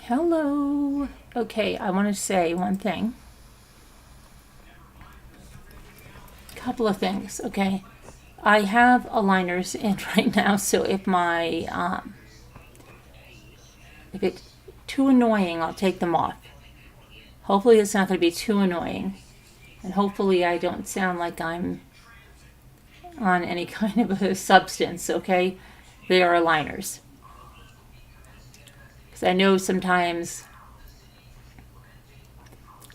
Hello. Okay, I want to say one thing. Couple of things, okay? I have aligners in right now, so if it's too annoying, I'll take them off. Hopefully it's not going to be too annoying. And hopefully I don't sound like I'm on any kind of a substance, okay? They are aligners. Because I know sometimes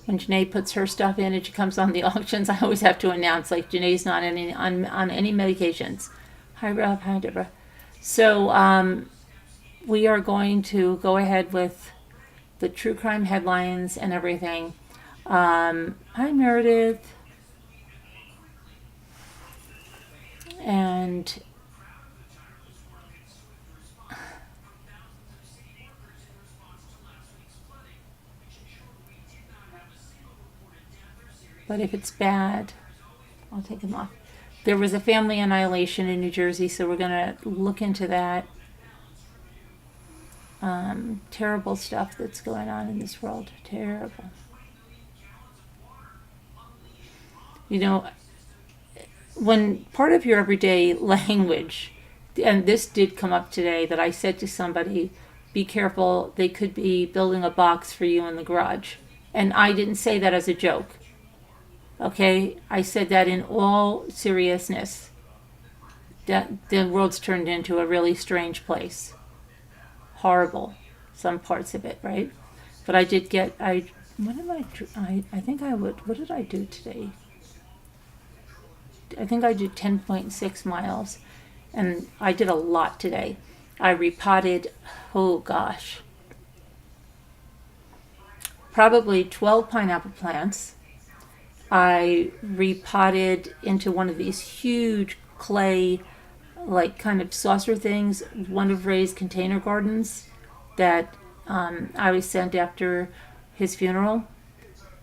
when Janae puts her stuff in and she comes on the auctions, I always have to announce, like, Janae's not on any medications. Hi, Rob. Hi, Deborah. So we are going to go ahead with the true crime headlines and everything. Hi, Meredith. And but if it's bad, I'll take them off. There was a family annihilation in New Jersey, so we're going to look into that. Terrible stuff that's going on in this world. Terrible. You know, when part of your everyday language, and this did come up today, that I said to somebody, be careful, they could be building a box for you in the garage. And I didn't say that as a joke. Okay, I said that in all seriousness. That the world's turned into a really strange place. Horrible, some parts of it, right? But I did get, I think I would, what did I do today? I think I did 10.6 miles, and I did a lot today. I repotted, oh gosh, probably 12 pineapple plants. I repotted into one of these huge clay, like kind of saucer things, one of Ray's container gardens that I was sent after his funeral.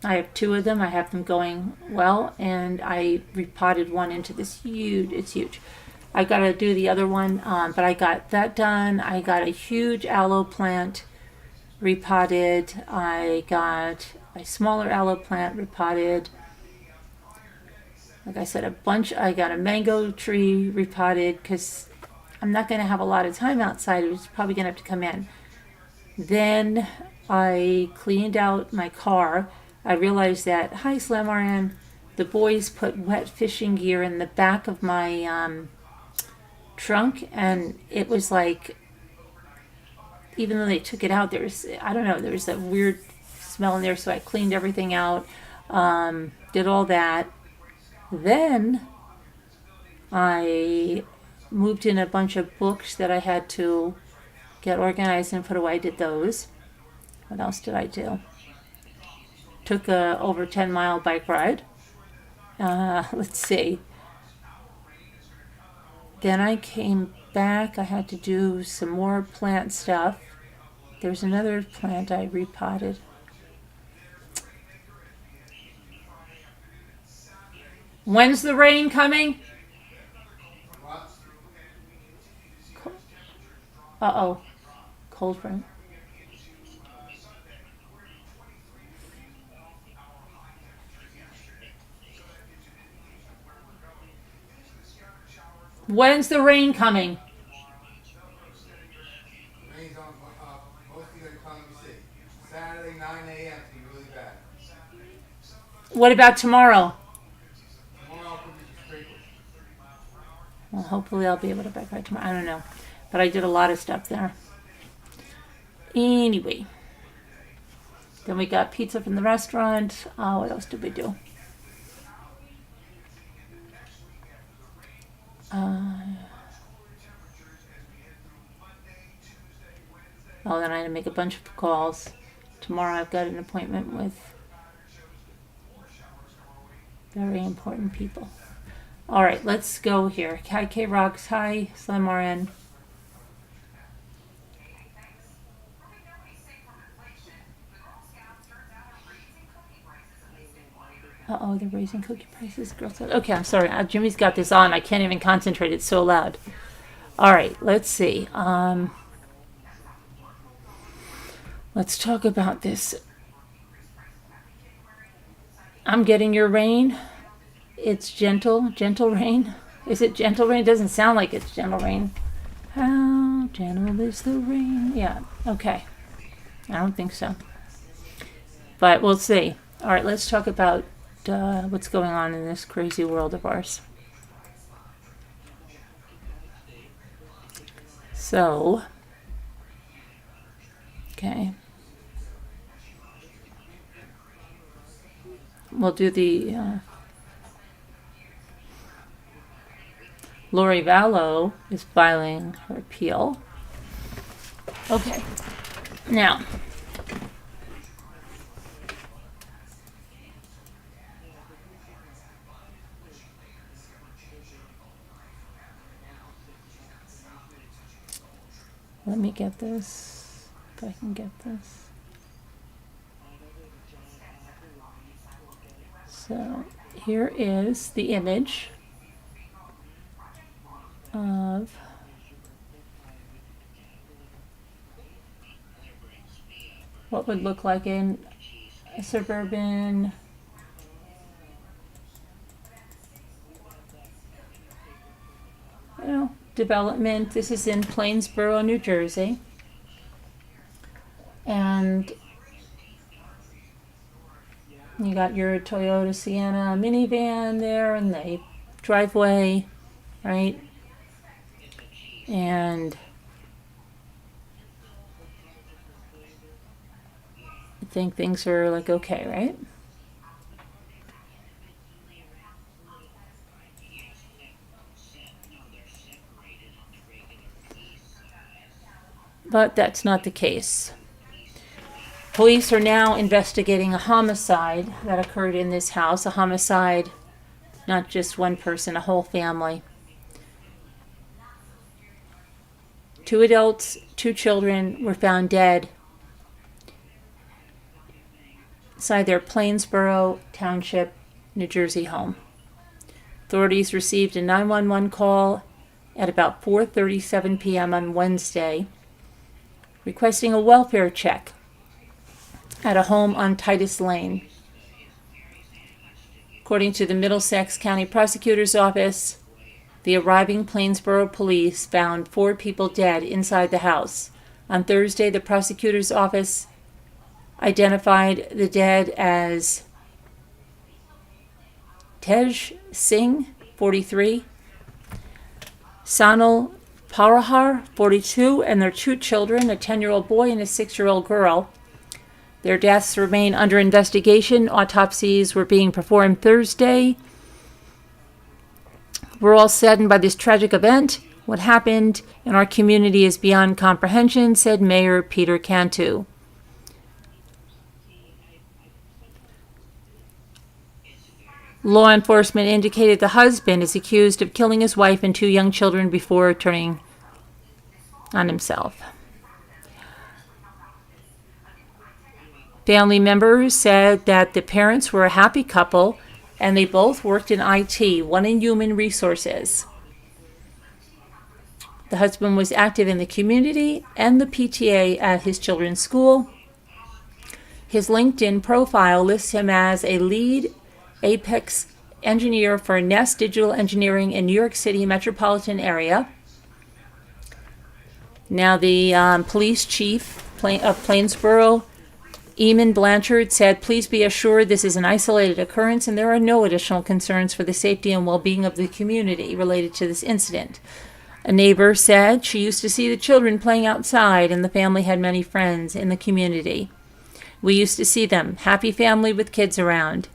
I have two of them. I have them going well, and I repotted one into this huge, it's huge. I got to do the other one, but I got that done. I got a huge aloe plant repotted. I got a smaller aloe plant repotted. Like I said, I got a mango tree repotted because I'm not going to have a lot of time outside. It's probably going to have to come in. Then I cleaned out my car. I realized that, hi Slamaran, the boys put wet fishing gear in the back of my trunk, and it was like, even though they took it out, there was a weird smell in there, so I cleaned everything out, did all that. Then I moved in a bunch of books that I had to get organized and put away. I did those. What else did I do? Took a over 10-mile bike ride. Let's see. Then I came back. I had to do some more plant stuff. There's another plant I repotted. When's the rain coming? Uh-oh. Cold front. When's the rain coming? Rain's on mostly going to come, let me see. Saturday, 9 a.m. It's going to be really bad. What about tomorrow? Tomorrow could be sprinkles. Well, hopefully I'll be able to bike ride tomorrow. I don't know. But I did a lot of stuff there. Anyway. Then we got pizza from the restaurant. What else did we do? Then I had to make a bunch of calls. Tomorrow I've got an appointment with very important people. All right, let's go here. Hi, K Rocks. Hi, Slim RN. They're raising cookie prices. Girls. Okay, I'm sorry. Jimmy's got this on. I can't even concentrate. It's so loud. All right, let's see. Let Let's talk about this. I'm getting your rain. It's gentle rain. Is it gentle rain? It doesn't sound like it's gentle rain. How gentle is the rain? Yeah, okay. I don't think so. But we'll see. All right, let's talk about what's going on in this crazy world of ours. So, okay. We'll do the Lori Vallow is filing her appeal. Okay. Now, let me get this, if I can get this. So here is the image of what would look like in a suburban development. This is in Plainsboro, New Jersey. And you got your Toyota Sienna minivan there in the driveway, right? And I think things are like okay, right? But that's not the case. Police are now investigating a homicide that occurred in this house. A homicide, not just one person, a whole family. 2 adults, 2 children were found dead inside their Plainsboro Township, New Jersey home. Authorities received a 911 call at about 4:37 p.m. on Wednesday, requesting a welfare check at a home on Titus Lane. According to the Middlesex County Prosecutor's Office, the arriving Plainsboro police found 4 people dead inside the house. On Thursday, the prosecutor's office identified the dead as Tej Singh, 43, Sanal Parahar, 42, and their 2 children, a 10-year-old boy and a 6-year-old girl. Their deaths remain under investigation. Autopsies were being performed Thursday. We're all saddened by this tragic event. What happened in our community is beyond comprehension, said Mayor Peter Cantu. Law enforcement indicated the husband is accused of killing his wife and 2 young children before turning on himself. Family members said that the parents were a happy couple and they both worked in IT, one in human resources. The husband was active in the community and the PTA at his children's school. His LinkedIn profile lists him as a lead Apex engineer for Nest Digital Engineering in New York City metropolitan area. Now the police chief of Plainsboro, Eamon Blanchard, said, "Please be assured this is an isolated occurrence and there are no additional concerns for the safety and well-being of the community related to this incident." A neighbor said she used to see the children playing outside and the family had many friends in the community. "We used to see them, happy family with kids around.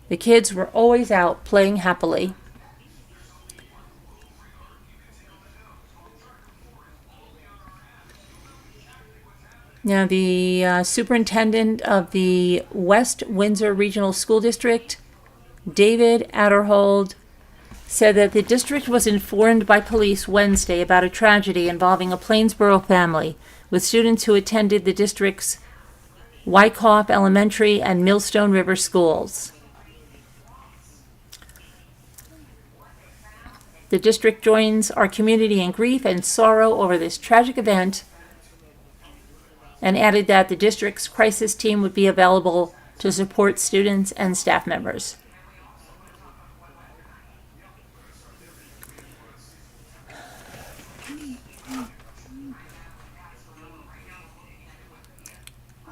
The kids were always out playing happily." Now, the superintendent of the West Windsor Regional School District, David Adderhold, said that the district was informed by police Wednesday about a tragedy involving a Plainsboro family with students who attended the district's Wyckoff Elementary and Millstone River schools. The district joins our community in grief and sorrow over this tragic event and added that the district's crisis team would be available to support students and staff members.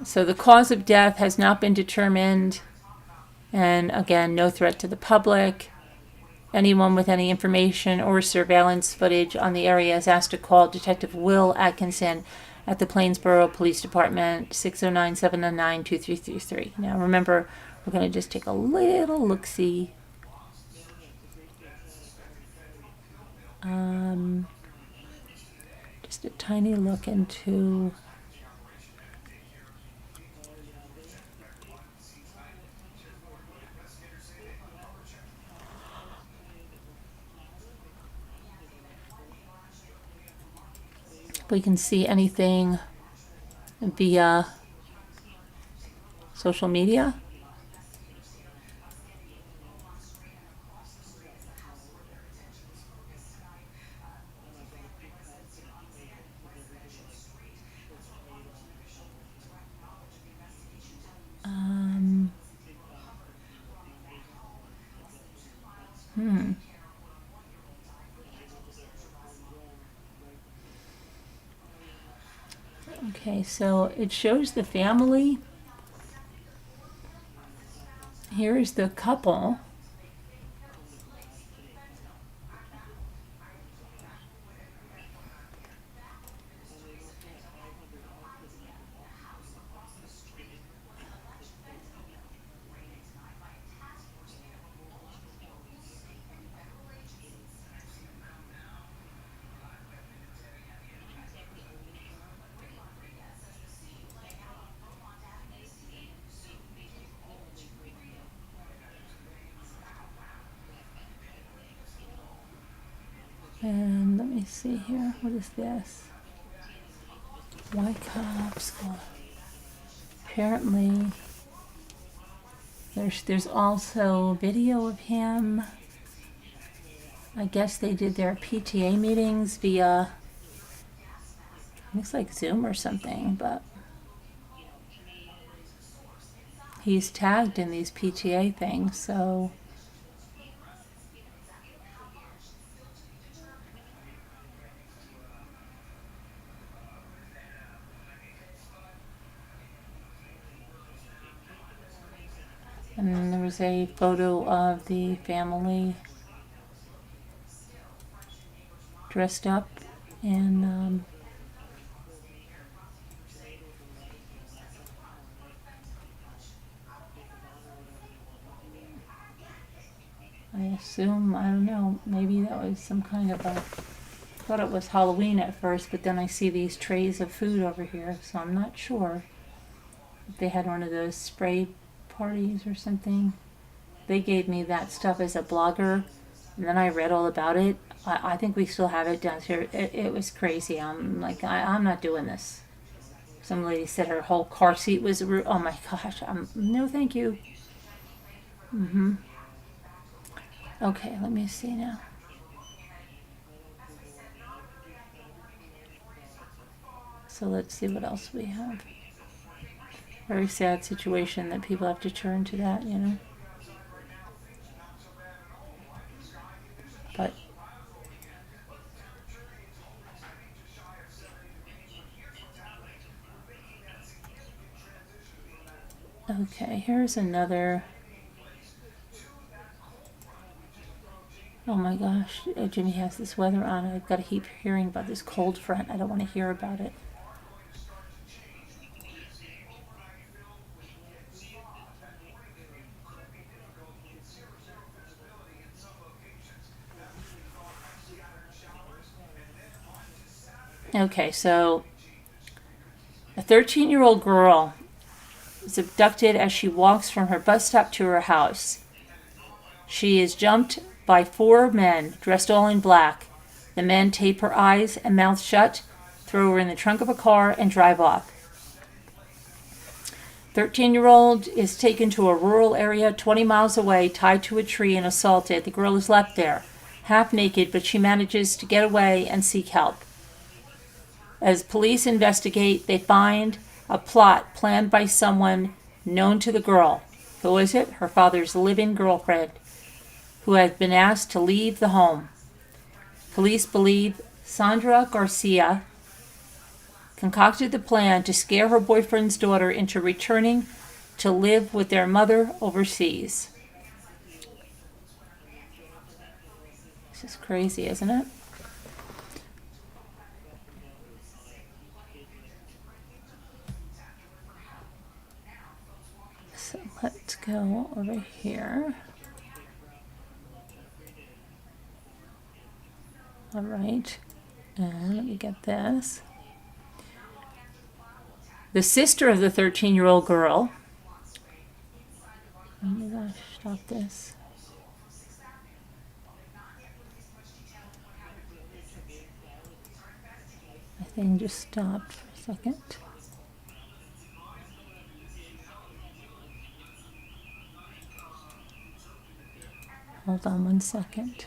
So the cause of death has not been determined, and again, no threat to the public. Anyone with any information or surveillance footage on the area is asked to call Detective Will Atkinson at the Plainsboro Police Department, 609-709-2333. Now remember, we're going to just take a little look-see. Just a tiny look into... if we can see anything via social media. Okay, so it shows the family. Here's the couple. And let me see here. What is this? Why cops? Well, apparently, there's also video of him. I guess they did their PTA meetings via, looks like Zoom or something, but he's tagged in these PTA things, so. And then there was a photo of the family dressed up in I assume, I don't know, maybe that was some kind of a, thought it was Halloween at first, but then I see these trays of food over here, so I'm not sure if they had one of those spray parties or something. They gave me that stuff as a blogger, and then I read all about it. I think we still have it down here. It was crazy. I'm like, I'm not doing this. Some lady said her whole car seat was, oh my gosh, no thank you. Okay, let me see now. So let's see what else we have. Very sad situation that people have to turn to that, you know. But okay, here's another. Oh my gosh, Jimmy has this weather on. I've got to keep hearing about this cold front. I don't want to hear about it. Okay, so a 13-year-old girl is abducted as she walks from her bus stop to her house. She is jumped by 4 men dressed all in black. The men tape her eyes and mouth shut, throw her in the trunk of a car, and drive off. 13-year-old is taken to a rural area 20 miles away, tied to a tree and assaulted. The girl is left there, half naked, but she manages to get away and seek help. As police investigate, they find a plot planned by someone known to the girl. Who is it? Her father's live-in girlfriend, who has been asked to leave the home. Police believe Sandra Garcia concocted the plan to scare her boyfriend's daughter into returning to live with their mother overseas. This is crazy, isn't it? So let's go over here. All right, and let me get this. The sister of the 13-year-old girl. Oh my gosh, stop this. My thing just stopped for a second. Hold on one second.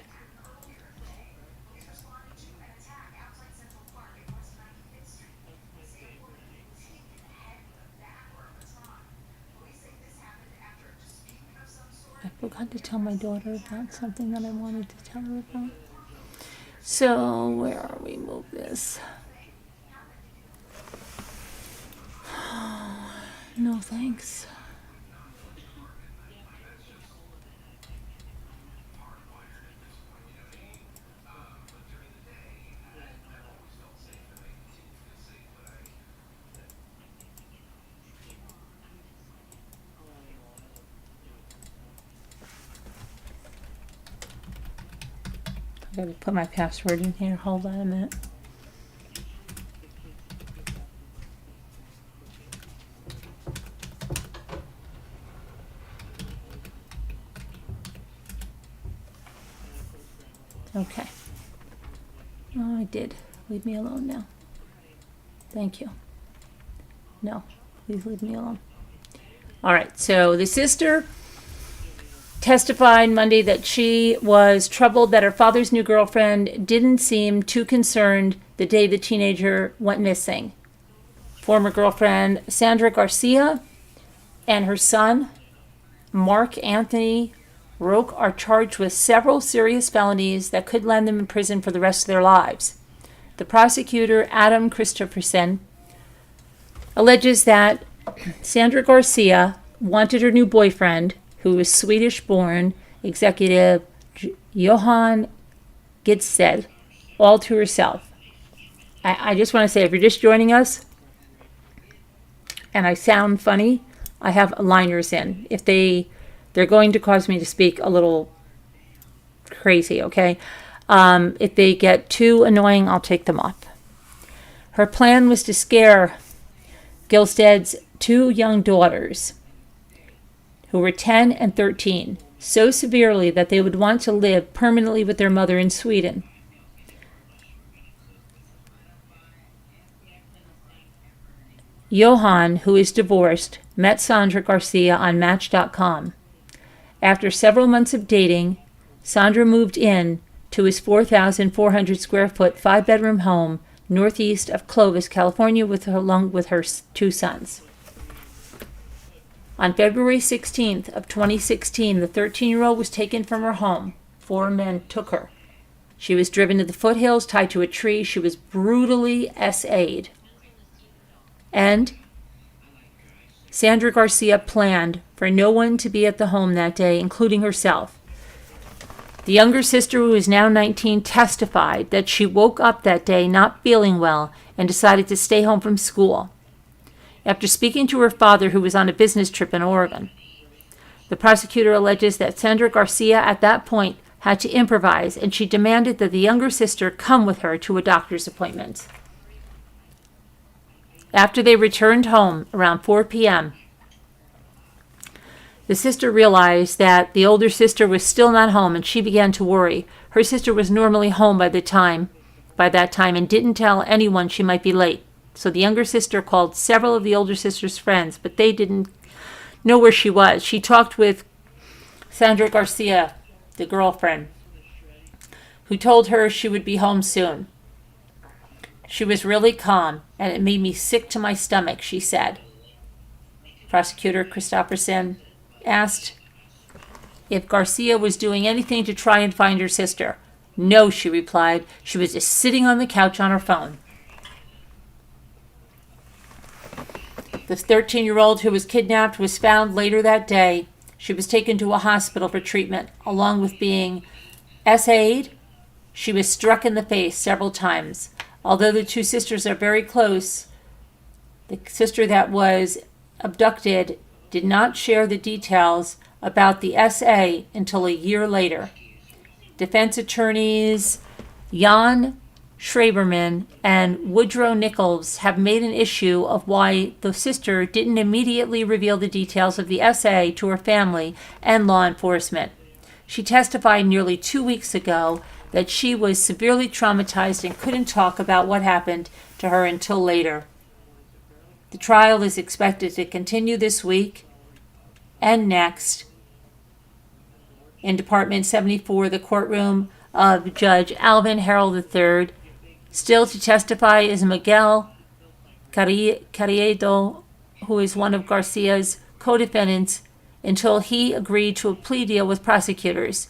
I forgot to tell my daughter about something that I wanted to tell her about. So, where are we? Move this. No, thanks. I gotta put my password in here. Hold on a minute. Okay. Oh, I did. Leave me alone now. Thank you. No, please leave me alone. All right, so the sister testified Monday that she was troubled that her father's new girlfriend didn't seem too concerned the day the teenager went missing. Former girlfriend Sandra Garcia and her son, Mark Anthony Roque, are charged with several serious felonies that could land them in prison for the rest of their lives. The prosecutor, Adam Christopherson, alleges that Sandra Garcia wanted her new boyfriend, who was Swedish-born executive Johan Gidsted, all to herself. I just want to say, if you're just joining us and I sound funny, I have liners in. If they're going to cause me to speak a little crazy, okay? If they get too annoying, I'll take them off. Her plan was to scare Gilsted's two young daughters, who were 10 and 13, so severely that they would want to live permanently with their mother in Sweden. Johan, who is divorced, met Sandra Garcia on Match.com. After several months of dating, Sandra moved in to his 4,400 square foot 5-bedroom home northeast of Clovis, California, along with her two sons. On February 16th of 2016, the 13-year-old was taken from her home. 4 men took her. She was driven to the foothills, tied to a tree. She was brutally SA'd. And Sandra Garcia planned for no one to be at the home that day, including herself. The younger sister, who is now 19, testified that she woke up that day not feeling well and decided to stay home from school. After speaking to her father, who was on a business trip in Oregon, the prosecutor alleges that Sandra Garcia at that point had to improvise, and she demanded that the younger sister come with her to a doctor's appointment. After they returned home around 4 p.m., the sister realized that the older sister was still not home, and she began to worry. Her sister was normally home by that time and didn't tell anyone she might be late. So the younger sister called several of the older sister's friends, but they didn't know where she was. She talked with Sandra Garcia, the girlfriend, who told her she would be home soon. She was really calm, and it made me sick to my stomach, she said. Prosecutor Christopherson asked if Garcia was doing anything to try and find her sister. No, she replied. She was just sitting on the couch on her phone. The 13-year-old who was kidnapped was found later that day. She was taken to a hospital for treatment. Along with being SA'd, she was struck in the face several times. Although the two sisters are very close, the sister that was abducted did not share the details about the SA until a year later. Defense attorneys Jan Schraberman and Woodrow Nichols have made an issue of why the sister didn't immediately reveal the details of the SA to her family and law enforcement. She testified nearly 2 weeks ago that she was severely traumatized and couldn't talk about what happened to her until later. The trial is expected to continue this week and next. In Department 74, the courtroom of Judge Alvin Harrell III. Still to testify is Miguel Carriedo, who is one of Garcia's co-defendants, until he agreed to a plea deal with prosecutors.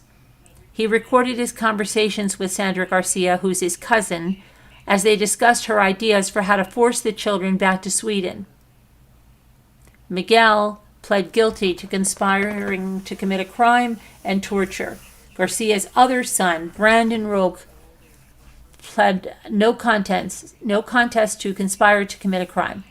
He recorded his conversations with Sandra Garcia, who's his cousin, as they discussed her ideas for how to force the children back to Sweden. Miguel pled guilty to conspiring to commit a crime and torture. Garcia's other son, Brandon Roque, pled no contest to conspire to commit a crime.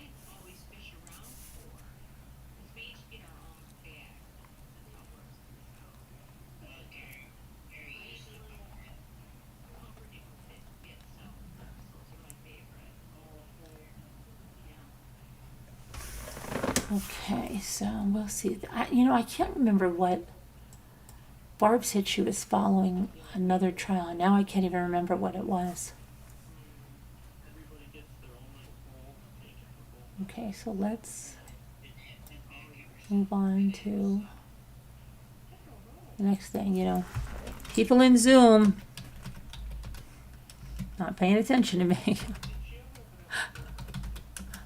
Okay, so we'll see. I can't remember what Barb said. She was following another trial. Now I can't even remember what it was. Okay, so let's move on to the next thing. People in Zoom not paying attention to me.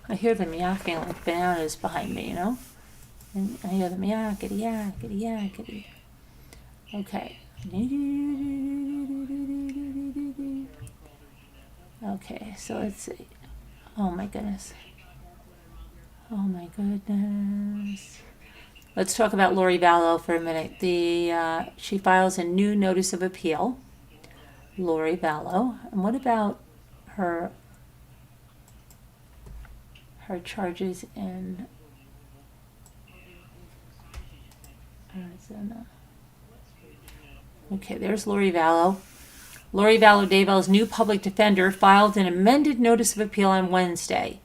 I hear them yakking like bananas behind me, And I hear them yakety, yakety, yakety. Okay. Okay, so let's see. Oh my goodness. Let's talk about Lori Vallow for a minute. She files a new notice of appeal. Lori Vallow. And what about her charges in Arizona? Okay, there's Lori Vallow. Lori Vallow Daybell's new public defender filed an amended notice of appeal on Wednesday.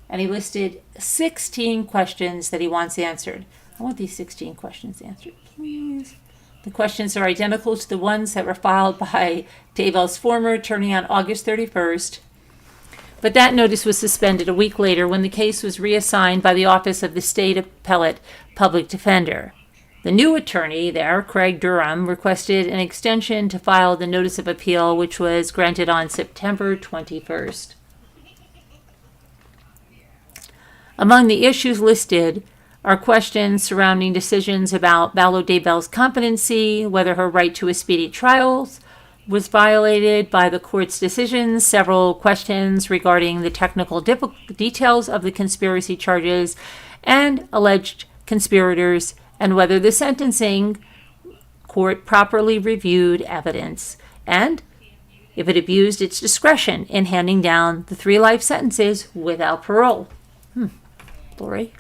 And he listed 16 questions that he wants answered. I want these 16 questions answered, please. The questions are identical to the ones that were filed by Daybell's former attorney on August 31st. But that notice was suspended a week later when the case was reassigned by the Office of the State Appellate Public Defender. The new attorney there, Craig Durham, requested an extension to file the notice of appeal, which was granted on September 21st. Among the issues listed are questions surrounding decisions about Vallow Daybell's competency, whether her right to a speedy trial was violated by the court's decisions, several questions regarding the technical details of the conspiracy charges and alleged conspirators, and whether the sentencing court properly reviewed evidence, and if it abused its discretion in handing down the 3 life sentences without parole. Lori.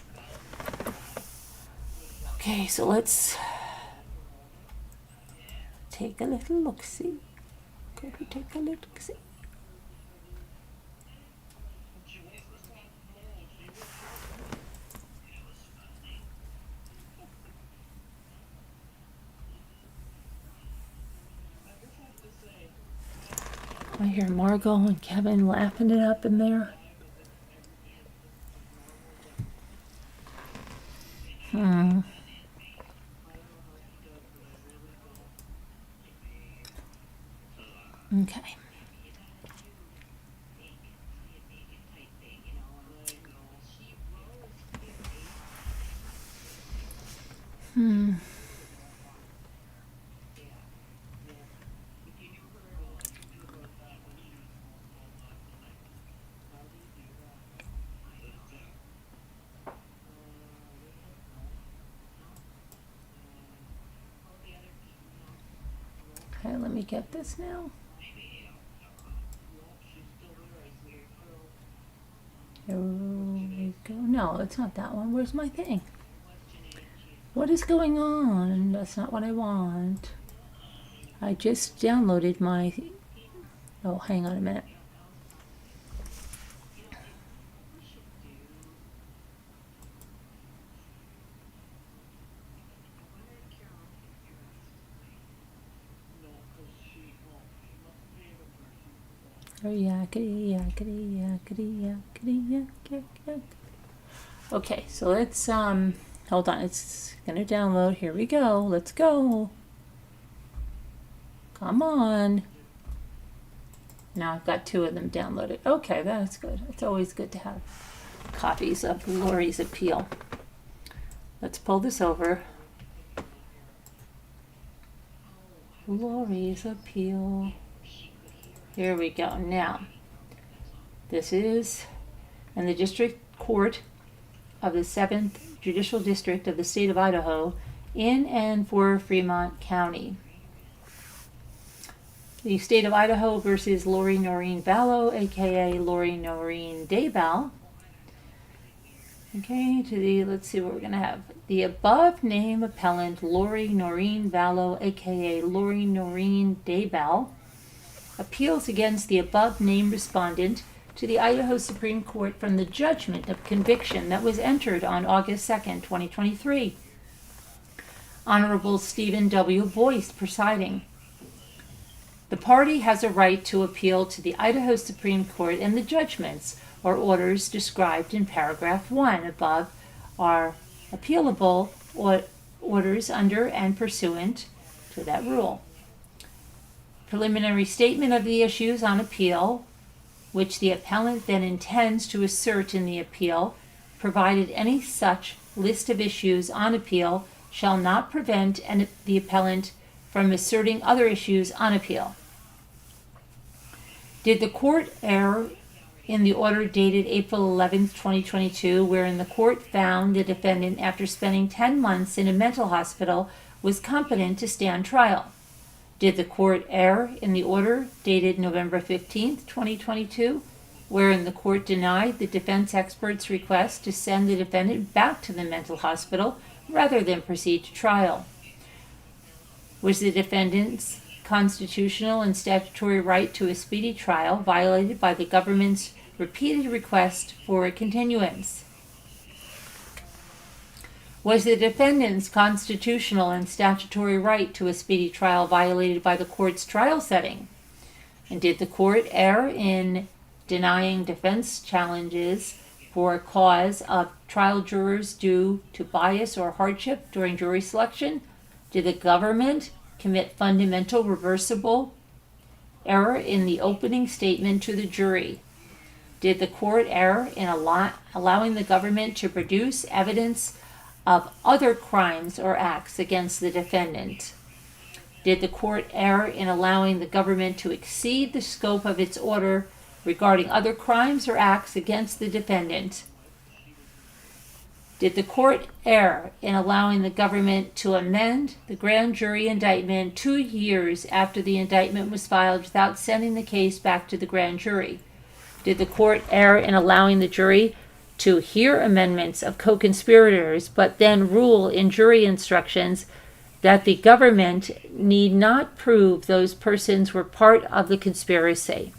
Okay, so let's take a little look-see. Take a look-see. I hear Margot and Kevin laughing it up in there. Okay. Okay, let me get this now. Here we go. No, it's not that one. Where's my thing? What is going on? That's not what I want. I just downloaded my... Oh, hang on a minute. Yakety, yakety, yakety, yakety, yak, yak, yak. Okay, so let's hold on. It's gonna download. Here we go. Let's go. Come on. Now I've got 2 of them downloaded. Okay, that's good. It's always good to have copies of Lori's appeal. Let's pull this over. Lori's appeal. Here we go. Now, this is in the District Court of the 7th Judicial District of the State of Idaho in and for Fremont County. The State of Idaho versus Lori Noreen Vallow, aka Lori Noreen Daybell. Okay, let's see what we're going to have. The above name appellant, Lori Noreen Vallow, aka Lori Noreen Daybell, appeals against the above named respondent to the Idaho Supreme Court from the judgment of conviction that was entered on August 2nd, 2023. Honorable Stephen W. Boyce presiding. The party has a right to appeal to the Idaho Supreme Court, and the judgments or orders described in paragraph 1 above are appealable orders under and pursuant to that rule. Preliminary statement of the issues on appeal, which the appellant then intends to assert in the appeal, provided any such list of issues on appeal shall not prevent the appellant from asserting other issues on appeal. Did the court err in the order dated April 11, 2022, wherein the court found the defendant, after spending 10 months in a mental hospital, was competent to stand trial? Did the court err in the order dated November 15, 2022, wherein the court denied the defense expert's request to send the defendant back to the mental hospital rather than proceed to trial? Was the defendant's constitutional and statutory right to a speedy trial violated by the government's repeated request for a continuance? Was the defendant's constitutional and statutory right to a speedy trial violated by the court's trial setting? And did the court err in denying defense challenges for a cause of trial jurors due to bias or hardship during jury selection? Did the government commit fundamental reversible error in the opening statement to the jury? Did the court err in allowing the government to produce evidence of other crimes or acts against the defendant? Did the court err in allowing the government to exceed the scope of its order regarding other crimes or acts against the defendant? Did the court err in allowing the government to amend the grand jury indictment 2 years after the indictment was filed without sending the case back to the grand jury? Did the court err in allowing the jury to hear amendments of co-conspirators, but then rule in jury instructions that the government need not prove those persons were part of the conspiracy?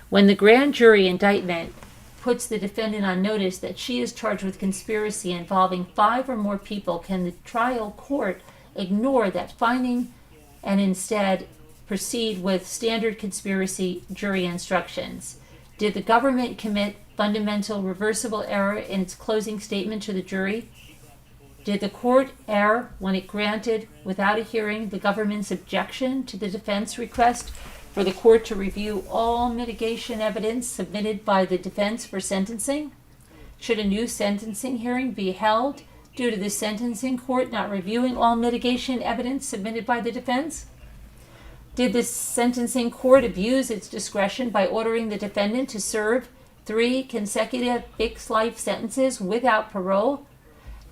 When the grand jury indictment puts the defendant on notice that she is charged with conspiracy involving 5 or more people, can the trial court ignore that finding and instead proceed with standard conspiracy jury instructions? Did the government commit fundamental reversible error in its closing statement to the jury? Did the court err when it granted, without a hearing, the government's objection to the defense request for the court to review all mitigation evidence submitted by the defense for sentencing? Should a new sentencing hearing be held due to the sentencing court not reviewing all mitigation evidence submitted by the defense? Did the sentencing court abuse its discretion by ordering the defendant to serve 3 consecutive fixed life sentences without parole?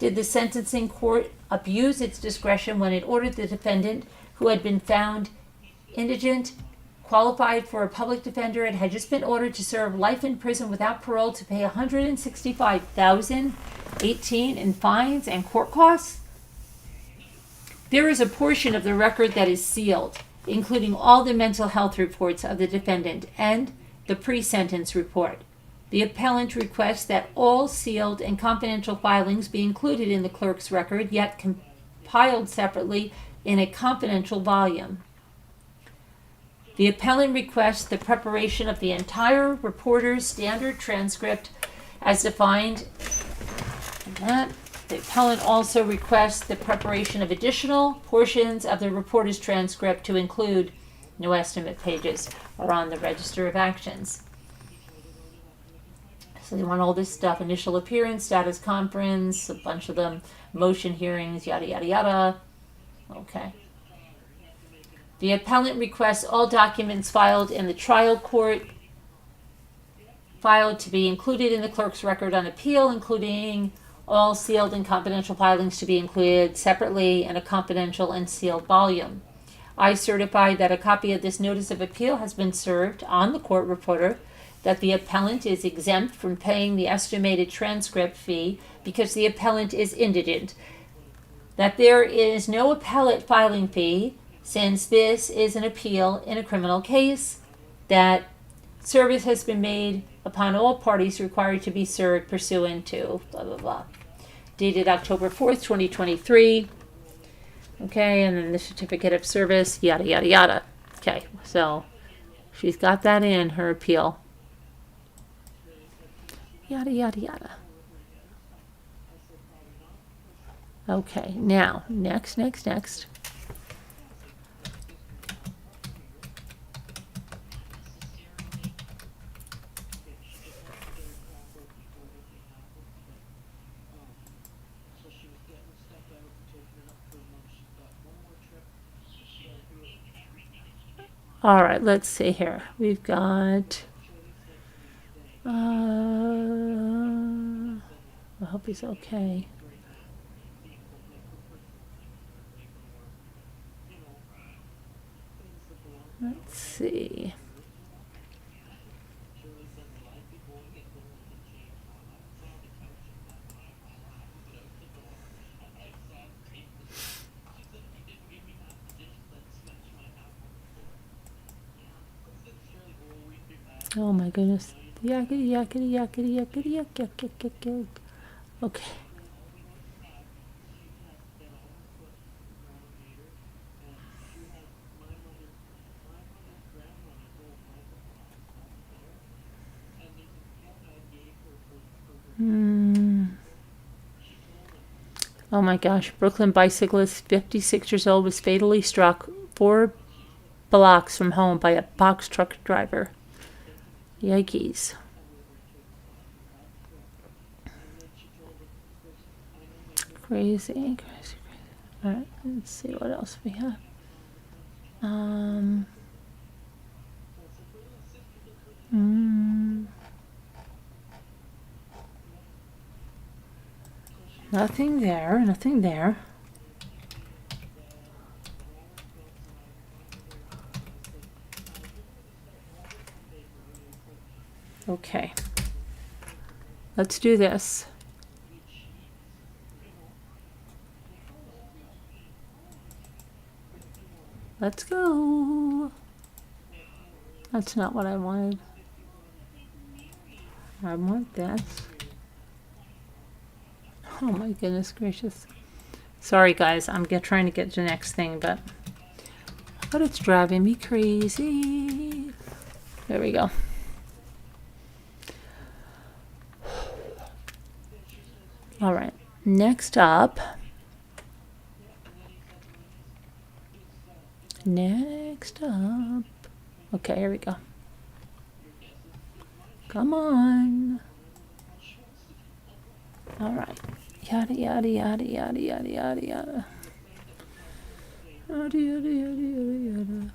Did the sentencing court abuse its discretion when it ordered the defendant, who had been found indigent, qualified for a public defender, and had just been ordered to serve life in prison without parole, to pay $165,018 in fines and court costs? There is a portion of the record that is sealed, including all the mental health reports of the defendant and the pre-sentence report. The appellant requests that all sealed and confidential filings be included in the clerk's record, yet compiled separately in a confidential volume. The appellant requests the preparation of the entire reporter's standard transcript as defined in that. The appellant also requests the preparation of additional portions of the reporter's transcript to include no estimate pages or on the Register of Actions. So they want all this stuff: initial appearance, status conference, a bunch of them, motion hearings, yada, yada, yada. Okay. The appellant requests all documents filed in the trial court filed to be included in the clerk's record on appeal, including all sealed and confidential filings to be included separately in a confidential and sealed volume. I certify that a copy of this notice of appeal has been served on the court reporter, that the appellant is exempt from paying the estimated transcript fee because the appellant is indigent, that there is no appellate filing fee since this is an appeal in a criminal case, that service has been made upon all parties required to be served pursuant to blah, blah, blah. Dated October 4th, 2023. Okay, and then the certificate of service, yada, yada, yada. Okay, so she's got that in her appeal. Yada, yada, yada. Okay, now, next. All right, let's see here. We've got... I hope he's okay. Let's see. Oh my goodness. Yakety, yakety, yakety, yakety, yak, yak, yak, yak, yak. Okay. Oh my gosh. Brooklyn bicyclist, 56 years old, was fatally struck 4 blocks from home by a box truck driver. Yikes. Crazy. All right, let's see what else we have. Nothing there. Okay. Let's do this. Let's go. That's not what I wanted. I want this. Oh my goodness gracious. Sorry guys, I'm trying to get to the next thing, but it's driving me crazy. There we go. All right, next up. Okay, here we go. Come on. All right. Yada, yada, yada, yada, yada, yada, yada. Yada, yada, yada, yada, yada.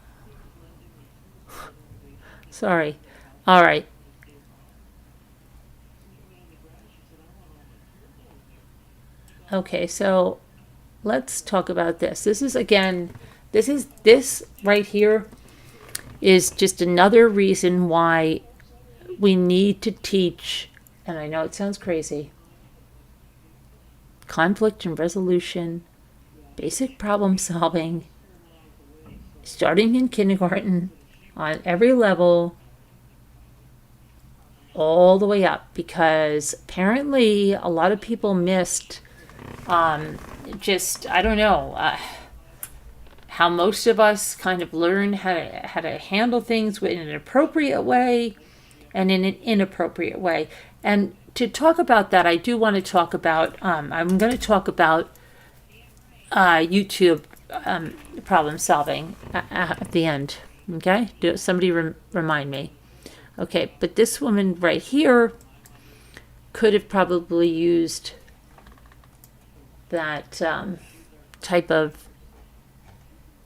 Sorry. All right. Okay, so let's talk about this. This right here is just another reason why we need to teach, and I know it sounds crazy, conflict and resolution, basic problem solving, starting in kindergarten, on every level, all the way up, because apparently a lot of people missed I don't know, how most of us kind of learn how to handle things in an appropriate way and in an inappropriate way. And to talk about that, I do want to talk about, I'm going to talk about YouTube problem solving at the end. Okay? Somebody remind me. Okay, but this woman right here could have probably used that type of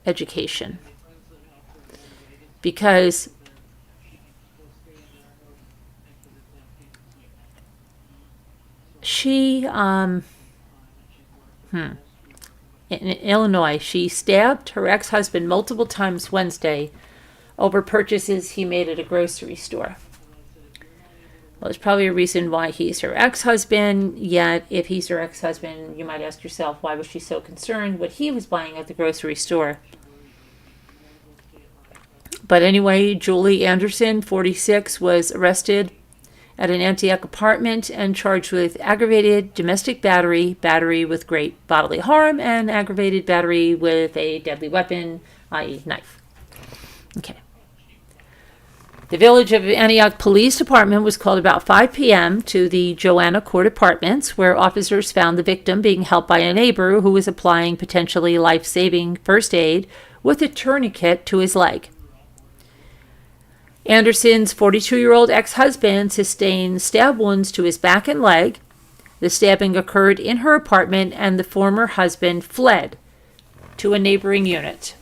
education, because she in Illinois, she stabbed her ex-husband multiple times Wednesday over purchases he made at a grocery store. Well, there's probably a reason why he's her ex-husband, yet if he's her ex-husband, you might ask yourself, why was she so concerned what he was buying at the grocery store? But anyway, Julie Anderson, 46, was arrested at an Antioch apartment and charged with aggravated domestic battery, battery with great bodily harm, and aggravated battery with a deadly weapon, i.e. knife. Okay. The Village of Antioch Police Department was called about 5 p.m. to the Joanna Court Apartments, where officers found the victim being helped by a neighbor who was applying potentially life-saving first aid with a tourniquet to his leg. Anderson's 42-year-old ex-husband sustained stab wounds to his back and leg. The stabbing occurred in her apartment, and the former husband fled to a neighboring unit.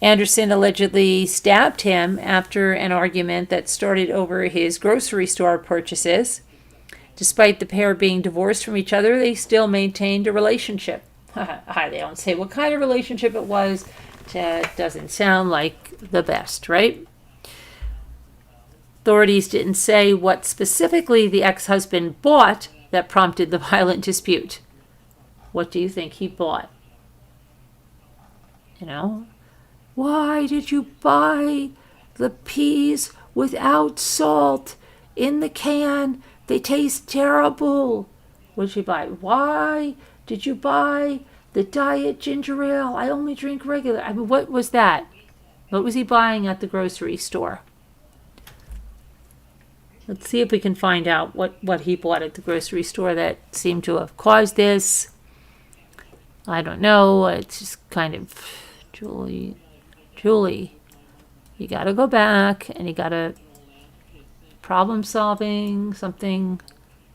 Anderson allegedly stabbed him after an argument that started over his grocery store purchases. Despite the pair being divorced from each other, they still maintained a relationship. They don't say what kind of relationship it was. That doesn't sound like the best, right? Authorities didn't say what specifically the ex-husband bought that prompted the violent dispute. What do you think he bought? Why did you buy the peas without salt in the can? They taste terrible. What did you buy? Why did you buy the diet ginger ale? I only drink regular. I mean, what was that? What was he buying at the grocery store? Let's see if we can find out what he bought at the grocery store that seemed to have caused this. I don't know. It's just kind of Julie, you got to go back and you got to problem solving something.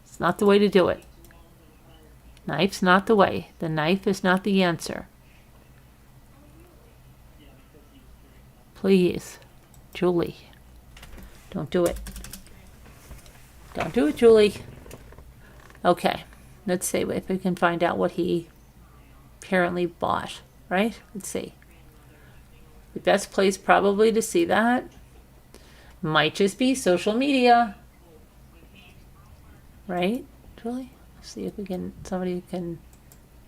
It's not the way to do it. Knife's not the way. The knife is not the answer. Please, Julie, don't do it. Don't do it, Julie. Okay, let's see if we can find out what he apparently bought, right? Let's see. The best place probably to see that might just be social media, right, Julie? Let's see if somebody can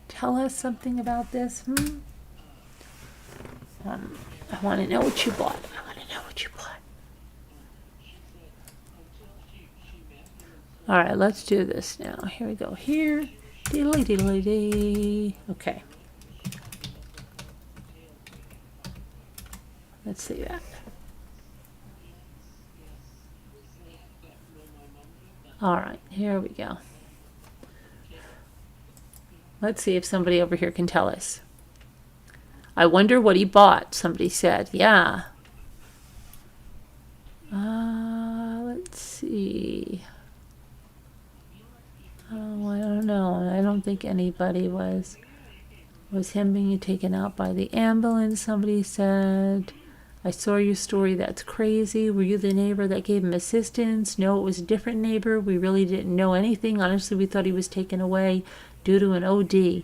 tell us something about this. I want to know what you bought. All right, let's do this now. Here we go. Here. Diddly diddly dee. Okay. Let's see that. All right, here we go. Let's see if somebody over here can tell us. I wonder what he bought, somebody said. Yeah. Let's see. Oh, I don't know. I don't think anybody was. Was him being taken out by the ambulance, somebody said. I saw your story. That's crazy. Were you the neighbor that gave him assistance? No, it was a different neighbor. We really didn't know anything. Honestly, we thought he was taken away due to an OD.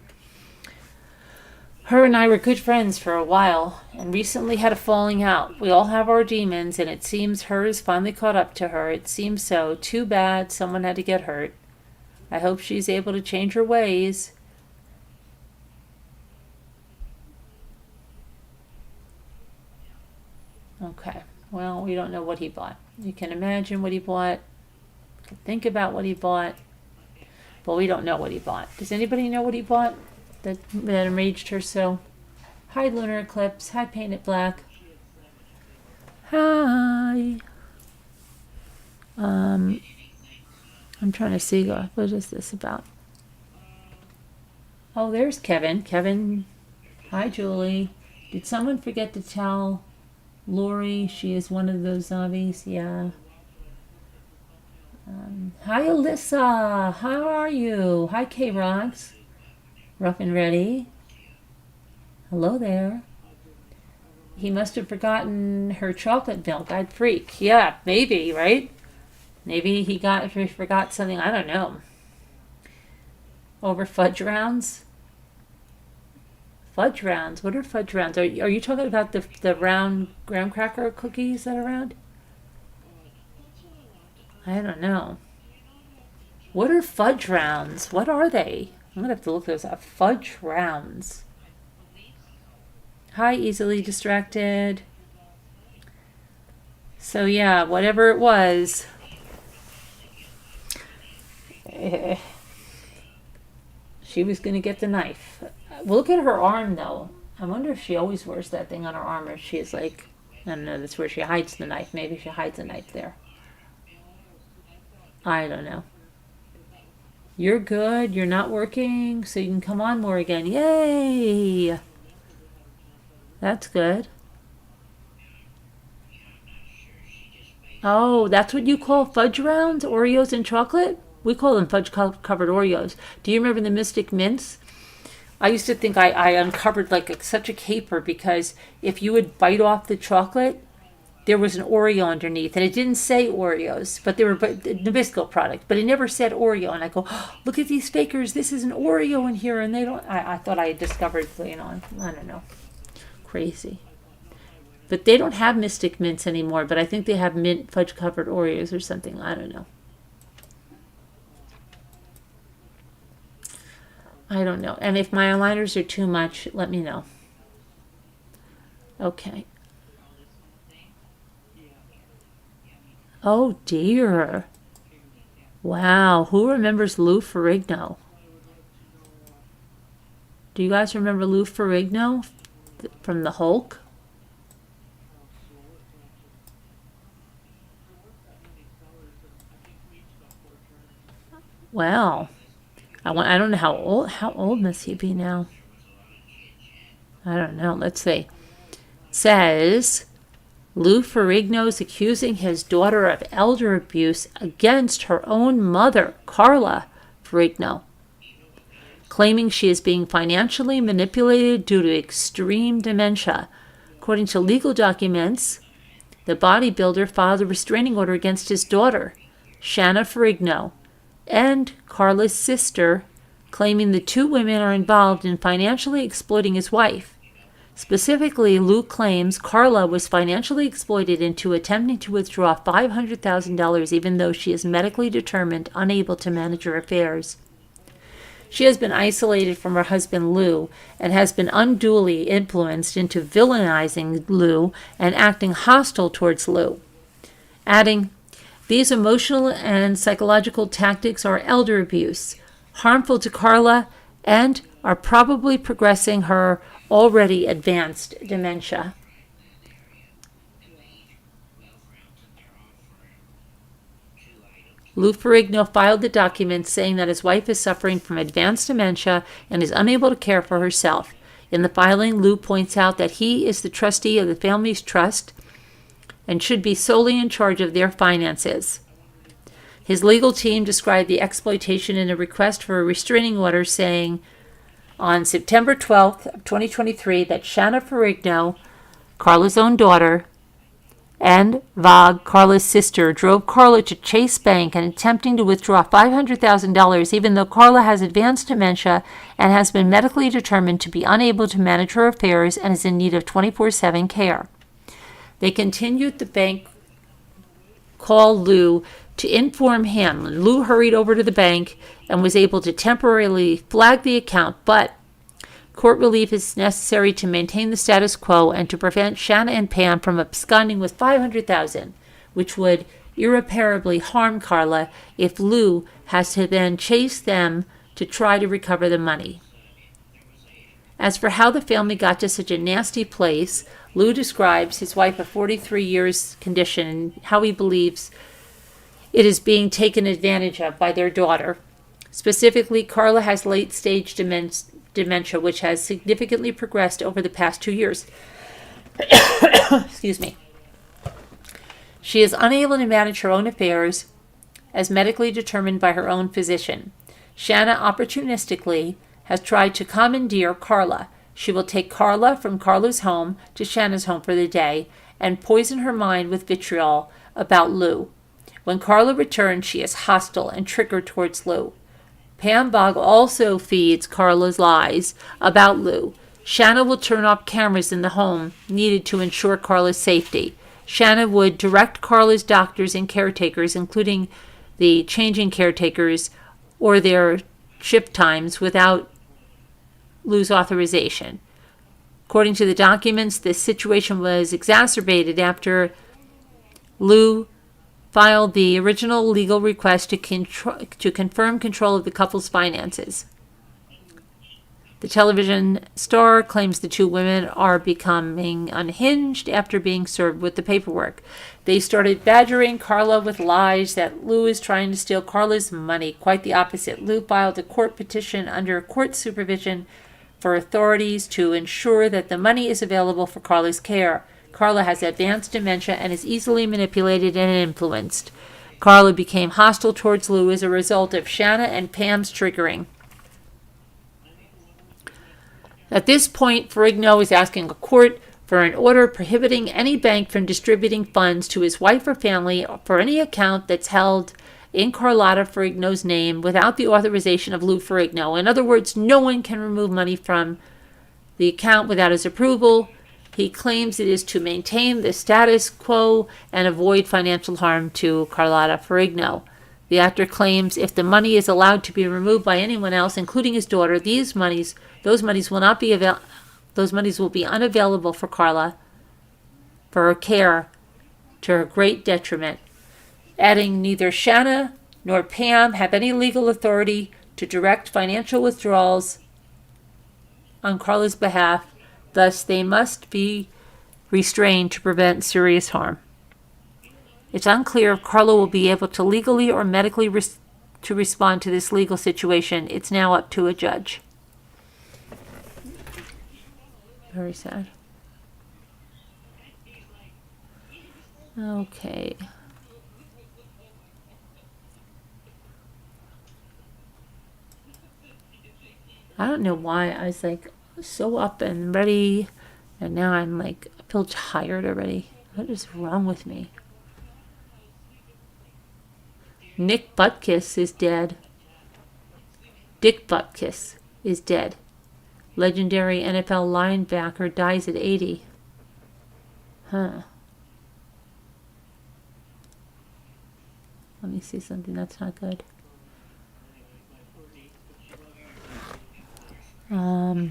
Her and I were good friends for a while and recently had a falling out. We all have our demons, and it seems hers finally caught up to her. It seems so. Too bad someone had to get hurt. I hope she's able to change her ways. Okay, well, we don't know what he bought. You can imagine what he bought. You can think about what he bought. But we don't know what he bought. Does anybody know what he bought that enraged her so? Hi, Lunar Eclipse. Hi, Painted Black. Hi. I'm trying to see. What is this about? Oh, there's Kevin. Kevin. Hi, Julie. Did someone forget to tell Lori she is one of those zombies? Yeah. Hi, Alyssa. How are you? Hi, K-Rox. Rough and Ready. Hello there. He must have forgotten her chocolate milk. I'd freak. Yeah, maybe, right? Maybe he forgot something. I don't know. Over fudge rounds? Fudge rounds? What are fudge rounds? Are you talking about the round graham cracker cookies that are round? I don't know. What are fudge rounds? What are they? I'm going to have to look those up. Fudge rounds. Hi, easily distracted. So yeah, whatever it was. She was going to get the knife. Well, look at her arm, though. I wonder if she always wears that thing on her arm, or she's like, I don't know, that's where she hides the knife. Maybe she hides a knife there. I don't know. You're good. You're not working, so you can come on more again. Yay! That's good. Oh, that's what you call fudge rounds? Oreos and chocolate? We call them fudge-covered Oreos. Do you remember the Mystic Mints? I used to think I uncovered such a caper because if you would bite off the chocolate, there was an Oreo underneath. And it didn't say Oreos, but they were Nabisco product. But it never said Oreo. And I go, oh, look at these fakers. This is an Oreo in here. And they don't... I thought I had discovered, I don't know. Crazy. But they don't have Mystic Mints anymore. But I think they have mint fudge-covered Oreos or something. I don't know. I don't know. And if my aligners are too much, let me know. Okay. Oh, dear. Wow. Who remembers Lou Ferrigno? Do you guys remember Lou Ferrigno from the Hulk? Wow. I don't know how old must he be now? I don't know. Let's see. It says Lou Ferrigno is accusing his daughter of elder abuse against her own mother, Carla Ferrigno, claiming she is being financially manipulated due to extreme dementia. According to legal documents, the bodybuilder filed a restraining order against his daughter, Shanna Ferrigno, and Carla's sister, claiming the two women are involved in financially exploiting his wife. Specifically, Lou claims Carla was financially exploited into attempting to withdraw $500,000 even though she is medically determined unable to manage her affairs. She has been isolated from her husband Lou and has been unduly influenced into villainizing Lou and acting hostile towards Lou, adding, these emotional and psychological tactics are elder abuse, harmful to Carla, and are probably progressing her already advanced dementia. Lou Ferrigno filed the document saying that his wife is suffering from advanced dementia and is unable to care for herself. In the filing, Lou points out that he is the trustee of the family's trust and should be solely in charge of their finances. His legal team described the exploitation in a request for a restraining order, saying on September 12th of 2023 that Shanna Ferrigno, Carla's own daughter, and Vag, Carla's sister, drove Carla to Chase Bank and attempting to withdraw $500,000, even though Carla has advanced dementia and has been medically determined to be unable to manage her affairs and is in need of 24/7 care. They continued the bank call Lou to inform him. Lou hurried over to the bank and was able to temporarily flag the account, but court relief is necessary to maintain the status quo and to prevent Shanna and Pam from absconding with $500,000, which would irreparably harm Carla if Lou has to then chase them to try to recover the money. As for how the family got to such a nasty place, Lou describes his wife of 43 years' condition and how he believes it is being taken advantage of by their daughter. Specifically, Carla has late-stage dementia, which has significantly progressed over the past 2 years. Excuse me. She is unable to manage her own affairs as medically determined by her own physician. Shanna opportunistically has tried to commandeer Carla. She will take Carla from Carla's home to Shanna's home for the day and poison her mind with vitriol about Lou. When Carla returns, she is hostile and triggered towards Lou. Pam Bog also feeds Carla's lies about Lou. Shanna will turn off cameras in the home needed to ensure Carla's safety. Shanna would direct Carla's doctors and caretakers, including the changing caretakers or their shift times, without Lou's authorization. According to the documents, this situation was exacerbated after Lou filed the original legal request to confirm control of the couple's finances. The television star claims the two women are becoming unhinged after being served with the paperwork. They started badgering Carla with lies that Lou is trying to steal Carla's money. Quite the opposite. Lou filed a court petition under court supervision for authorities to ensure that the money is available for Carla's care. Carla has advanced dementia and is easily manipulated and influenced. Carla became hostile towards Lou as a result of Shanna and Pam's triggering. At this point, Ferrigno is asking a court for an order prohibiting any bank from distributing funds to his wife or family for any account that's held in Carlotta Ferrigno's name without the authorization of Lou Ferrigno. In other words, no one can remove money from the account without his approval. He claims it is to maintain the status quo and avoid financial harm to Carlotta Ferrigno. The actor claims if the money is allowed to be removed by anyone else, including his daughter, those monies will be unavailable for Carla for her care, to her great detriment. Adding, neither Shanna nor Pam have any legal authority to direct financial withdrawals on Carla's behalf. Thus, they must be restrained to prevent serious harm. It's unclear if Carla will be able to legally or medically to respond to this legal situation. It's now up to a judge. Very sad. Okay. I don't know why I was like so up and ready, and now I'm like, I feel tired already. What is wrong with me? Nick Butkus is dead. Dick Butkus is dead. Legendary NFL linebacker dies at 80. Huh. Let me see something that's not good. All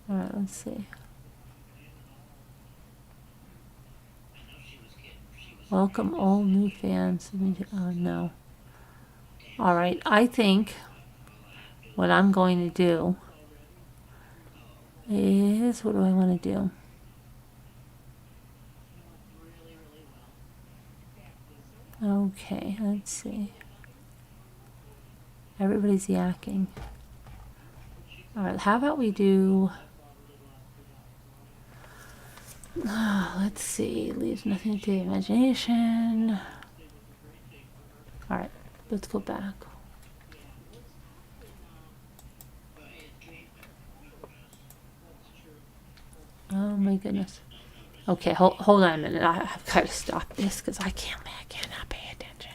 right, let's see. Welcome all new fans. Oh, no. All right, I think what I'm going to do is, what do I want to do? Okay, let's see. Everybody's yakking. All right, how about we do, let's see, leaves nothing to the imagination. All right, let's go back. Oh my goodness. Okay, hold on a minute. I've got to stop this because I cannot pay attention.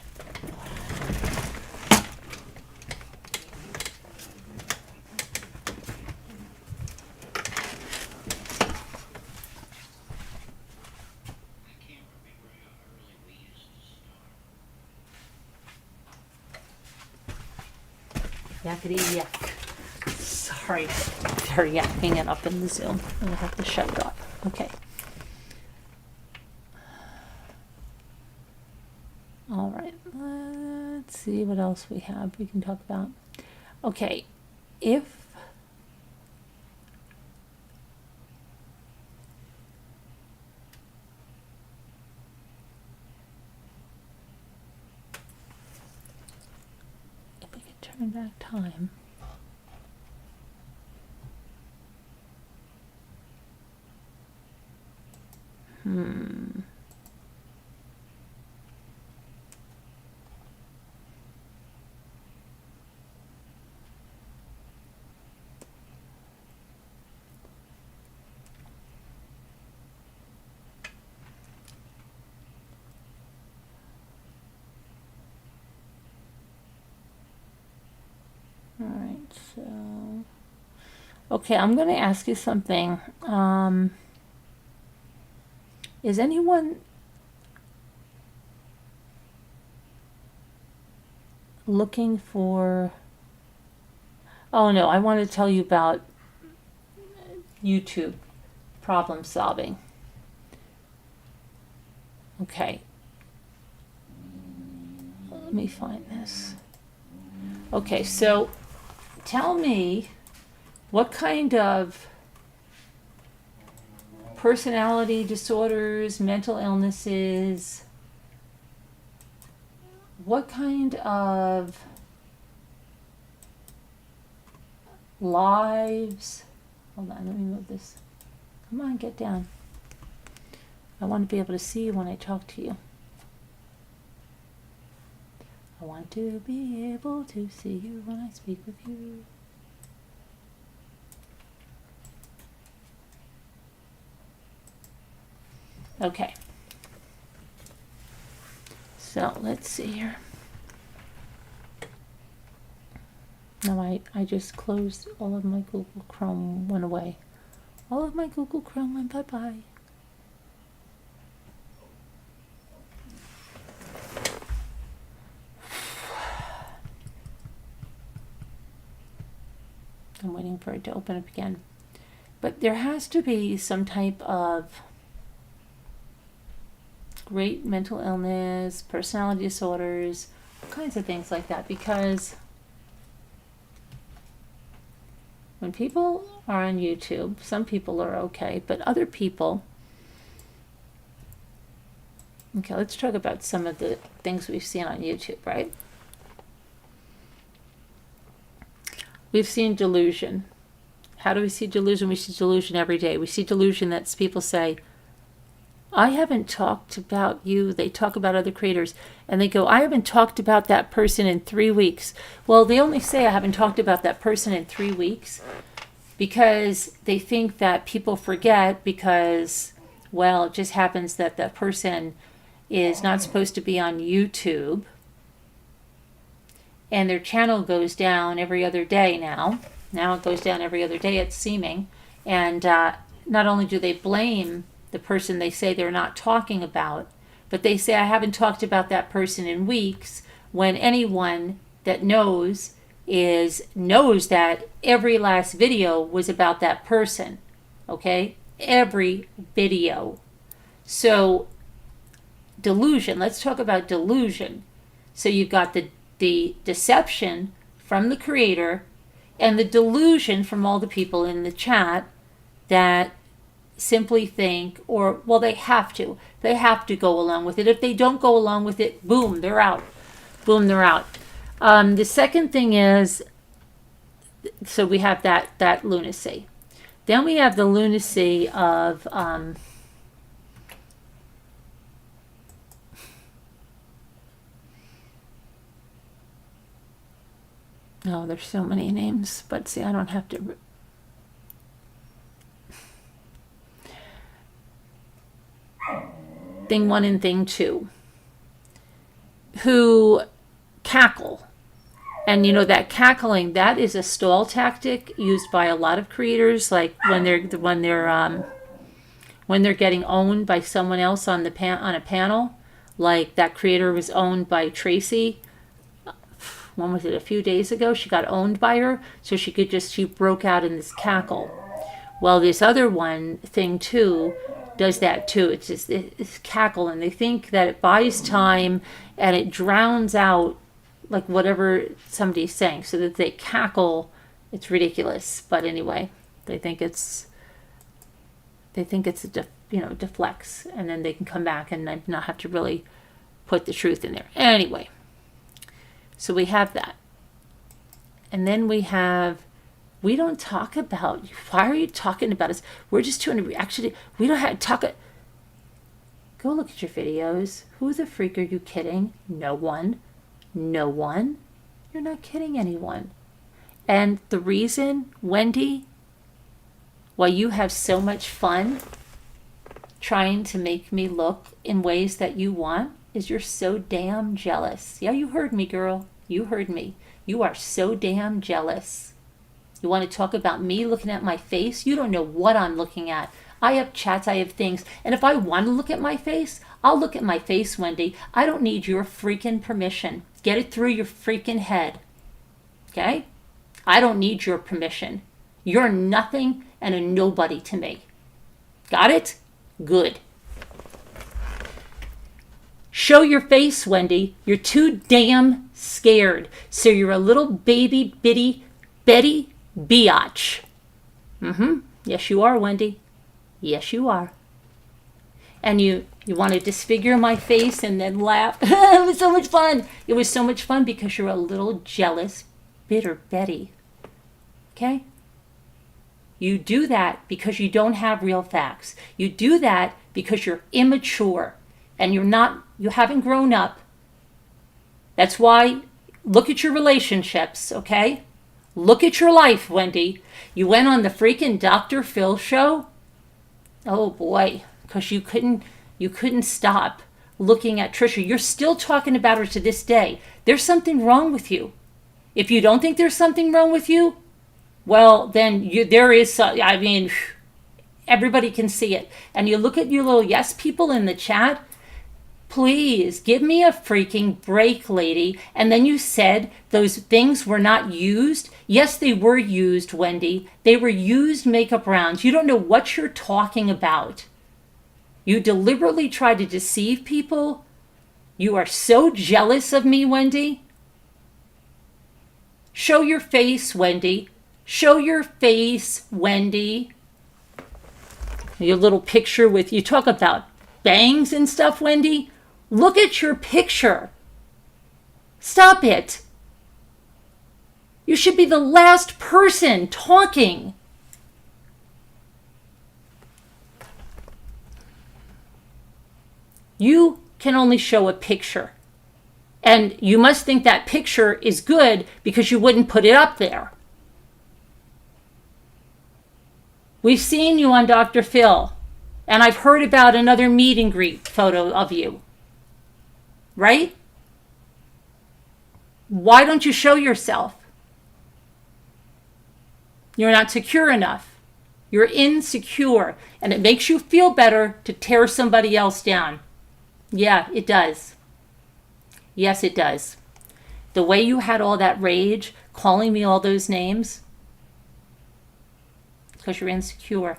Yakety yak. Sorry, they're yakking it up in the Zoom. I'm gonna have to shut it off. Okay. All right. Let's see what else we have we can talk about. Okay, if we could turn back time. All right, so okay, I'm going to ask you something. Is anyone looking for... Oh no, I want to tell you about YouTube problem solving. Okay. Let me find this. Okay, so tell me what kind of personality disorders, mental illnesses, what kind of lives, hold on, let me move this. Come on, get down. I want to be able to see you when I talk to you. I want to be able to see you when I speak with you. Okay. So let's see here. No, I just closed all of my Google Chrome, went away. All of my Google Chrome went bye-bye. I'm waiting for it to open up again. But there has to be some type of great mental illness, personality disorders, all kinds of things like that, because when people are on YouTube, some people are okay, but other people... Okay, let's talk about some of the things we've seen on YouTube, right? We've seen delusion. How do we see delusion? We see delusion every day. We see delusion that people say, I haven't talked about you. They talk about other creators and they go, I haven't talked about that person in 3 weeks. Well, they only say I haven't talked about that person in 3 weeks because they think that people forget because, well, it just happens that that person is not supposed to be on YouTube and their channel goes down every other day now. Now it goes down every other day, it's seeming. And not only do they blame the person they say they're not talking about, but they say, I haven't talked about that person in weeks, when anyone that knows that every last video was about that person. Okay? Every video. So, delusion. Let's talk about delusion. So you've got the deception from the creator and the delusion from all the people in the chat that simply think, or, well, they have to go along with it. If they don't go along with it, boom, they're out. Boom, they're out. The second thing is so we have that lunacy. Then we have the lunacy of oh, there's so many names, but see, I don't have to. Thing 1 and thing 2, who cackle. And you know, that cackling, that is a stall tactic used by a lot of creators, like when they're getting owned by someone else on a panel. Like that creator was owned by Tracy. When was it? A few days ago, she got owned by her, so she broke out in this cackle. Well, this other one, thing 2, does that too. It's just it's cackle, and they think that it buys time and it drowns out like whatever somebody's saying, so that they cackle. It's ridiculous, but anyway, they think it's deflects, and then they can come back and not have to really put the truth in there. Anyway, so we have that, and then we don't talk about. Why are you talking about us? We're just trying to actually. We don't have to talk. Go look at your videos. Who the freak are you kidding? No one. No one. You're not kidding anyone. And the reason, Wendy, why you have so much fun trying to make me look in ways that you want is you're so damn jealous. Yeah, you heard me, girl. You heard me. You are so damn jealous. You want to talk about me looking at my face? You don't know what I'm looking at. I have chats, I have things. And if I want to look at my face, I'll look at my face, Wendy. I don't need your freaking permission. Get it through your freaking head. Okay? I don't need your permission. You're nothing and a nobody to me. Got it? Good. Show your face, Wendy. You're too damn scared. So you're a little baby bitty Betty biatch. Yes, you are, Wendy. Yes, you are. And you want to disfigure my face and then laugh. It was so much fun. It was so much fun because you're a little jealous, bitter Betty. Okay? You do that because you don't have real facts. You do that because you're immature and you haven't grown up. That's why, look at your relationships, okay? Look at your life, Wendy. You went on the freaking Dr. Phil show. Oh boy, because you couldn't stop looking at Trisha. You're still talking about her to this day. There's something wrong with you. If you don't think there's something wrong with you, well, then there is. I mean, everybody can see it. And you look at your little yes people in the chat. Please give me a freaking break, lady. And then you said those things were not used. Yes, they were used, Wendy. They were used makeup rounds. You don't know what you're talking about. You deliberately try to deceive people. You are so jealous of me, Wendy. Show your face, Wendy. Show your face, Wendy. Your little picture with, you talk about bangs and stuff, Wendy. Look at your picture. Stop it. You should be the last person talking. You can only show a picture. And you must think that picture is good because you wouldn't put it up there. We've seen you on Dr. Phil, and I've heard about another meet and greet photo of you. Right? Why don't you show yourself? You're not secure enough. You're insecure, and it makes you feel better to tear somebody else down. Yeah, it does. Yes, it does. The way you had all that rage, calling me all those names, because you're insecure.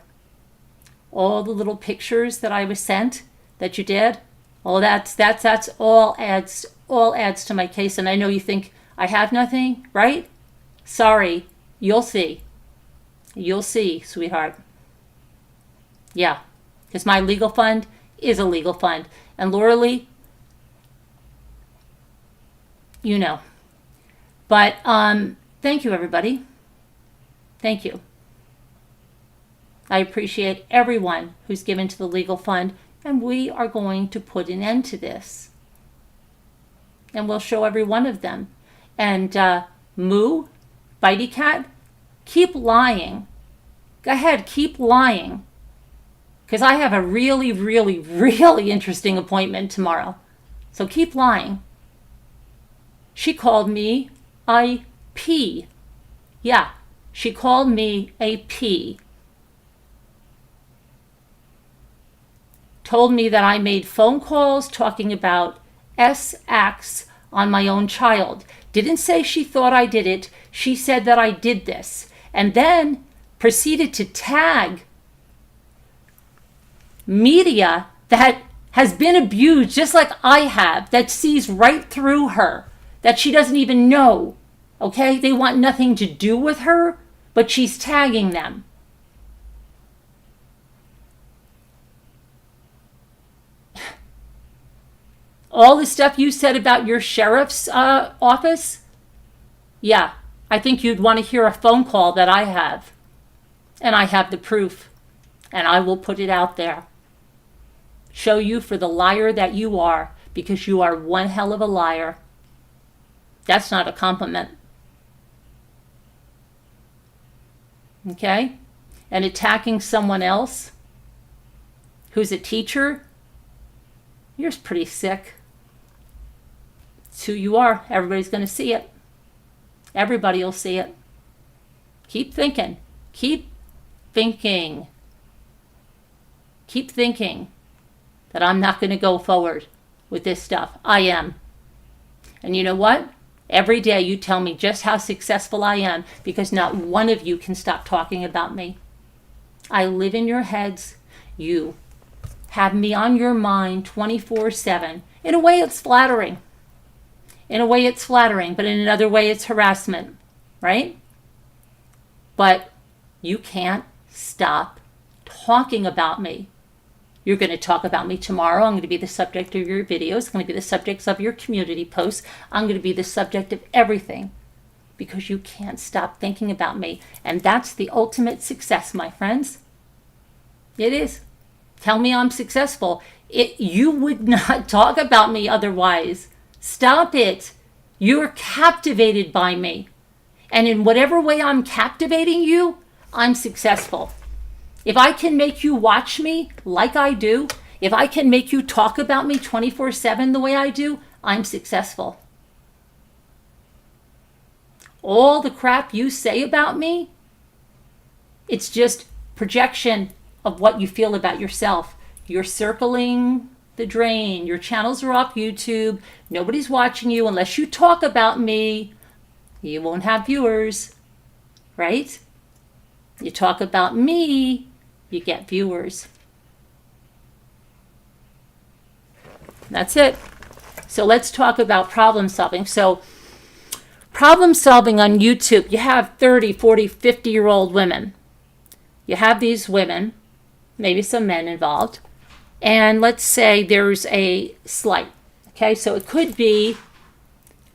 All the little pictures that I was sent that you did, all that's all adds to my case. And I know you think I have nothing, right? Sorry, you'll see. You'll see, sweetheart. Yeah, because my legal fund is a legal fund. And Laura Lee, you know. But thank you, everybody. Thank you. I appreciate everyone who's given to the legal fund, and we are going to put an end to this. And we'll show every one of them. And Moo, Bitey Cat, keep lying. Go ahead, keep lying. Because I have a really, really, really interesting appointment tomorrow. So keep lying. She called me a P. Yeah, she called me a P. Told me that I made phone calls talking about S-acts on my own child. Didn't say she thought I did it. She said that I did this. And then proceeded to tag media that has been abused just like I have, that sees right through her, that she doesn't even know. Okay? They want nothing to do with her, but she's tagging them. All the stuff you said about your sheriff's office, yeah, I think you'd want to hear a phone call that I have. And I have the proof. And I will put it out there. Show you for the liar that you are, because you are one hell of a liar. That's not a compliment. Okay? And attacking someone else who's a teacher, you're pretty sick. It's who you are. Everybody's going to see it. Everybody will see it. Keep thinking. Keep thinking. Keep thinking that I'm not going to go forward with this stuff. I am. And you know what? Every day you tell me just how successful I am, because not one of you can stop talking about me. I live in your heads. You have me on your mind 24/7. In a way, it's flattering. In a way, it's flattering, but in another way, it's harassment, right? But you can't stop talking about me. You're going to talk about me tomorrow. I'm going to be the subject of your videos. I'm going to be the subjects of your community posts. I'm going to be the subject of everything, because you can't stop thinking about me. And that's the ultimate success, my friends. It is. Tell me I'm successful. You would not talk about me otherwise. Stop it. You're captivated by me. And in whatever way I'm captivating you, I'm successful. If I can make you watch me like I do, if I can make you talk about me 24/7 the way I do, I'm successful. All the crap you say about me, it's just projection of what you feel about yourself. You're circling the drain. Your channels are off YouTube. Nobody's watching you. Unless you talk about me, you won't have viewers, right? You talk about me, you get viewers. That's it. So let's talk about problem solving. So problem solving on YouTube, you have 30, 40, 50-year-old women. You have these women, maybe some men involved, and let's say there's a slight. Okay, so it could be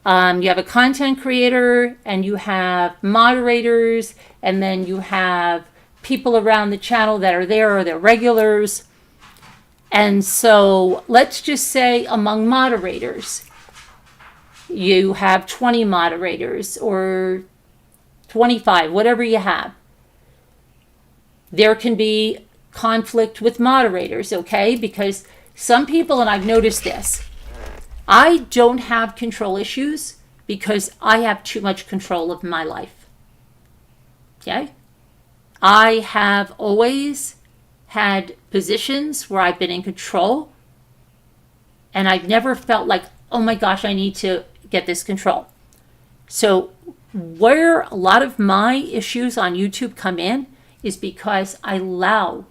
you have a content creator, and you have moderators, and then you have people around the channel that are there, or they're regulars. And so let's just say among moderators, you have 20 moderators or 25, whatever you have. There can be conflict with moderators, okay? Because some people, and I've noticed this, I don't have control issues because I have too much control of my life. Okay? I have always had positions where I've been in control, and I've never felt like, oh my gosh, I need to get this control. So where a lot of my issues on YouTube come in is because I allow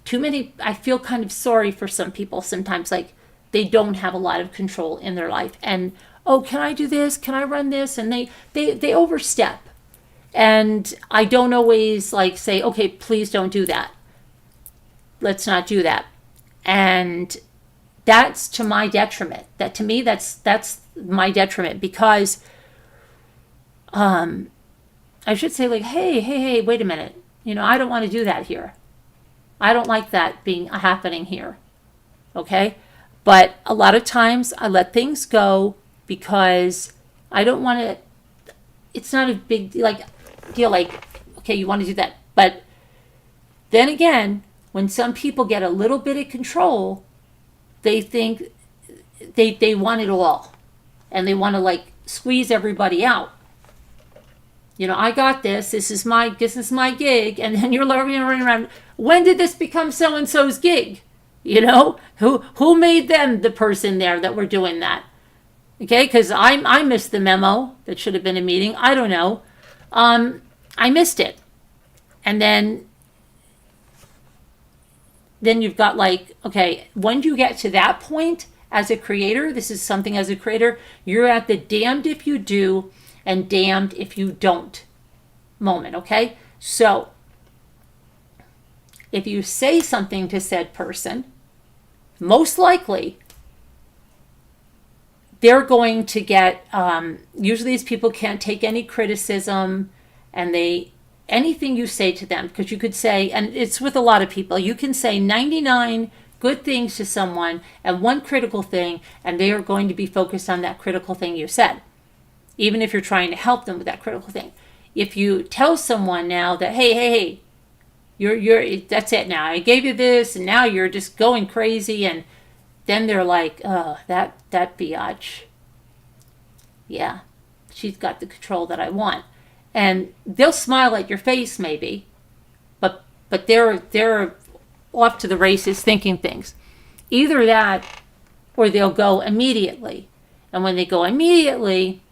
too many. I feel kind of sorry for some people sometimes, like they don't have a lot of control in their life. And, oh, can I do this? Can I run this? And they overstep. And I don't always like say, okay, please don't do that. Let's not do that. And that's to my detriment. That to me, that's my detriment, because I should say like, hey, wait a minute. I don't want to do that here. I don't like that being happening here. Okay? But a lot of times I let things go because I don't want to, it's not a big deal, like, okay, you want to do that. But then again, when some people get a little bit of control, they think they want it all. And they want to like squeeze everybody out. I got this. This is my gig. And then you're running around. When did this become so and so's gig? Who made them the person there that were doing that? Okay, because I missed the memo that should have been a meeting. I don't know. I missed it, and then you've got like, okay, when you get to that point as a creator, this is something as a creator, you're at the damned if you do and damned if you don't moment. Okay, so if you say something to said person, most likely they're going to get, usually these people can't take any criticism, and anything you say to them, because you could say, and it's with a lot of people, you can say 99 good things to someone and one critical thing, and they are going to be focused on that critical thing you said, even if you're trying to help them with that critical thing. If you tell someone now that, hey, you're that's it now. I gave you this, and now you're just going crazy, and then they're like, oh, that biatch. Yeah, she's got the control that I want. And they'll smile at your face maybe, but they're off to the races thinking things. Either that, or they'll go immediately. And when they go immediately,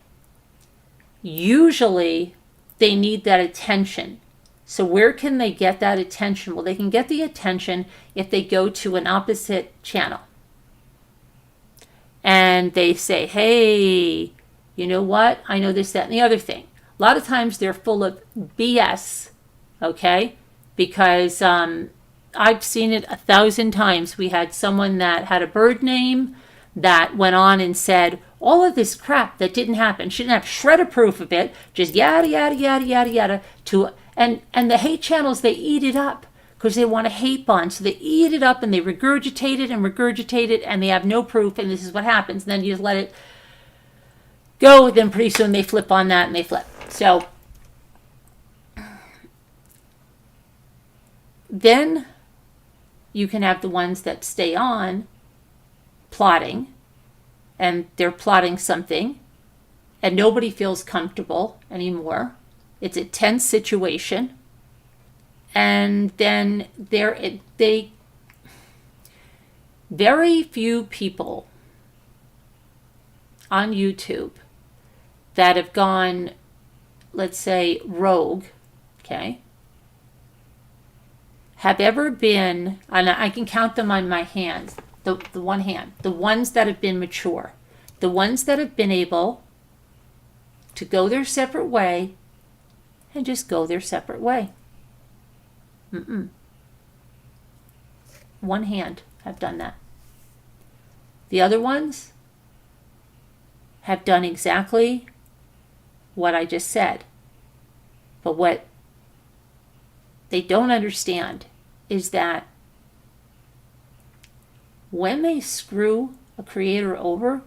usually they need that attention. So where can they get that attention? Well, they can get the attention if they go to an opposite channel. And they say, hey, you know what? I know this, that, and the other thing. A lot of times they're full of BS, okay? Because I've seen it 1,000 times. We had someone that had a bird name that went on and said all of this crap that didn't happen. She didn't have shred of proof of it, just yada, yada, yada, yada, yada. And the hate channels, they eat it up because they want to hate bond. So they eat it up and they regurgitate it and they have no proof, and this is what happens. And then you just let it go, then pretty soon they flip on that and they flip. So then you can have the ones that stay on plotting, and they're plotting something and nobody feels comfortable anymore. It's a tense situation. And then very few people on YouTube that have gone, let's say, rogue, okay, have ever been, and I can count them on my hands, the one hand, the ones that have been mature, the ones that have been able to go their separate way and just go their separate way. One hand have done that. The other ones have done exactly what I just said. But what they don't understand is that when they screw a creator over,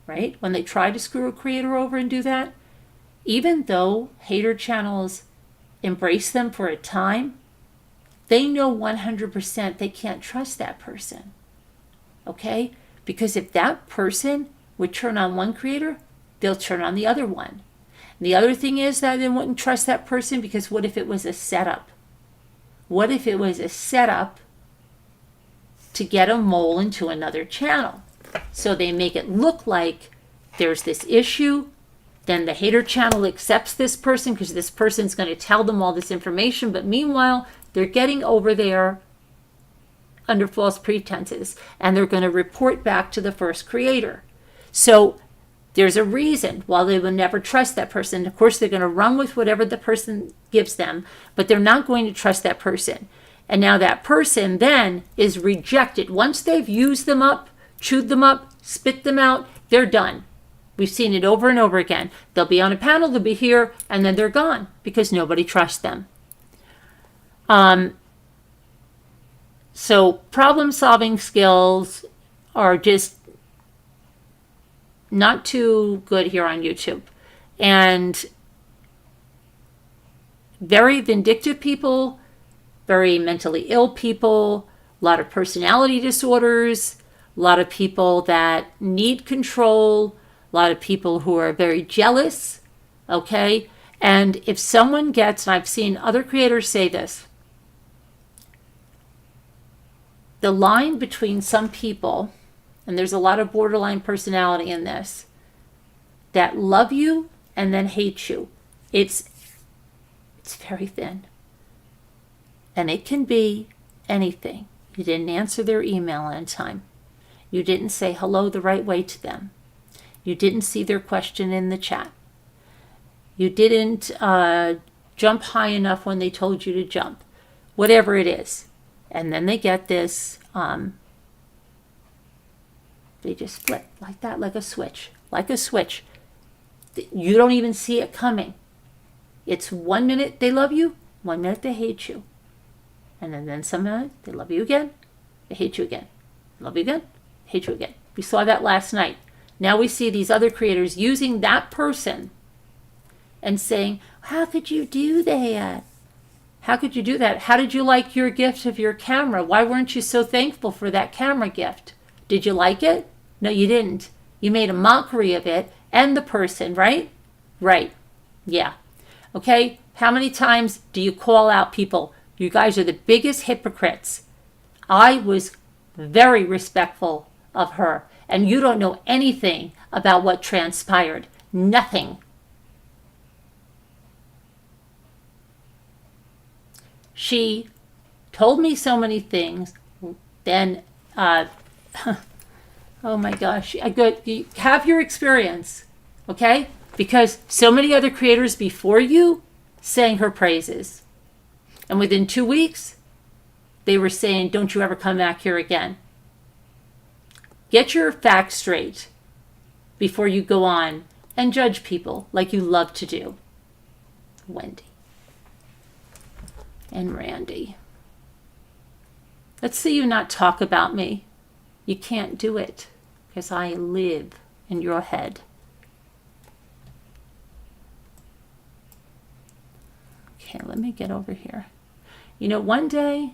right? When they try to screw a creator over and do that, even though hater channels embrace them for a time, they know 100% they can't trust that person. Okay? Because if that person would turn on one creator, they'll turn on the other one. And the other thing is that they wouldn't trust that person because what if it was a setup? What if it was a setup to get a mole into another channel? So they make it look like there's this issue. Then the hater channel accepts this person because this person's going to tell them all this information. But meanwhile, they're getting over there under false pretenses, and they're going to report back to the first creator. So there's a reason why they will never trust that person. Of course, they're going to run with whatever the person gives them, but they're not going to trust that person. And now that person then is rejected. Once they've used them up, chewed them up, spit them out, they're done. We've seen it over and over again. They'll be on a panel, they'll be here, and then they're gone because nobody trusts them. So problem-solving skills are just not too good here on YouTube. And very vindictive people, very mentally ill people, a lot of personality disorders, a lot of people that need control, a lot of people who are very jealous, okay? And if someone gets, and I've seen other creators say this, the line between some people, and there's a lot of borderline personality in this, that love you and then hate you, it's very thin. And it can be anything. You didn't answer their email on time. You didn't say hello the right way to them. You didn't see their question in the chat. You didn't jump high enough when they told you to jump. Whatever it is. And then they get this, they just flip like that, like a switch. Like a switch. You don't even see it coming. It's 1 minute they love you, 1 minute they hate you. And then some minute they love you again, they hate you again. Love you again, hate you again. We saw that last night. Now we see these other creators using that person and saying, how could you do that? How could you do that? How did you like your gift of your camera? Why weren't you so thankful for that camera gift? Did you like it? No, you didn't. You made a mockery of it and the person, right? Right. Yeah. Okay? How many times do you call out people? You guys are the biggest hypocrites. I was very respectful of her, and you don't know anything about what transpired. Nothing. She told me so many things. Then, oh my gosh, you have your experience, okay? Because so many other creators before you sang her praises. And within 2 weeks, they were saying, don't you ever come back here again. Get your facts straight before you go on and judge people like you love to do. Wendy and Randy. Let's see you not talk about me. You can't do it because I live in your head. Okay, let me get over here. You know, one day,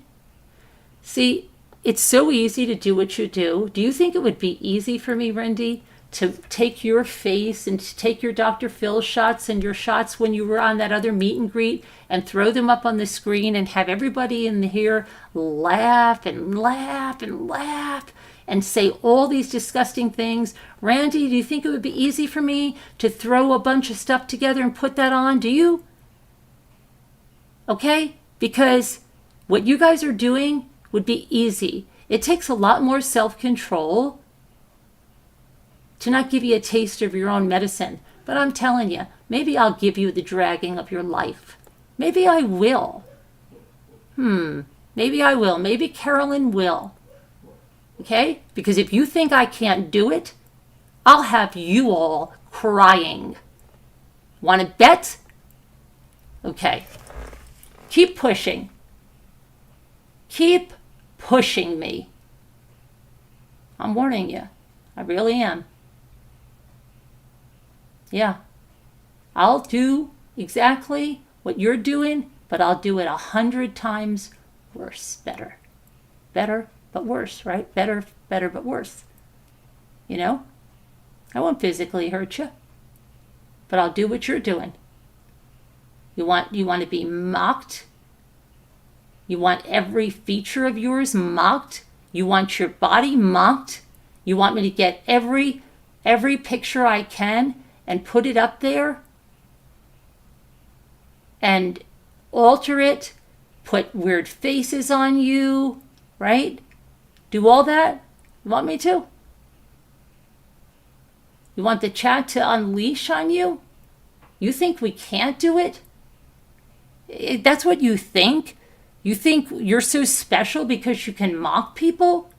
see, it's so easy to do what you do. Do you think it would be easy for me, Randy, to take your face and to take your Dr. Phil shots and your shots when you were on that other meet and greet and throw them up on the screen and have everybody in here laugh and laugh and laugh and say all these disgusting things? Randy, do you think it would be easy for me to throw a bunch of stuff together and put that on? Do you? Okay? Because what you guys are doing would be easy. It takes a lot more self-control to not give you a taste of your own medicine. But I'm telling you, maybe I'll give you the dragging of your life. Maybe I will. Maybe I will. Maybe Carolyn will. Okay? Because if you think I can't do it, I'll have you all crying. Want to bet? Okay. Keep pushing. Keep pushing me. I'm warning you. I really am. Yeah. I'll do exactly what you're doing, but I'll do it 100 times worse. Better. Better, but worse, right? Better, but worse. You know? I won't physically hurt you, but I'll do what you're doing. You want to be mocked? You want every feature of yours mocked? You want your body mocked? You want me to get every picture I can and put it up there and alter it, put weird faces on you, right? Do all that? You want me to? You want the chat to unleash on you? You think we can't do it? That's what you think? You think you're so special because you can mock people?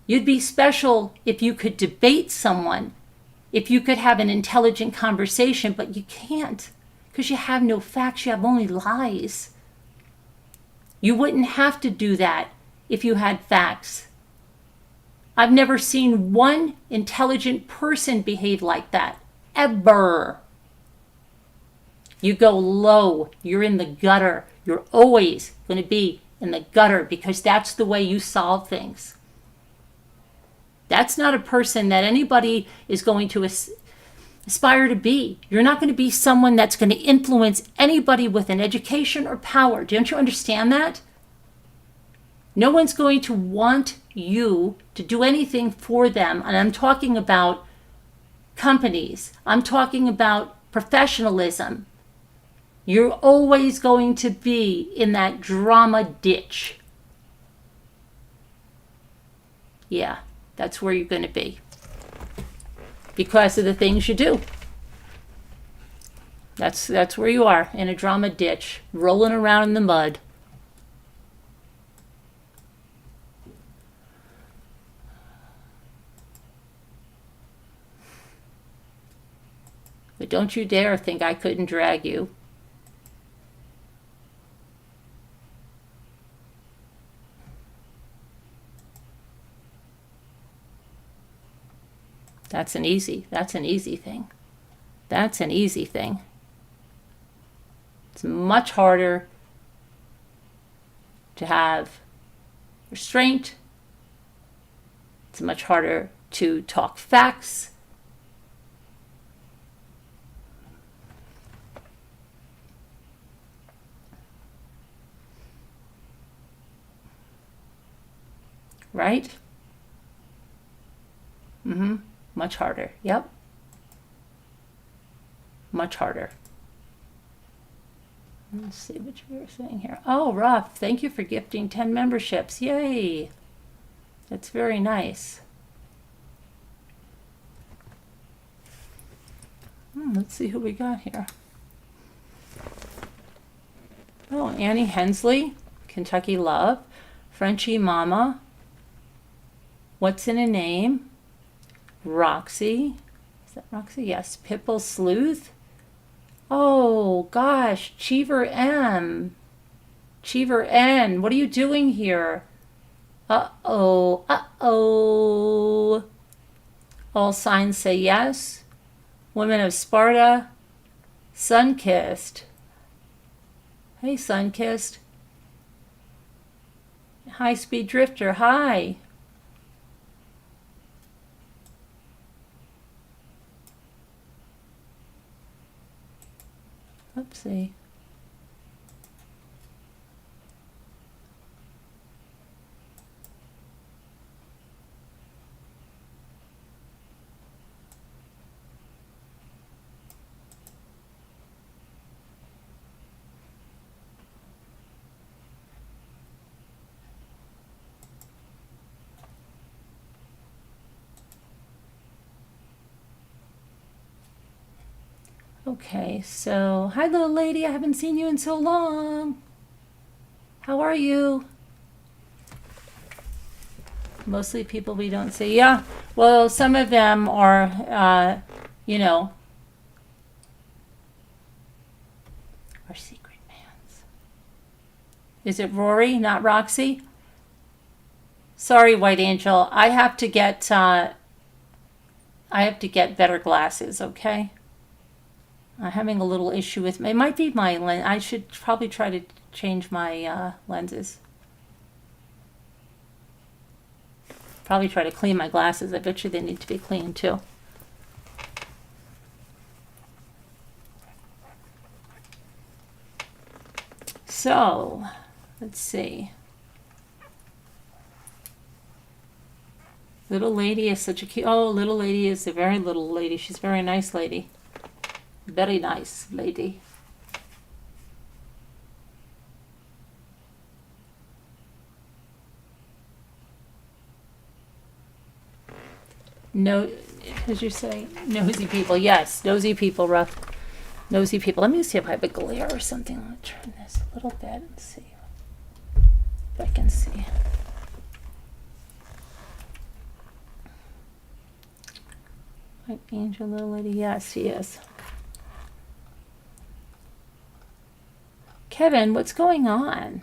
You'd be special if you could debate someone, if you could have an intelligent conversation, but you can't because you have no facts, you have only lies. You wouldn't have to do that if you had facts. I've never seen one intelligent person behave like that, ever. You go low, you're in the gutter. You're always going to be in the gutter because that's the way you solve things. That's not a person that anybody is going to aspire to be. You're not going to be someone that's going to influence anybody with an education or power. Don't you understand that? No one's going to want you to do anything for them. And I'm talking about companies. I'm talking about professionalism. You're always going to be in that drama ditch. Yeah, that's where you're going to be. Because of the things you do. That's where you are, in a drama ditch, rolling around in the mud. But don't you dare think I couldn't drag you. That's an easy thing. That's an easy thing. It's much harder to have restraint. It's much harder to talk facts. Right? Much harder. Yep. Much harder. Let's see what you were saying here. Oh, Ruff, thank you for gifting 10 memberships. Yay. That's very nice. Let's see who we got here. Oh, Annie Hensley, Kentucky Love, Frenchie Mama, What's in a Name, Roxy. Is that Roxy? Yes. Pitbull Sleuth. Oh, gosh. Cheever M. Cheever N. What are you doing here? Uh-oh. Uh-oh. All signs say yes. Women of Sparta. Sunkissed. Hey, Sunkissed. High Speed Drifter. Hi. Oopsie. Okay, so hi little lady, I haven't seen you in so long. How are you? Mostly people we don't see. Yeah, well, some of them are, you know, are secret fans. Is it Rory, not Roxy? Sorry, White Angel. I have to get better glasses, okay? I'm having a little issue with it. Might be my lens. I should probably try to change my lenses. Probably try to clean my glasses. I bet you they need to be cleaned too. So, let's see. Little lady is such a cute. Oh, little lady is a very little lady. She's a very nice lady. Very nice lady. No, as you say, nosy people. Yes, nosy people, rough. Nosy people. Let me see if I have a glare or something. I'll turn this a little bit and see if I can see. Like Angel Little Lady. Yes, he is. Kevin, what's going on?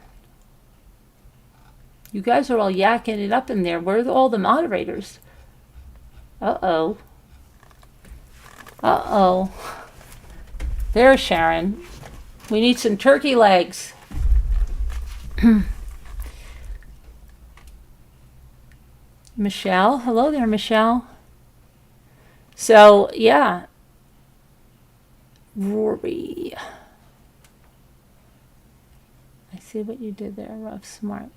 You guys are all yakking it up in there. Where are all the moderators? Uh-oh. Uh-oh. There's Sharon. We need some turkey legs. Michelle. Hello there, Michelle. So, yeah. Rory. I see what you did there. Rough, smart.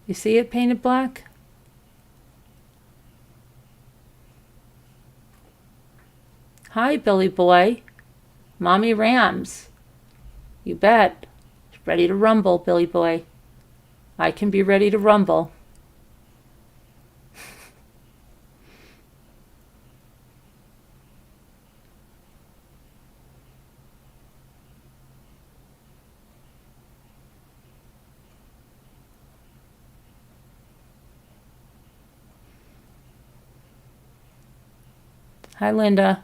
You see it painted black? Hi, Billy boy. Mommy Rams. You bet. Ready to rumble, Billy boy. I can be ready to rumble. Hi, Linda.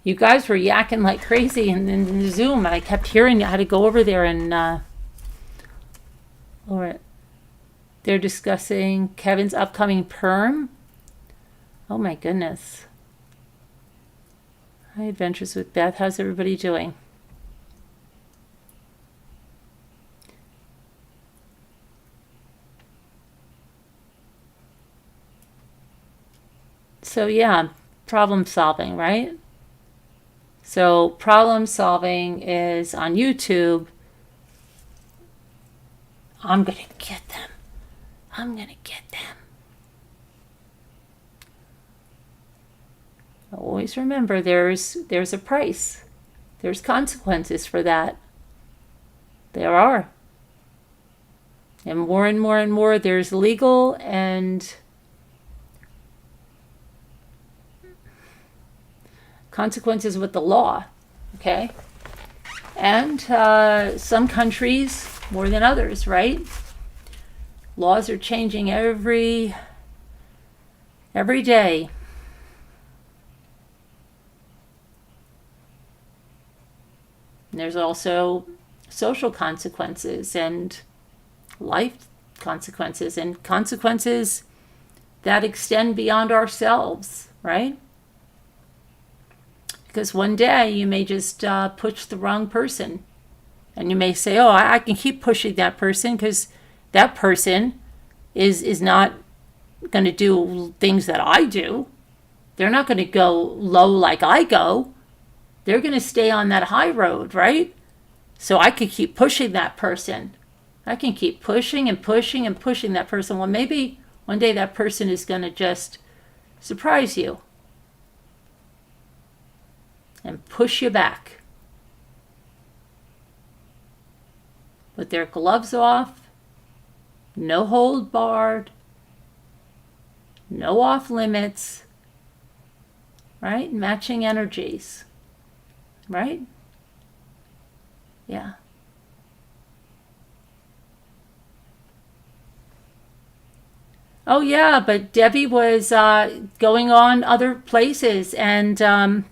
You guys were yakking like crazy in the Zoom, and I kept hearing I had to go over there and or they're discussing Kevin's upcoming perm. Oh my goodness. Hi, Adventures with Beth. How's everybody doing? So yeah, problem solving, right? So problem solving is on YouTube. I'm going to get them. I'm going to get them. Always remember there's a price. There's consequences for that. There are. And more, there's legal and consequences with the law, okay? And some countries more than others, right? Laws are changing every day. And there's also social consequences and life consequences and consequences that extend beyond ourselves, right? Because one day you may just push the wrong person. And you may say, oh, I can keep pushing that person because that person is not going to do things that I do. They're not going to go low like I go. They're going to stay on that high road, right? So I could keep pushing that person. I can keep pushing and pushing and pushing that person. Well, maybe one day that person is going to just surprise you and push you back with their gloves off, no hold barred, no off limits, right? Matching energies, right? Yeah. Oh yeah, but Debbie was going on other places and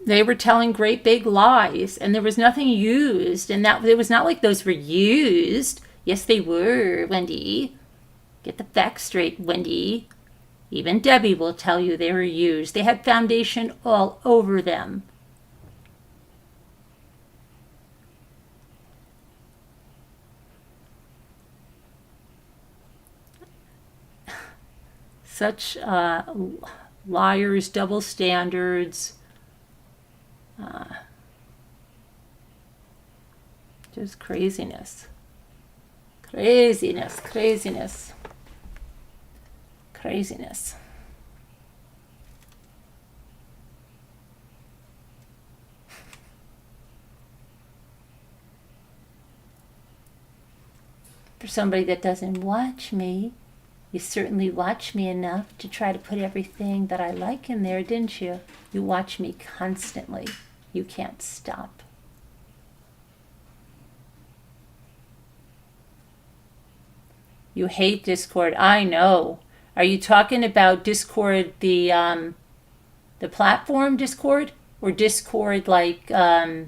they were telling great big lies, and there was nothing used, and that it was not like those were used. Yes, they were, Wendy. Get the facts straight, Wendy. Even Debbie will tell you they were used. They had foundation all over them. Such liars, double standards. Just craziness. Craziness. For somebody that doesn't watch me, you certainly watch me enough to try to put everything that I like in there, didn't you? You watch me constantly. You can't stop. You hate Discord. I know. Are you talking about Discord, the platform Discord, or Discord like as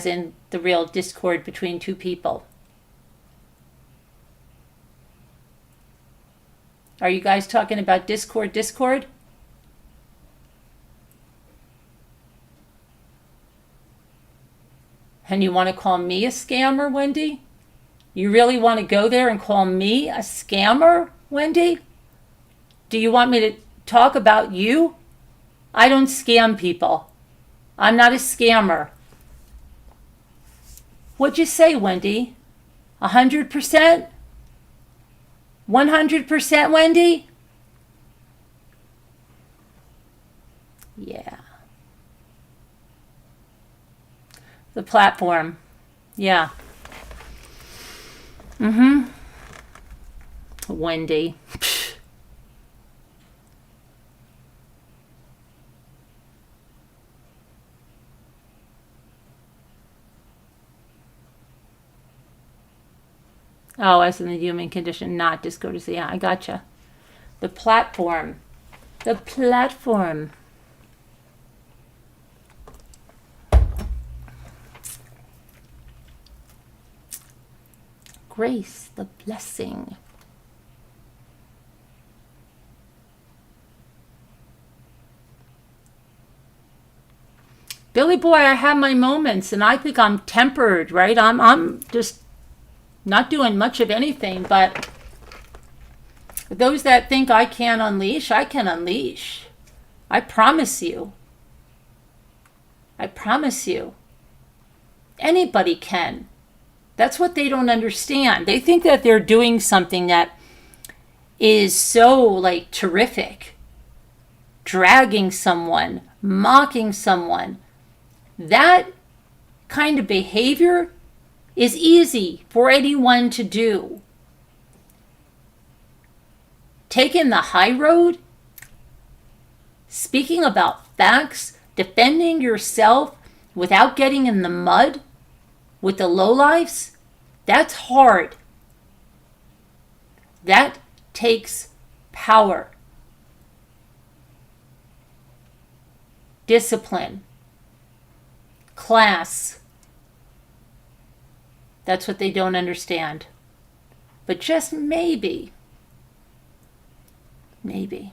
in the real discord between two people? Are you guys talking about Discord? And you want to call me a scammer, Wendy? You really want to go there and call me a scammer, Wendy? Do you want me to talk about you? I don't scam people. I'm not a scammer. What'd you say, Wendy? 100%? 100%, Wendy? Yeah. The platform. Yeah. Wendy. Oh, as in the human condition, not discourtesy. Yeah, I gotcha. The platform. The platform. Grace, the blessing. Billy boy, I have my moments, and I think I'm tempered, right? I'm just not doing much of anything, but those that think I can't unleash, I can unleash. I promise you. I promise you. Anybody can. That's what they don't understand. They think that they're doing something that is so like terrific. Dragging someone, mocking someone. That kind of behavior is easy for anyone to do. Taking the high road, speaking about facts, defending yourself without getting in the mud with the lowlifes, that's hard. That takes power, discipline, class. That's what they don't understand. But just maybe, we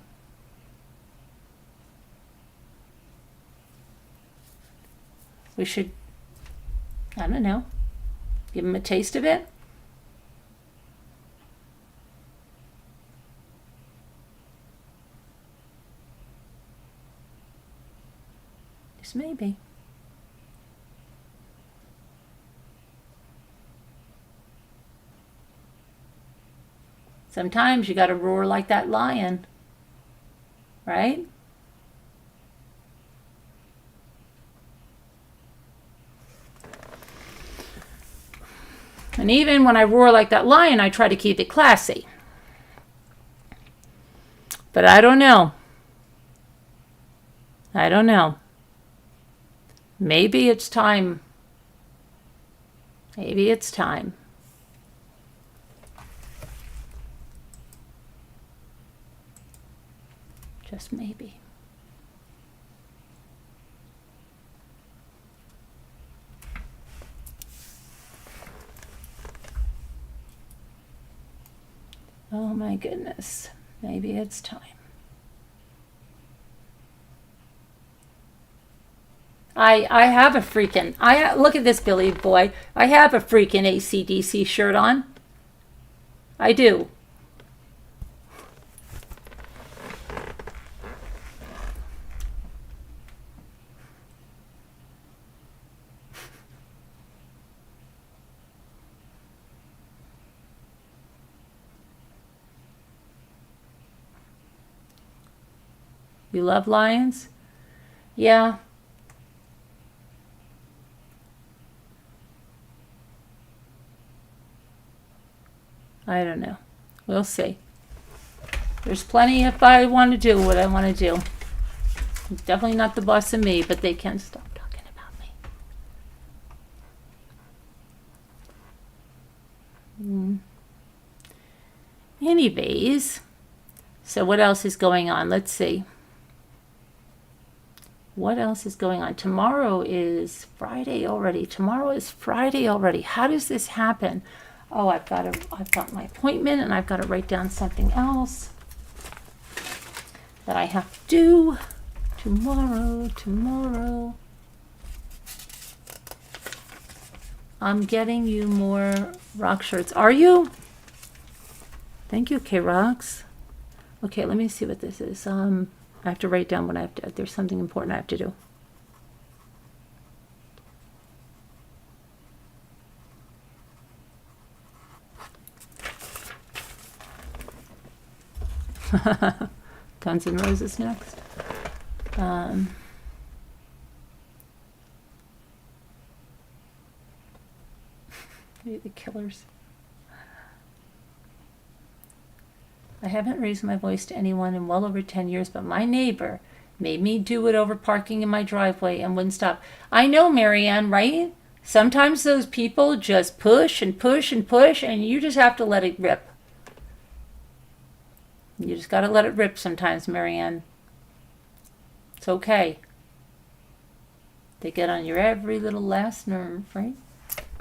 should, I don't know, give them a taste of it. Just maybe. Sometimes you got to roar like that lion, right? And even when I roar like that lion, I try to keep it classy. But I don't know. I don't know. Maybe it's time. Maybe it's time. Just maybe. Oh my goodness. Maybe it's time. I have a freaking, look at this, Billy boy. I have a freaking AC/DC shirt on. I do. You love lions? Yeah. I don't know. We'll see. There's plenty if I want to do what I want to do. I'm definitely not the boss of me, but they can stop talking about me. Anyways, so what else is going on? Let's see. What else is going on? Tomorrow is Friday already. Tomorrow is Friday already. How does this happen? Oh, I've got my appointment, and I've got to write down something else that I have to do tomorrow. I'm getting you more rock shirts. Are you? Thank you, K-Rocks. Okay, let me see what this is. I have to write down what I have to, there's something important I have to do. Guns N' Roses next. Maybe the Killers. I haven't raised my voice to anyone in well over 10 years, but my neighbor made me do it over parking in my driveway and wouldn't stop. I know, Marianne, right? Sometimes those people just push and push and push, and you just have to let it rip. You just got to let it rip sometimes, Marianne. It's okay. They get on your every little last nerve, right?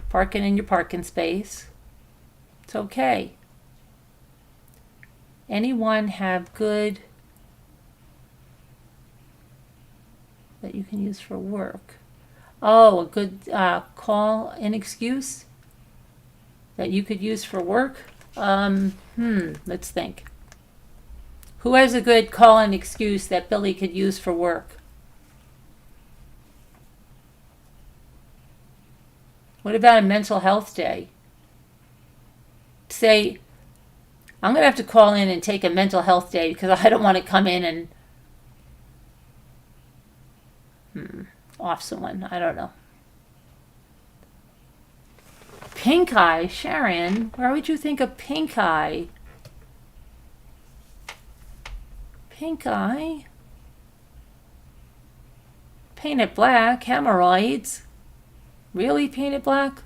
Parking in your parking space. It's okay. Anyone have good that you can use for work? Oh, a good call, an excuse that you could use for work? Let's think. Who has a good call and excuse that Billy could use for work? What about a mental health day? Say, I'm going to have to call in and take a mental health day because I don't want to come in and off someone. I don't know. Pink eye, Sharon. Where would you think of pink eye? Pink eye? Paint it black, hemorrhoids. Really paint it black?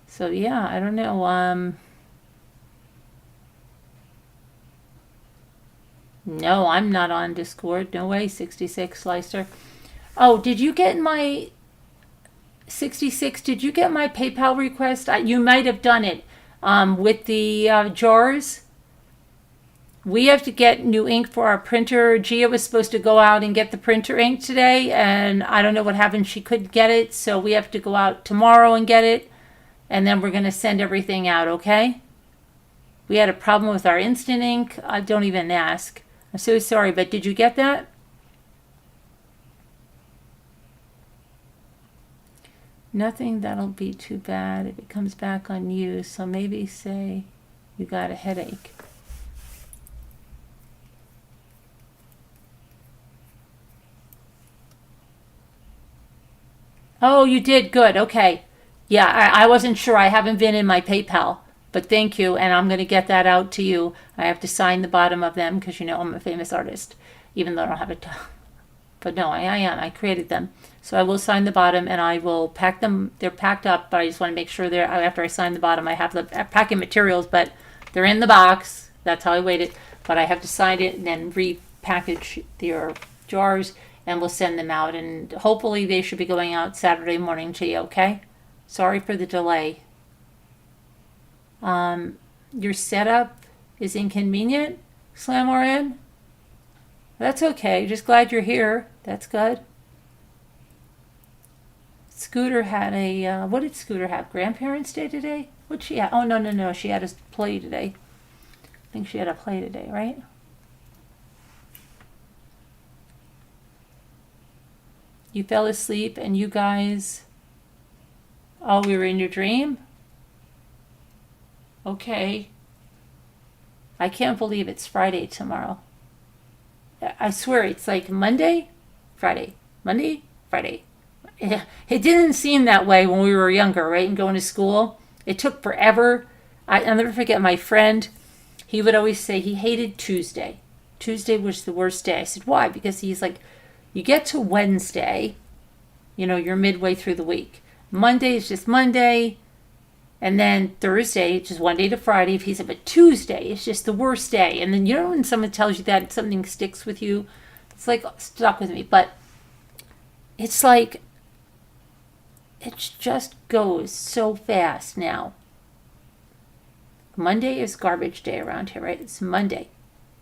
So yeah, I don't know. No, I'm not on Discord. No way, 66 Slicer. Oh, did you get my 66? Did you get my PayPal request? You might have done it with the jars. We have to get new ink for our printer. Gia was supposed to go out and get the printer ink today, and I don't know what happened. She couldn't get it, so we have to go out tomorrow and get it, and then we're going to send everything out, okay? We had a problem with our instant ink. Don't even ask. I'm so sorry, but did you get that? Nothing that'll be too bad if it comes back on you, so maybe say you got a headache. Oh, you did? Good. Okay. Yeah, I wasn't sure. I haven't been in my PayPal, but thank you, and I'm going to get that out to you. I have to sign the bottom of them because, you know, I'm a famous artist, even though I don't have it. But no, I am. I created them. So I will sign the bottom, and I will pack them. They're packed up, but I just want to make sure they're, after I sign the bottom, I have the packing materials, but they're in the box. That's how I weighed it. But I have to sign it and then repackage their jars, and we'll send them out. And hopefully they should be going out Saturday morning to you, okay? Sorry for the delay. Your setup is inconvenient, Slamoran? That's okay. Just glad you're here. That's good. Scooter had a, what did Scooter have? Grandparents' Day today? What'd she have? Oh, no. She had a play today. I think she had a play today, right? You fell asleep and you guys, oh, we were in your dream? Okay. I can't believe it's Friday tomorrow. I swear it's like Monday. Friday, Monday, Friday. It didn't seem that way when we were younger, right? And going to school. It took forever. I'll never forget my friend. He would always say he hated Tuesday. Tuesday was the worst day. I said, why? Because he's like, you get to Wednesday, you're midway through the week. Monday is just Monday. And then Thursday, just one day to Friday. If he said, but Tuesday is just the worst day. And then, when someone tells you that, something sticks with you. It's like stuck with me. But it's like, it just goes so fast now. Monday is garbage day around here, right? It's Monday.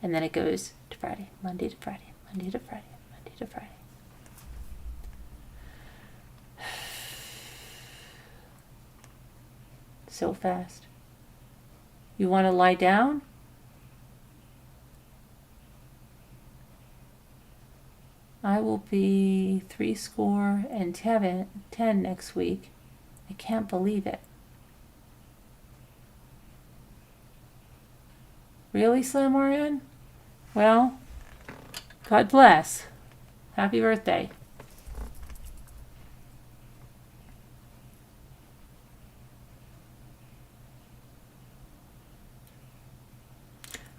And then it goes to Friday, Monday to Friday, Monday to Friday, Monday to Friday. So fast. You want to lie down? I will be 10 next week. I can't believe it. Really, Slamorian? Well, God bless. Happy birthday.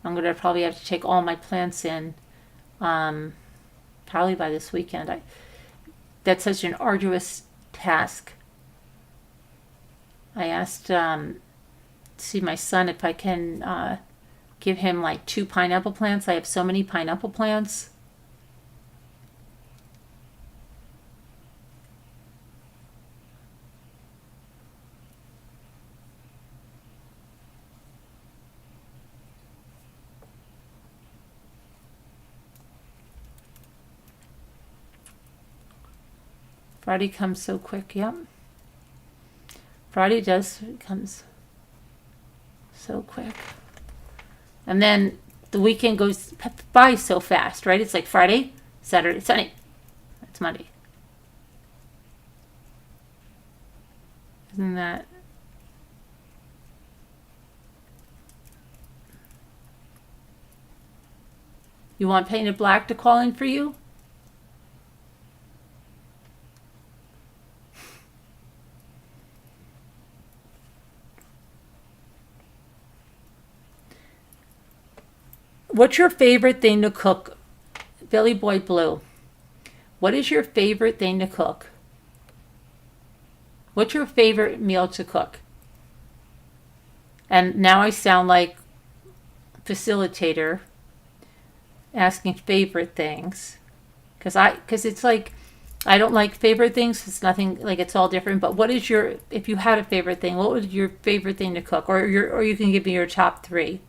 I'm going to probably have to take all my plants in probably by this weekend. That's such an arduous task. I asked see my son if I can give him like 2 pineapple plants. I have so many pineapple plants. Friday comes so quick, yep. Friday comes so quick. And then the weekend goes by so fast, right? It's like Friday, Saturday, Sunday. It's Monday. Isn't that? You want Painted Black to call in for you? What's your favorite thing to cook? Billy Boy Blue. What is your favorite thing to cook? What's your favorite meal to cook? And now I sound like facilitator asking favorite things. Because it's like, I don't like favorite things. It's nothing, like it's all different. But what is if you had a favorite thing, what was your favorite thing to cook? Or you can give me your top 3.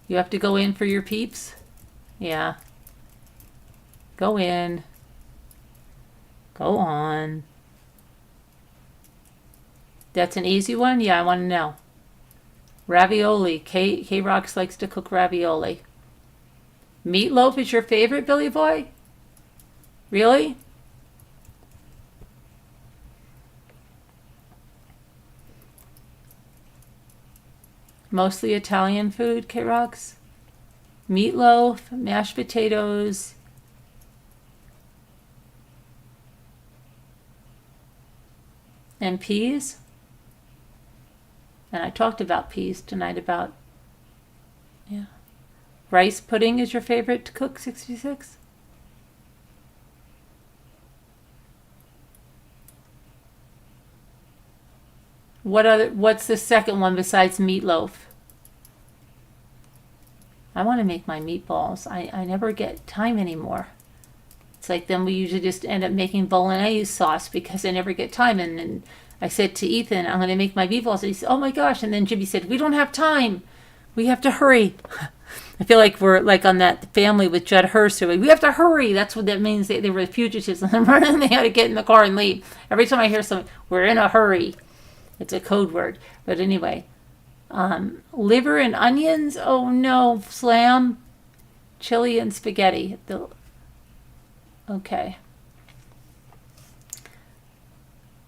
You have to go in for your peeps? Yeah. Go in. Go on. That's an easy one? Yeah, I want to know. Ravioli. K-Rox likes to cook ravioli. Meatloaf is your favorite, Billy Boy? Really? Mostly Italian food, K-Rox. Meatloaf, mashed potatoes. And peas. And I talked about peas tonight yeah. Rice pudding is your favorite to cook, 66? What's the second one besides meatloaf? I want to make my meatballs. I never get time anymore. It's like then we usually just end up making bolognese sauce because I never get time. And I said to Ethan, I'm going to make my meatballs. And he said, oh my gosh. And then Jimmy said, we don't have time. We have to hurry. I feel like we're like on that Family with Judd Hurst. We have to hurry. That's what that means. They were fugitives and running. They had to get in the car and leave. Every time I hear something, we're in a hurry. It's a code word. But anyway, liver and onions. Oh no, Slam. Chili and spaghetti. Okay.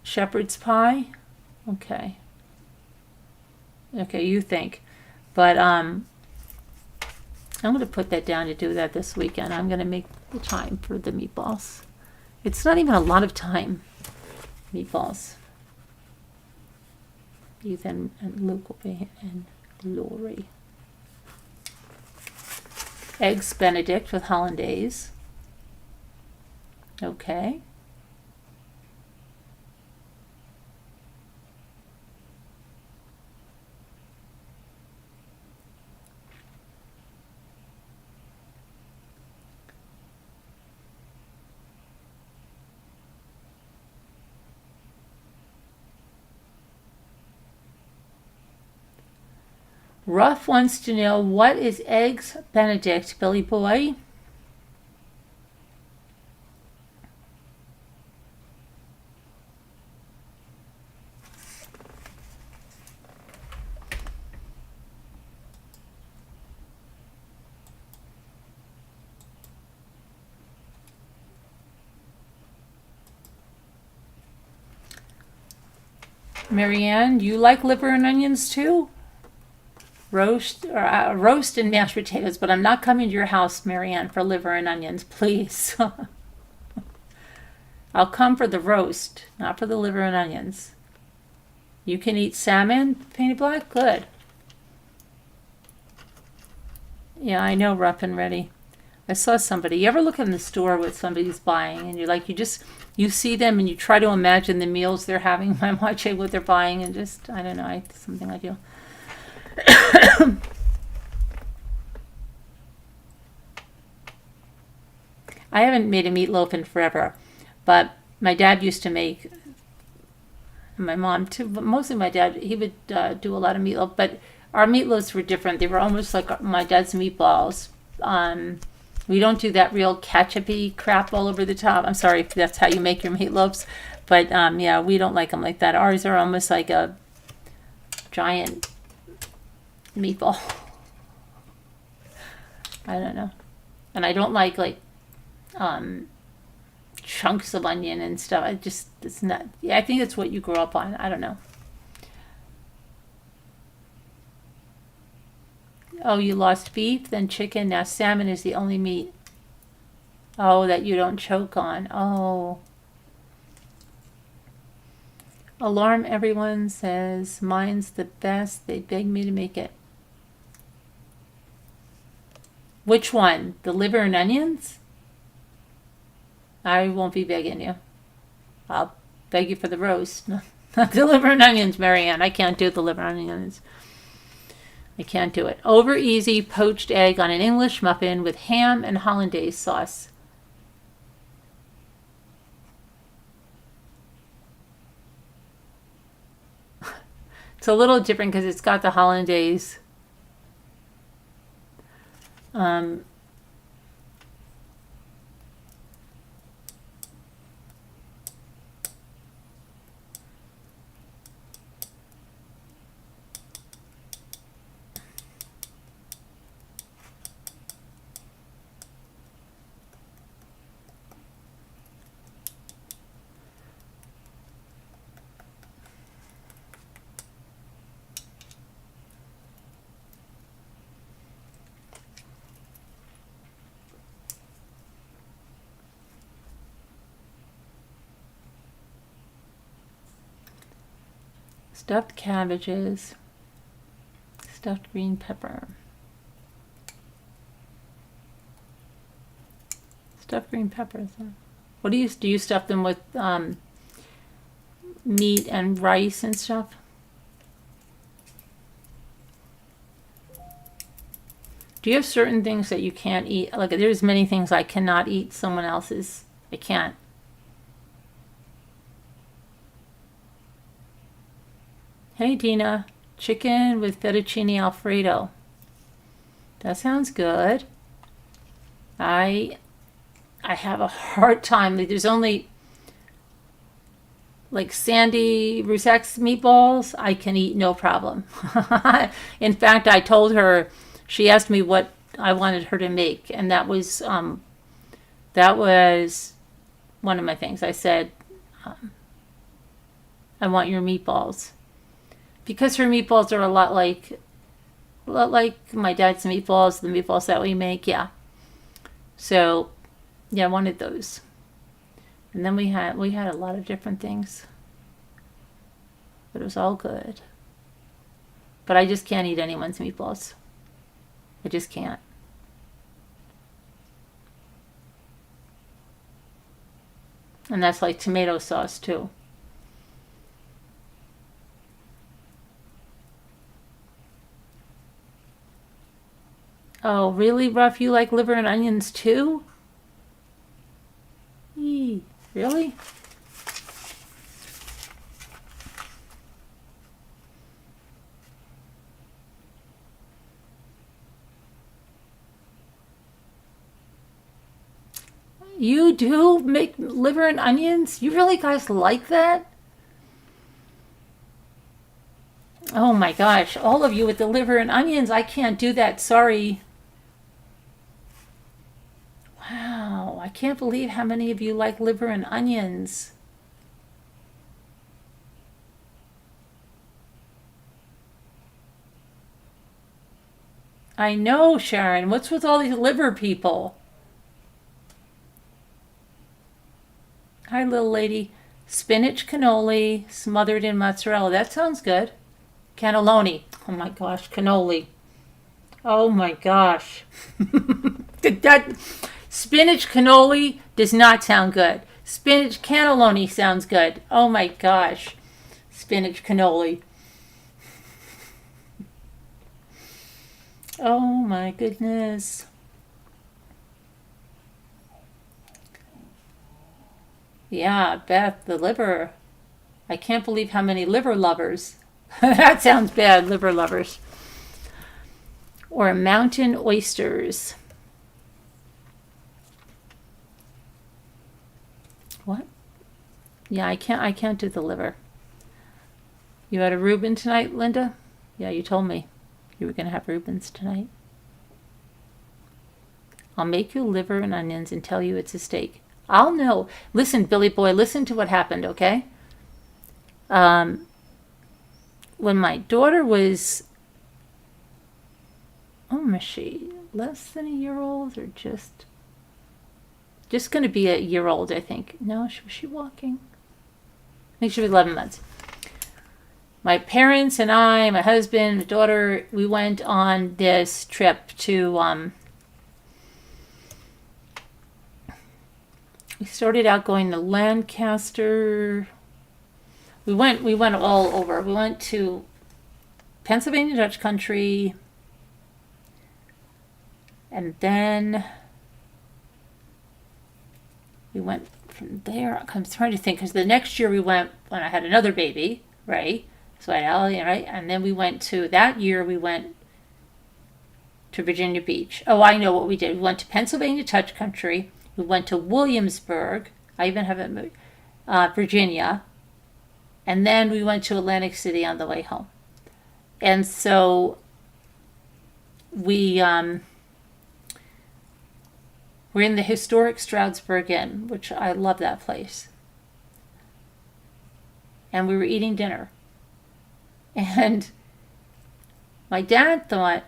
Shepherd's pie. Okay. Okay, you think. But I'm going to put that down to do that this weekend. I'm going to make the time for the meatballs. It's not even a lot of time. Meatballs. Ethan and Luke will be in Lori. Eggs Benedict with hollandaise. Okay. Ruff wants to know, what is Eggs Benedict, Billy Boy? Marianne, you like liver and onions too? Roast and mashed potatoes, but I'm not coming to your house, Marianne, for liver and onions, please. I'll come for the roast, not for the liver and onions. You can eat salmon painted black? Good. Yeah, I know, rough and ready. I saw somebody. You ever look in the store what somebody's buying and you're like, you see them and you try to imagine the meals they're having while watching what they're buying, and just, I don't know, something I do. I haven't made a meatloaf in forever, but my dad used to make, and my mom too, but mostly my dad, he would do a lot of meatloaf, but our meatloaves were different. They were almost like my dad's meatballs. We don't do that real ketchup-y crap all over the top. I'm sorry if that's how you make your meatloaves, but yeah, we don't like them like that. Ours are almost like a giant meatball. I don't know. And I don't like chunks of onion and stuff. It's not, yeah, I think it's what you grew up on. I don't know. Oh, you lost beef, then chicken, now salmon is the only meat. Oh, that you don't choke on. Oh. Alarm, everyone says, mine's the best. They beg me to make it. Which one? The liver and onions? I won't be begging you. I'll beg you for the roast. Not the liver and onions, Marianne. I can't do the liver and onions. I can't do it. Over easy poached egg on an English muffin with ham and hollandaise sauce. It's a little different because it's got the hollandaise. Stuffed cabbages, stuffed green pepper, stuffed green peppers. What do you stuff them with? Meat and rice and stuff. Do you have certain things that you can't eat? Like, there's many things I cannot eat. Someone else's, I can't. Hey Dina, chicken with fettuccine alfredo. That sounds good. I have a hard time. There's only like Sandy Rusak's meatballs I can eat no problem. In fact, I told her, she asked me what I wanted her to make, and that was one of my things. I said, I want your meatballs. because her meatballs are a lot like my dad's meatballs, the meatballs that we make. Yeah. So, yeah, I wanted those. And then we had a lot of different things, but it was all good. But I just can't eat anyone's meatballs. I just can't. And that's like tomato sauce too. Oh, really, Ruff? You like liver and onions too? Eee, really? You do make liver and onions? You really guys like that? Oh my gosh, all of you with the liver and onions, I can't do that, sorry. Wow, I can't believe how many of you like liver and onions. I know, Sharon. What's with all these liver people? Hi, little lady. Spinach cannoli smothered in mozzarella. That sounds good. Cannelloni. Oh my gosh, cannoli. Oh my gosh. That spinach cannoli does not sound good. Spinach cannelloni sounds good. Oh my gosh. Spinach cannoli. Oh my goodness. Yeah, Beth, the liver. I can't believe how many liver lovers. That sounds bad, liver lovers. Or mountain oysters. What? Yeah, I can't do the liver. You had a Reuben tonight, Linda? Yeah, you told me you were going to have Reubens tonight. I'll make you liver and onions and tell you it's a steak. I'll know. Listen, Billy boy, listen to what happened, okay? When my daughter was, was she less than a year old or just going to be a year old, I think. No, was she walking? I think she was 11 months. My parents and I, my husband, my daughter, we went on this trip to, we started out going to Lancaster. We went all over. We went to Pennsylvania Dutch Country, and then we went from there. I'm trying to think, because the next year we went when I had another baby, right? So I had Ellie, right? And then we went to Virginia Beach. Oh, I know what we did. We went to Pennsylvania Dutch Country. We went to Williamsburg. I even have it, Virginia. And then we went to Atlantic City on the way home. And so we're in the historic Stroudsburg Inn, which I love that place. And we were eating dinner. And my dad thought,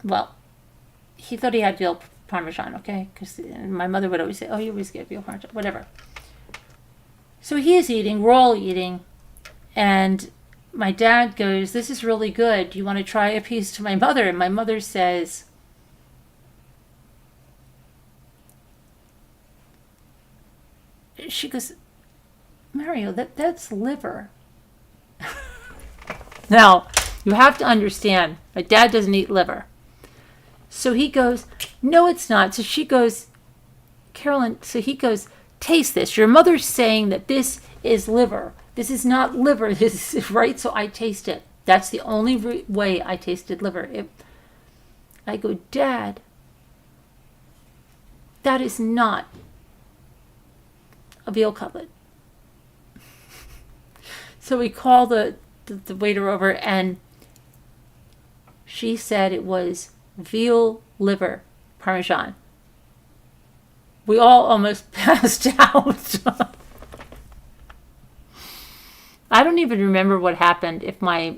well, he thought he had veal parmesan, okay? Because my mother would always say, oh, you always get veal parmesan, whatever. So he is eating, we're all eating, and my dad goes, this is really good. Do you want to try a piece to my mother? And my mother says, she goes, Mario, that's liver. Now, you have to understand, my dad doesn't eat liver. So he goes, no, it's not. So she goes, Carolyn, so he goes, taste this. Your mother's saying that this is liver. This is not liver. This is right. So I taste it. That's the only way I tasted liver. I go, Dad, that is not a veal cutlet. So we call the waiter over, and she said it was veal liver parmesan. We all almost passed out. I don't even remember what happened if my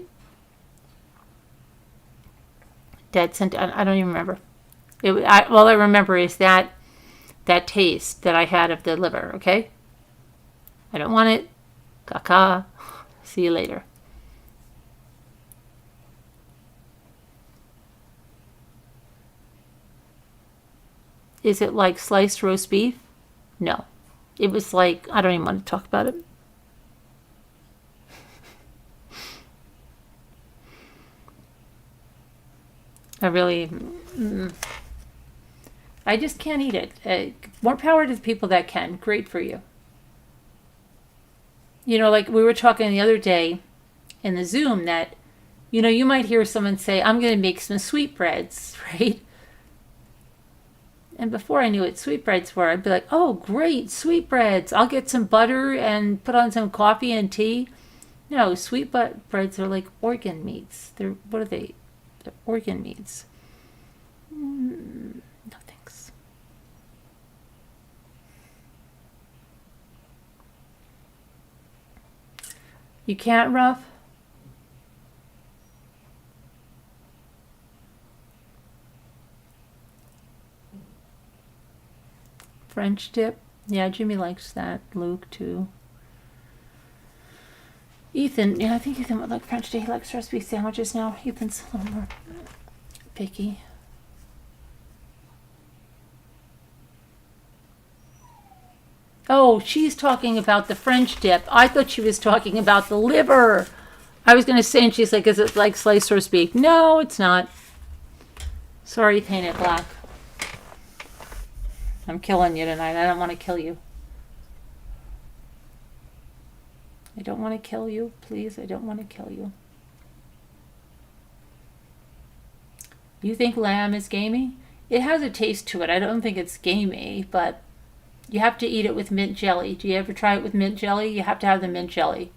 dad sent. I don't even remember. All I remember is that taste that I had of the liver. Okay, I don't want it. Caca. See you later. Is it like sliced roast beef? No. It was like, I don't even want to talk about it. I really, I just can't eat it. More power to the people that can. Great for you. You know, like we were talking the other day in the Zoom that, you know, you might hear someone say, I'm going to make some sweetbreads, right? And before I knew what sweetbreads were, I'd be like, oh, great, sweetbreads. I'll get some butter and put on some coffee and tea. No, sweetbreads are like organ meats. What are they? They're organ meats. No thanks. You can't, Ruff? French dip. Yeah, Jimmy likes that. Luke, too. Ethan, yeah, I think Ethan would like French dip. He likes recipe sandwiches now. Ethan's a little more picky. Oh, she's talking about the French dip. I thought she was talking about the liver. I was going to say, and she's like, is it like sliced roast beef? No, it's not. Sorry, paint it black. I'm killing you tonight. I don't want to kill you. I don't want to kill you. Please, I don't want to kill you. You think lamb is gamey? It has a taste to it. I don't think it's gamey, but you have to eat it with mint jelly. Do you ever try it with mint jelly? You have to have the mint jelly.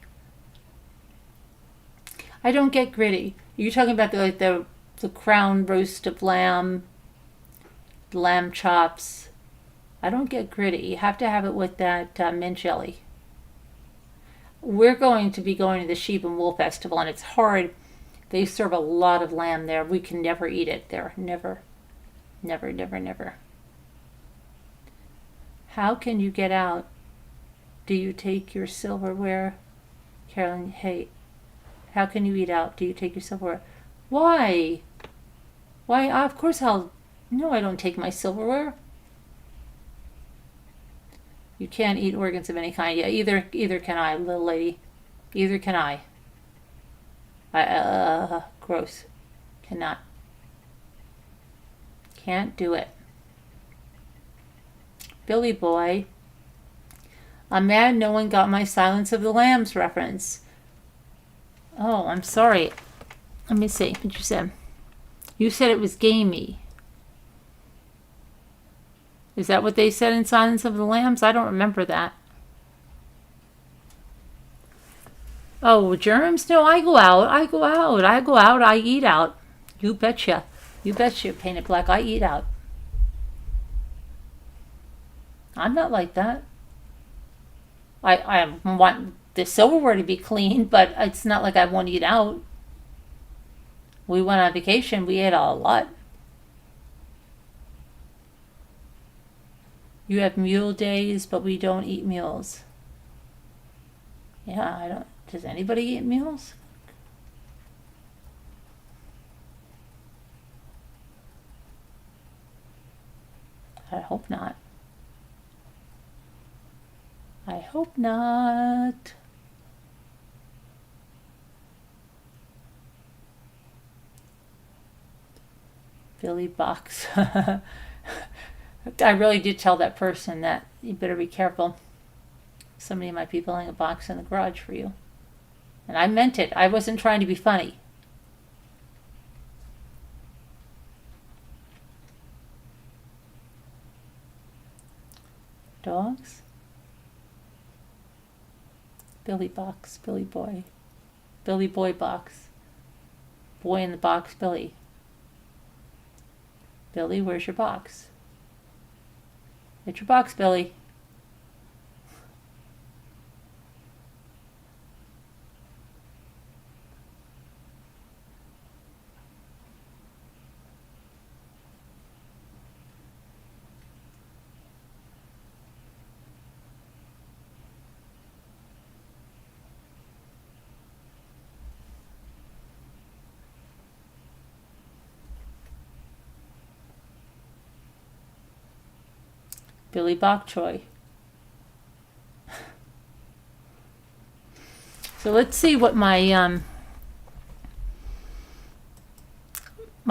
I don't get gritty. Are you talking about the crown roast of lamb chops? I don't get gritty. You have to have it with that mint jelly. We're going to be going to the Sheep and Wool Festival, and it's hard. They serve a lot of lamb there. We can never eat it there. Never. Never, never, never. How can you get out? Do you take your silverware? Carolyn, hey, how can you eat out? Do you take your silverware? Why? Why, of course no, I don't take my silverware. You can't eat organs of any kind. Yeah, either can I, little lady. Either can I. Gross. Cannot. Can't do it. Billy boy. I'm mad no one got my Silence of the Lambs reference. Oh, I'm sorry. Let me see what you said. You said it was gamey. Is that what they said in Silence of the Lambs? I don't remember that. Oh, germs? No, I go out. I eat out. You betcha. You betcha, Painted Black. I eat out. I'm not like that. I want the silverware to be clean, but it's not like I won't eat out. We went on vacation. We ate a lot. You have mule days, but we don't eat mules. Yeah, I don't. Does anybody eat mules? I hope not. I hope not. Billy Box. I really did tell that person that you better be careful. Somebody might be building a box in the garage for you. And I meant it. I wasn't trying to be funny. Dogs? Billy Box, Billy Boy. Billy Boy Box. Boy in the box, Billy. Billy, where's your box? Get your box, Billy. Billy Bok Choy. So let's see what my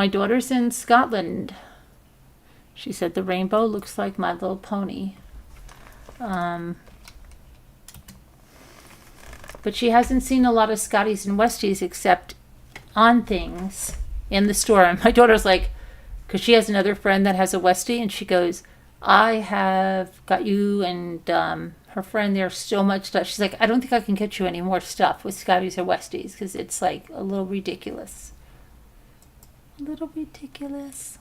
daughter's in Scotland. She said the rainbow looks like My Little Pony. But she hasn't seen a lot of Scotties and Westies except on things in the store. And my daughter's like, because she has another friend that has a Westie, and she goes, I have got you and her friend there so much stuff. She's like, I don't think I can get you any more stuff with Scotties or Westies because it's like a little ridiculous. A little ridiculous.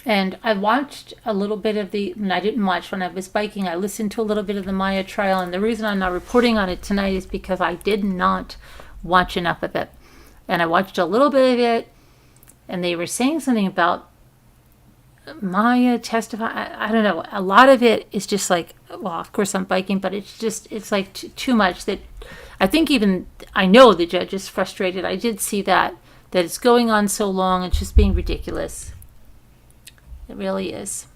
And I watched a little bit of I didn't watch when I was biking. I listened to a little bit of the Maya trial. And the reason I'm not reporting on it tonight is because I did not watch enough of it. And I watched a little bit of it, and they were saying something about Maya testify. I don't know. A lot of it is just like, well, of course I'm biking, but it's like too much that I think even, I know the judge is frustrated. I did see that it's going on so long. It's just being ridiculous. It really is.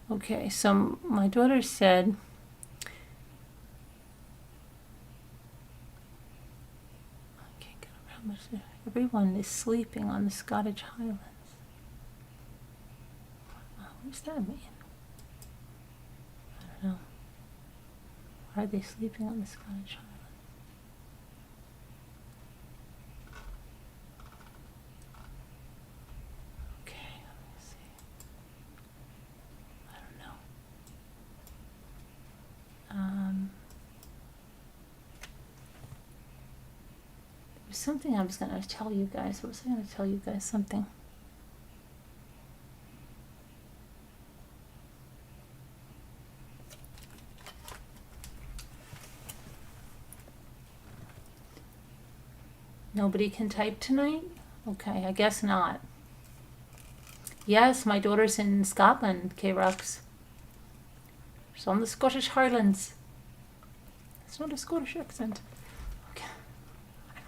Okay, so my daughter said, I can't get around this. Everyone is sleeping on the Scottish Highlands. What does that mean? I don't know. Why are they sleeping on the Scottish Highlands? Okay, let me see. I don't know. There was something I was going to tell you guys. What was I going to tell you guys? Something. Nobody can type tonight? Okay, I guess not. Yes, my daughter's in Scotland, K-Rocks. She's on the Scottish Highlands. It's not a Scottish accent. Okay. I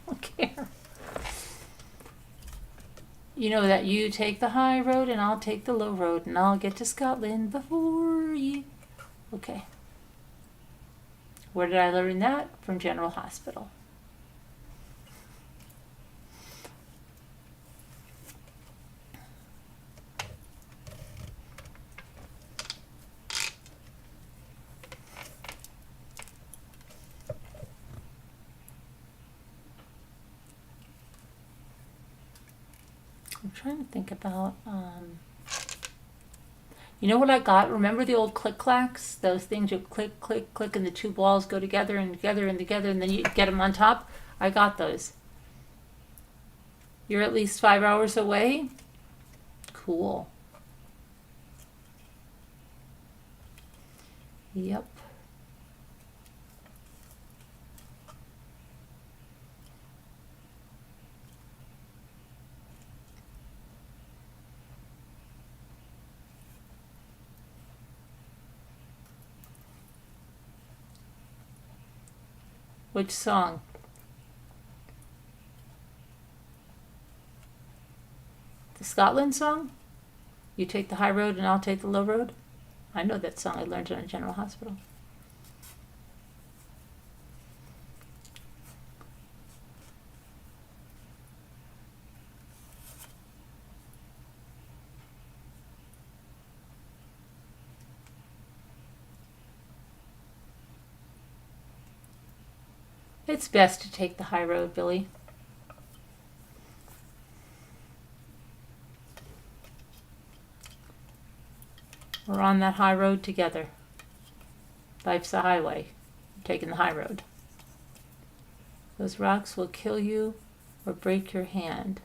don't care. You know that you take the high road and I'll take the low road and I'll get to Scotland before you. Okay. Where did I learn that? From General Hospital. I'm trying to think about, you know what I got? Remember the old click-clacks? Those things you click, click, click, and the two balls go together and together and together, and then you get them on top? I got those. You're at least 5 hours away? Cool. Yep. Which song? The Scotland song? You take the high road and I'll take the low road? I know that song. I learned it in General Hospital. It's best to take the high road, Billy. We're on that high road together. Life's a highway. You're taking the high road. Those rocks will kill you or break your hand.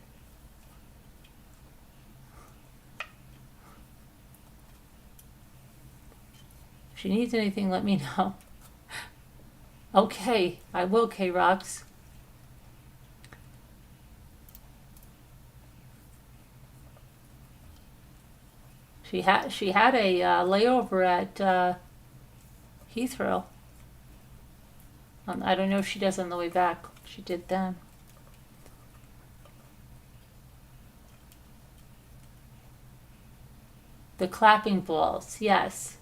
If she needs anything, let me know. Okay, I will, K-Rocks. She had a layover at Heathrow. I don't know if she does on the way back. She did then. The clapping balls, yes.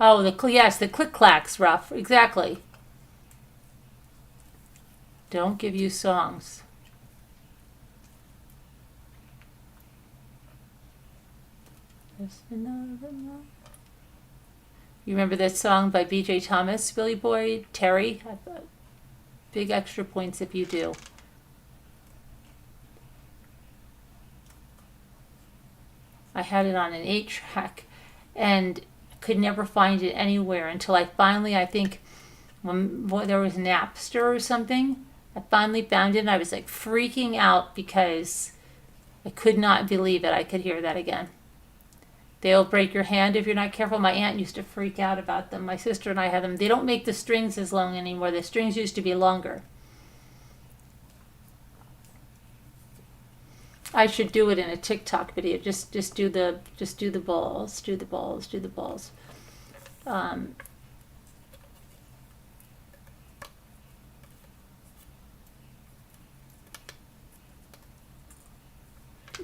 Oh, yes, the click-clacks, rough. Exactly. Don't give you songs. Just another night. You remember that song by B.J. Thomas, Billy Boy, Terry? Big extra points if you do. I had it on an 8-track and could never find it anywhere until I finally, I think, when there was Napster or something, I finally found it and I was like freaking out because I could not believe it. I could hear that again. They'll break your hand if you're not careful. My aunt used to freak out about them. My sister and I had them. They don't make the strings as long anymore. The strings used to be longer. I should do it in a TikTok video. Just do the balls, do the balls, do the balls.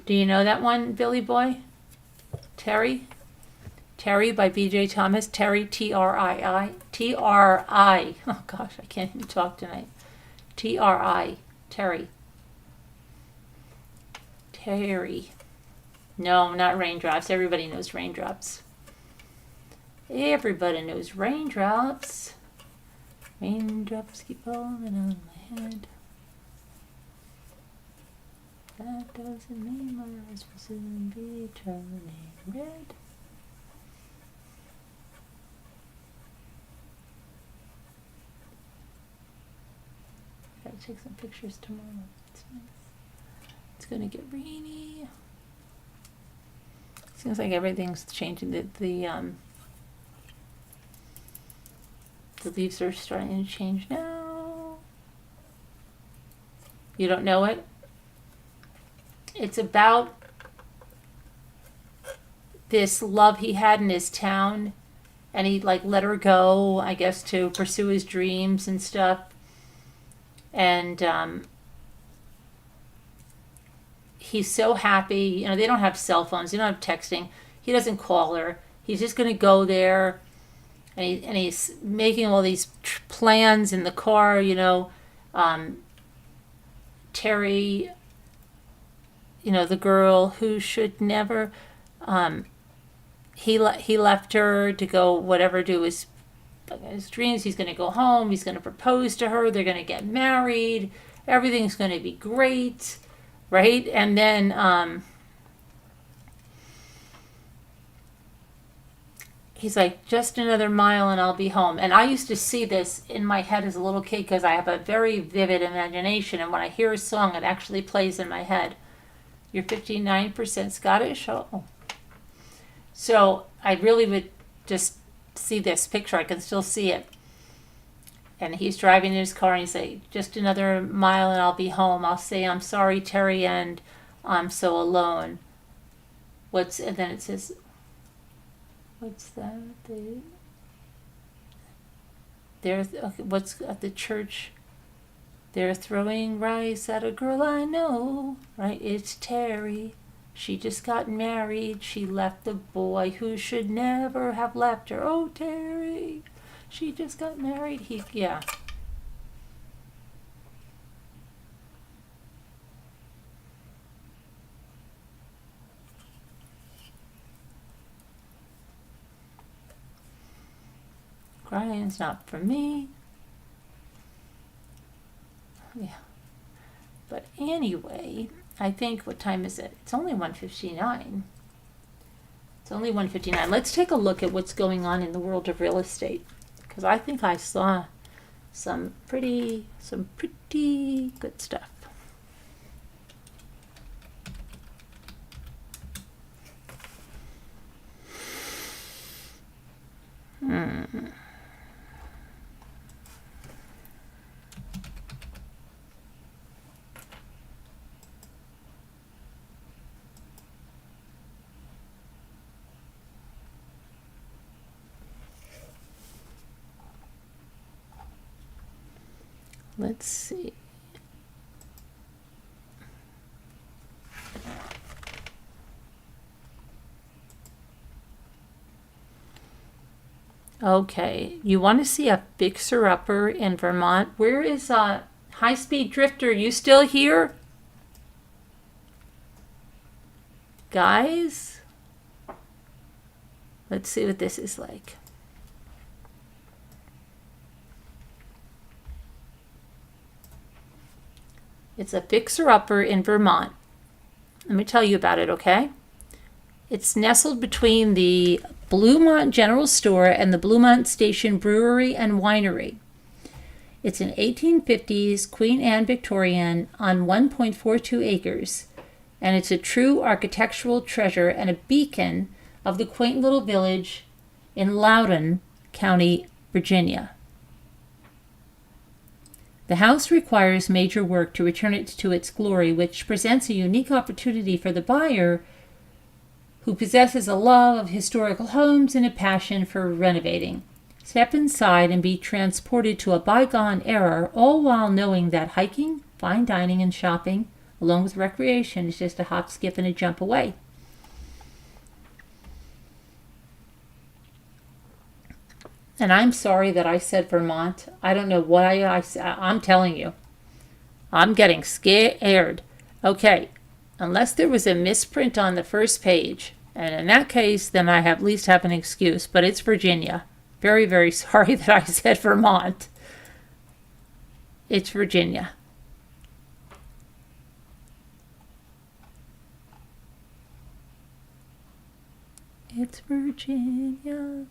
Do you know that one, Billy Boy? Terry? Terry by B.J. Thomas. Terry, T-R-I-I. T-R-I. Oh, gosh, I can't even talk tonight. T-R-I. Terry. Terry. No, not Raindrops. Everybody knows Raindrops. Everybody knows Raindrops. Raindrops keep falling on my head. That doesn't mean my eyes will soon be turning red. Gotta take some pictures tomorrow. It's nice. It's gonna get rainy. Seems like everything's changing. The leaves are starting to change now. You don't know it? It's about this love he had in his town, and he like let her go, I guess, to pursue his dreams and stuff. And he's so happy. You know, they don't have cell phones. They don't have texting. He doesn't call her. He's just going to go there, and he's making all these plans in the car. You know, Terry. You know, the girl who should never. He left her to go whatever, do his dreams. He's going to go home. He's going to propose to her. They're going to get married. Everything's going to be great, right? And then he's like, just another mile and I'll be home. And I used to see this in my head as a little kid because I have a very vivid imagination. And when I hear a song, it actually plays in my head. You're 59% Scottish? Oh. So I really would just see this picture. I can still see it. And he's driving in his car and he's like, just another mile and I'll be home. I'll say, I'm sorry, Terry, and I'm so alone. And then it says, what's that? What's at the church? They're throwing rice at a girl I know, right? It's Terry. She just got married. She left the boy who should never have left her. Oh, Terry. She just got married. Yeah. Crying's not for me. Yeah. But anyway, I think, what time is it? It's only 1:59. It's only 1:59. Let's take a look at what's going on in the world of real estate, because I think I saw some pretty good stuff. Let's see. Okay, you want to see a fixer-upper in Vermont? Where is High-Speed Drifter? You still here? Guys? Let's see what this is like. It's a fixer-upper in Vermont. Let me tell you about it, okay? It's nestled between the Bluemont General Store and the Bluemont Station Brewery and Winery. It's an 1850s Queen Anne Victorian on 1.42 acres, and it's a true architectural treasure and a beacon of the quaint little village in Loudoun County, Virginia. The house requires major work to return it to its glory, which presents a unique opportunity for the buyer who possesses a love of historical homes and a passion for renovating. Step inside and be transported to a bygone era, all while knowing that hiking, fine dining, and shopping, along with recreation, is just a hop, skip, and a jump away. And I'm sorry that I said Vermont. I don't know what I said. I'm telling you. I'm getting scared. Okay, unless there was a misprint on the first page, and in that case, then I at least have an excuse, but it's Virginia. Very, very sorry that I said Vermont. It's Virginia. It's Virginia.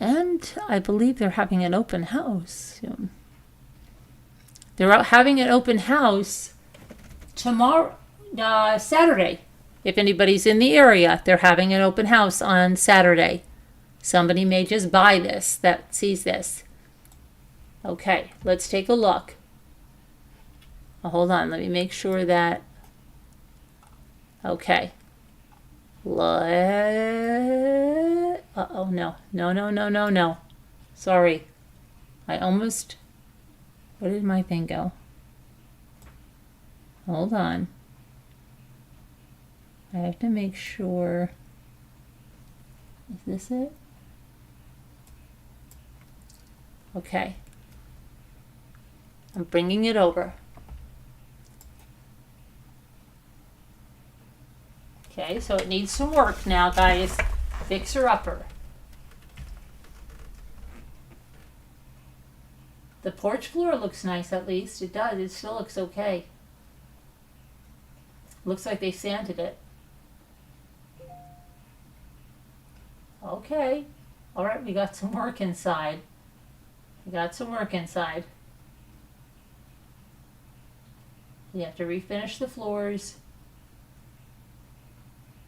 And I believe they're having an open house soon. They're out having an open house tomorrow, Saturday. If anybody's in the area, they're having an open house on Saturday. Somebody may just buy this that sees this. Okay, let's take a look. Oh, hold on, let me make sure that. Okay. Uh-oh, no. Sorry. I almost... Where did my thing go? Hold on. I have to make sure... Is this it? Okay. I'm bringing it over. Okay, so it needs some work now, guys. Fixer-upper. The porch floor looks nice, at least. It does. It still looks okay. Looks like they sanded it. Okay. All right, we got some work inside. We have to refinish the floors.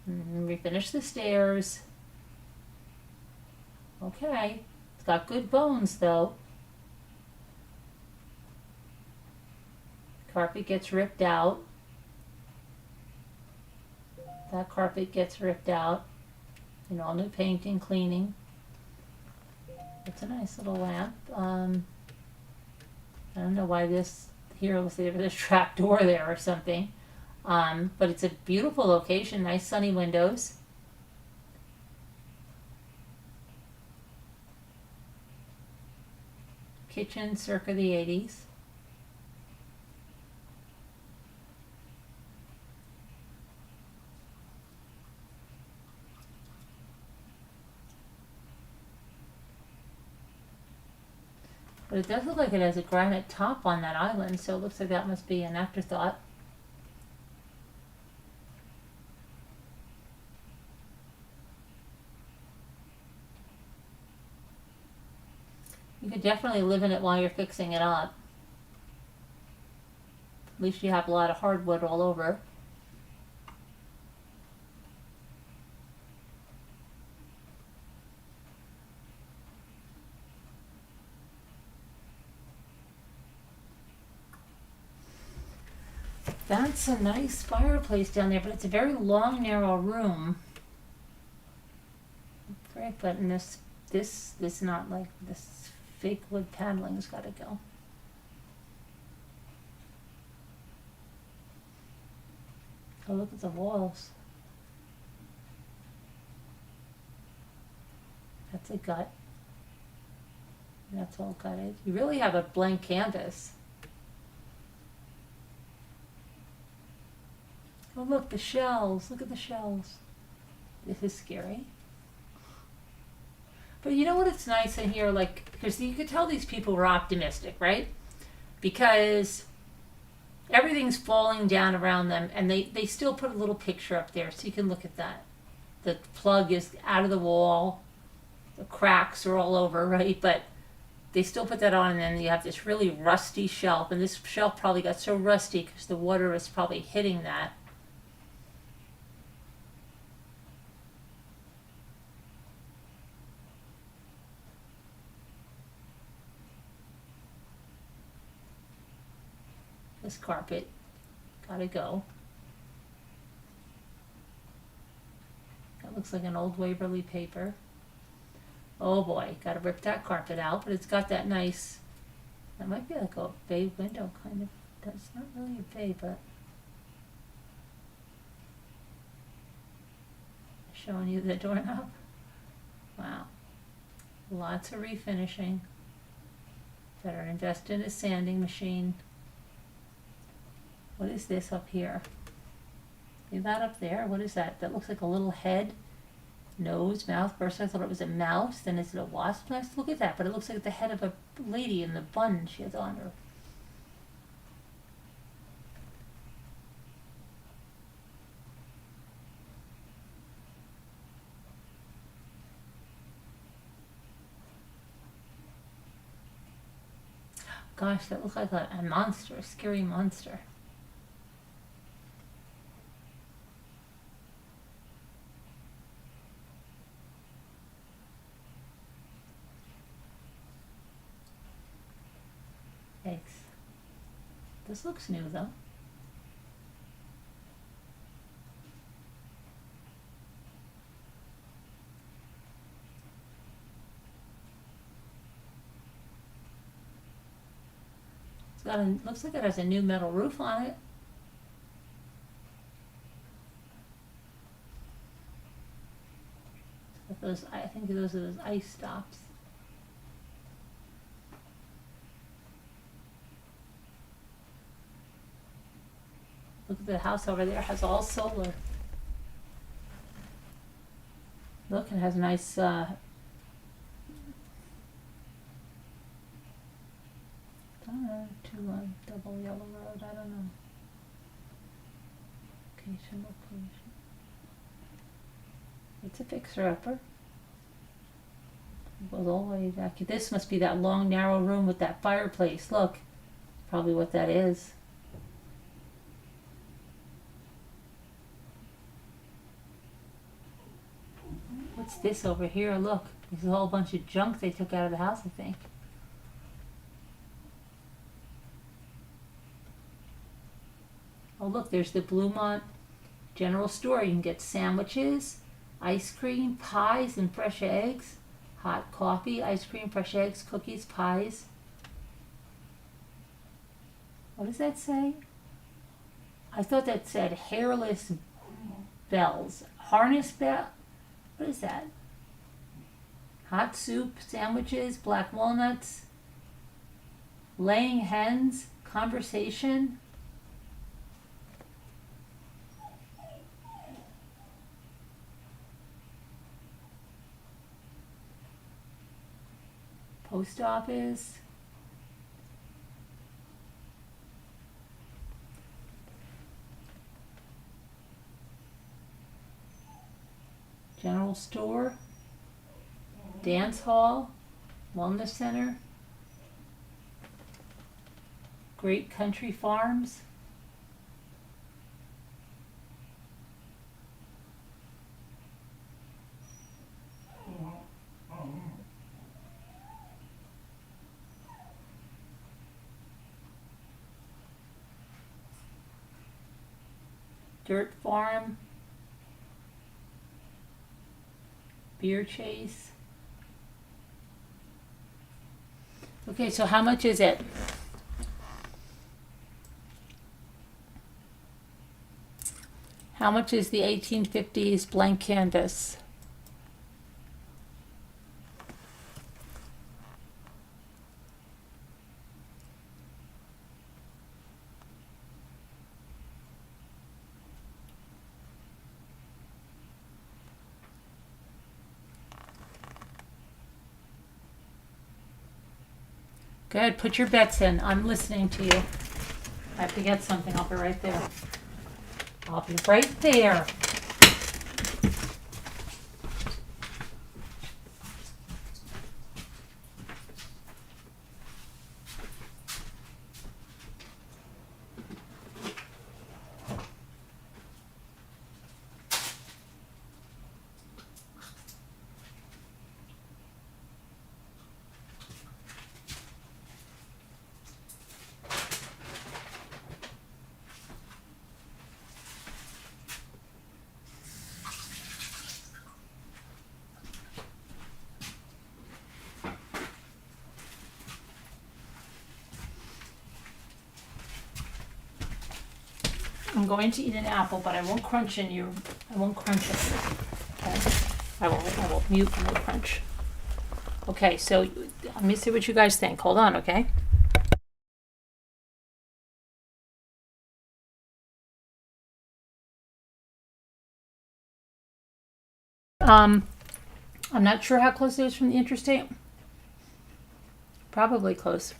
Refinish the stairs. Okay. It's got good bones, though. Carpet gets ripped out. That carpet gets ripped out. And all new painting, cleaning. It's a nice little lamp. I don't know why this here was there was a trap door there or something. But it's a beautiful location, nice sunny windows. Kitchen circa the 80s. But it does look like it has a granite top on that island, so it looks like that must be an afterthought. You could definitely live in it while you're fixing it up. At least you have a lot of hardwood all over. That's a nice fireplace down there, but it's a very long, narrow room. Great, but in this not like this fake wood paneling's got to go. Oh, look at the walls. That's a gut. That's all gutted. You really have a blank canvas. Oh, look, the shells. Look at the shells. This is scary. But you know what? It's nice in here, like, because you could tell these people were optimistic, right? Because everything's falling down around them, and they still put a little picture up there so you can look at that. The plug is out of the wall. The cracks are all over, right? But they still put that on, and then you have this really rusty shelf, and this shelf probably got so rusty because the water was probably hitting that. This carpet gotta go. That looks like an old Waverly paper. Oh boy, gotta rip that carpet out, but it's got that nice, that might be like a bay window kind of. That's not really a bay, but showing you the doorknob. Wow. Lots of refinishing. Better invest in a sanding machine. What is this up here? See that up there? What is that? That looks like a little head, nose, mouth. First I thought it was a mouse, then is it a wasp nest? Look at that, but it looks like the head of a lady in the bun she has on her. Gosh, that looks like a monster, a scary monster. Thanks. This looks new though. It's got a, looks like it has a new metal roof on it. Those, I think those are those ice stops. Look at the house over there, has all solar. Look, it has a nice double yellow road, I don't know. Location. It's a fixer-upper. It goes all the way back. This must be that long, narrow room with that fireplace. Look, probably what that is. What's this over here? Look, there's a whole bunch of junk they took out of the house, I think. Oh, look, there's the Bluemont General Store. You can get sandwiches, ice cream, pies, and fresh eggs. Hot coffee, ice cream, fresh eggs, cookies, pies. What does that say? I thought that said hairless bells. Harness bell? What is that? Hot soup, sandwiches, black walnuts, laying hens, conversation. Post office. General Store, Dance Hall, Wellness Center, Great Country Farms, Dirt Farm, Beer Chase. Okay, so how much is it? How much is the 1850s blank canvas? Good, put your bets in. I'm listening to you. I have to get something. I'll be right there. I'll be right there. I'm going to eat an apple, but I won't crunch in you. I won't crunch it. Okay? I will mute when I crunch. Okay, so let me see what you guys think. Hold on, okay? I'm not sure how close it is from the interstate. Probably close.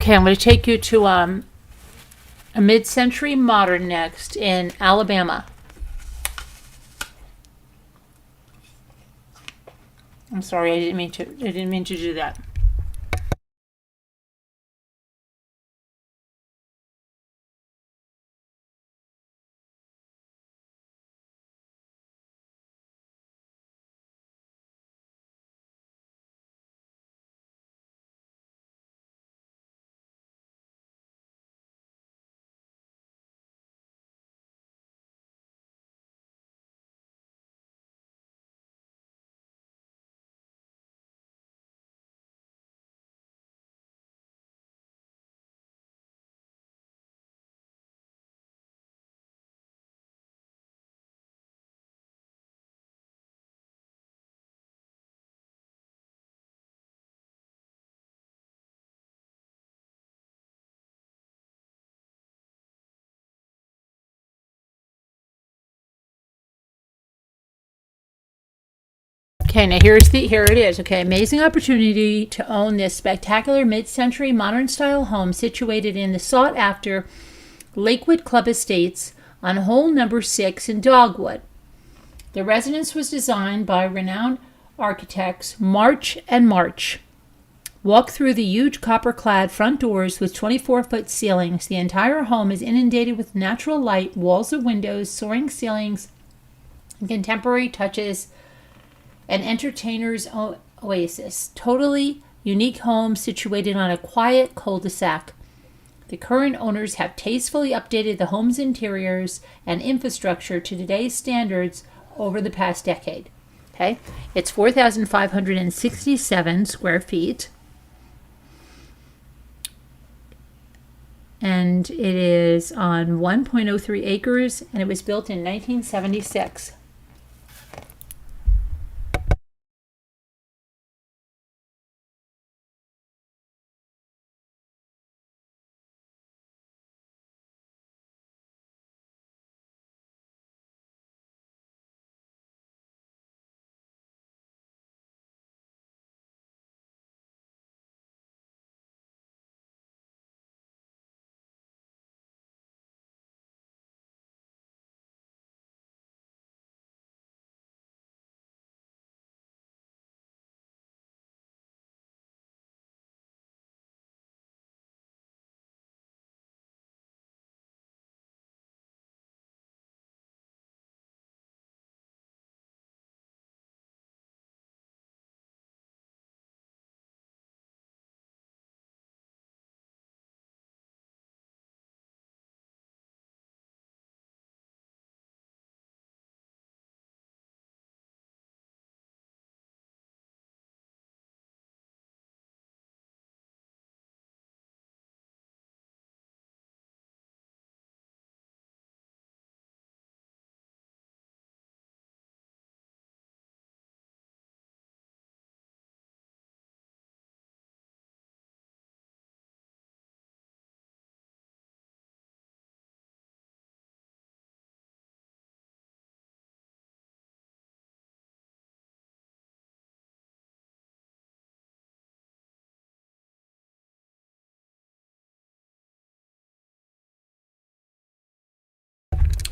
Okay, I'm going to take you to a mid-century modern next in Alabama. I'm sorry, I didn't mean to do that. Okay, now here it is. Okay, amazing opportunity to own this spectacular mid-century modern-style home situated in the sought-after Lakewood Club Estates on hole number 6 in Dogwood. The residence was designed by renowned architects March and March. Walk through the huge copper-clad front doors with 24-foot ceilings. The entire home is inundated with natural light, walls of windows, soaring ceilings, and contemporary touches, an entertainer's oasis. Totally unique home situated on a quiet cul-de-sac. The current owners have tastefully updated the home's interiors and infrastructure to today's standards over the past decade. Okay, it's 4,567 square feet. And it is on 1.03 acres, and it was built in 1976.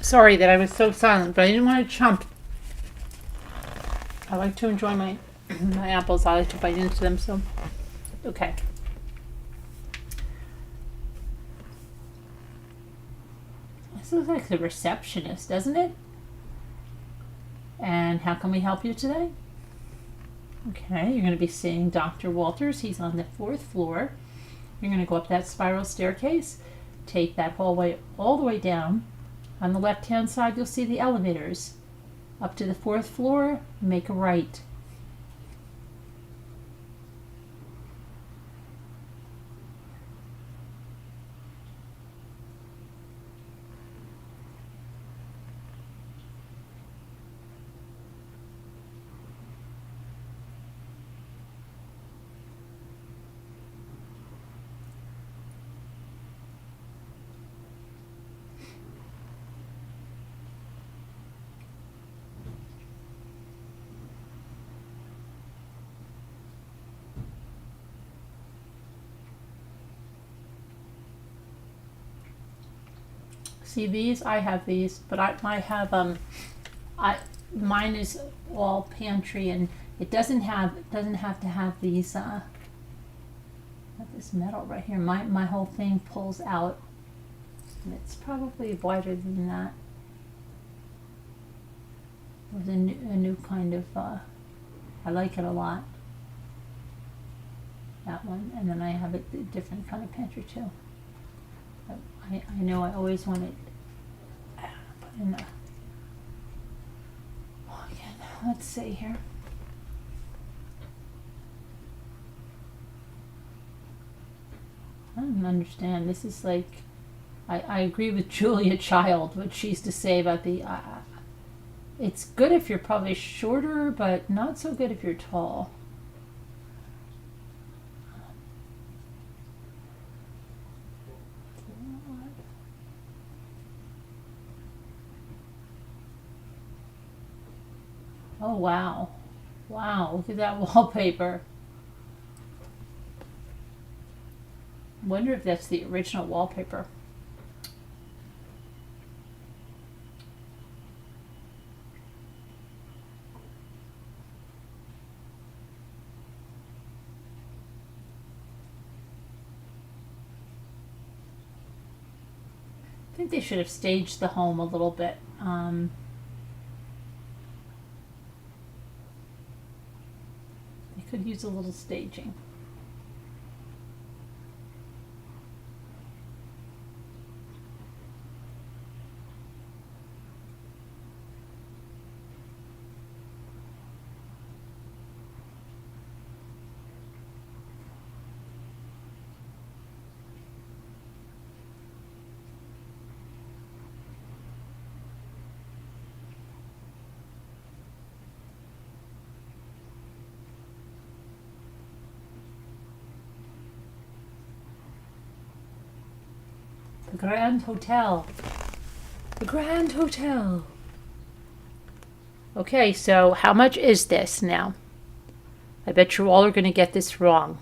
Sorry that I was so silent, but I didn't want to chomp. I like to enjoy my my apples. I like to bite into them, so okay. This looks like the receptionist, doesn't it? And how can we help you today? Okay, you're going to be seeing Dr. Walters. He's on the 4th floor. You're going to go up that spiral staircase, take that hallway all the way down. On the left-hand side, you'll see the elevators. Up to the 4th floor, make a right. See these? I have these, but I have mine is all pantry, and it doesn't have to have these this metal right here. My whole thing pulls out. It's probably wider than that. It was a new kind of I like it a lot. That one, and then I have a different kind of pantry too. I know I always want it put in the. Oh, again, let's see here. I don't understand. This is like, I agree with Julia Child, what she used to say about the. It's good if you're probably shorter, but not so good if you're tall. Oh, wow. Wow, look at that wallpaper. Wonder if that's the original wallpaper. I think they should have staged the home a little bit. They could use a little staging. The Grand Hotel. The Grand Hotel. Okay, so how much is this now? I bet you all are going to get this wrong.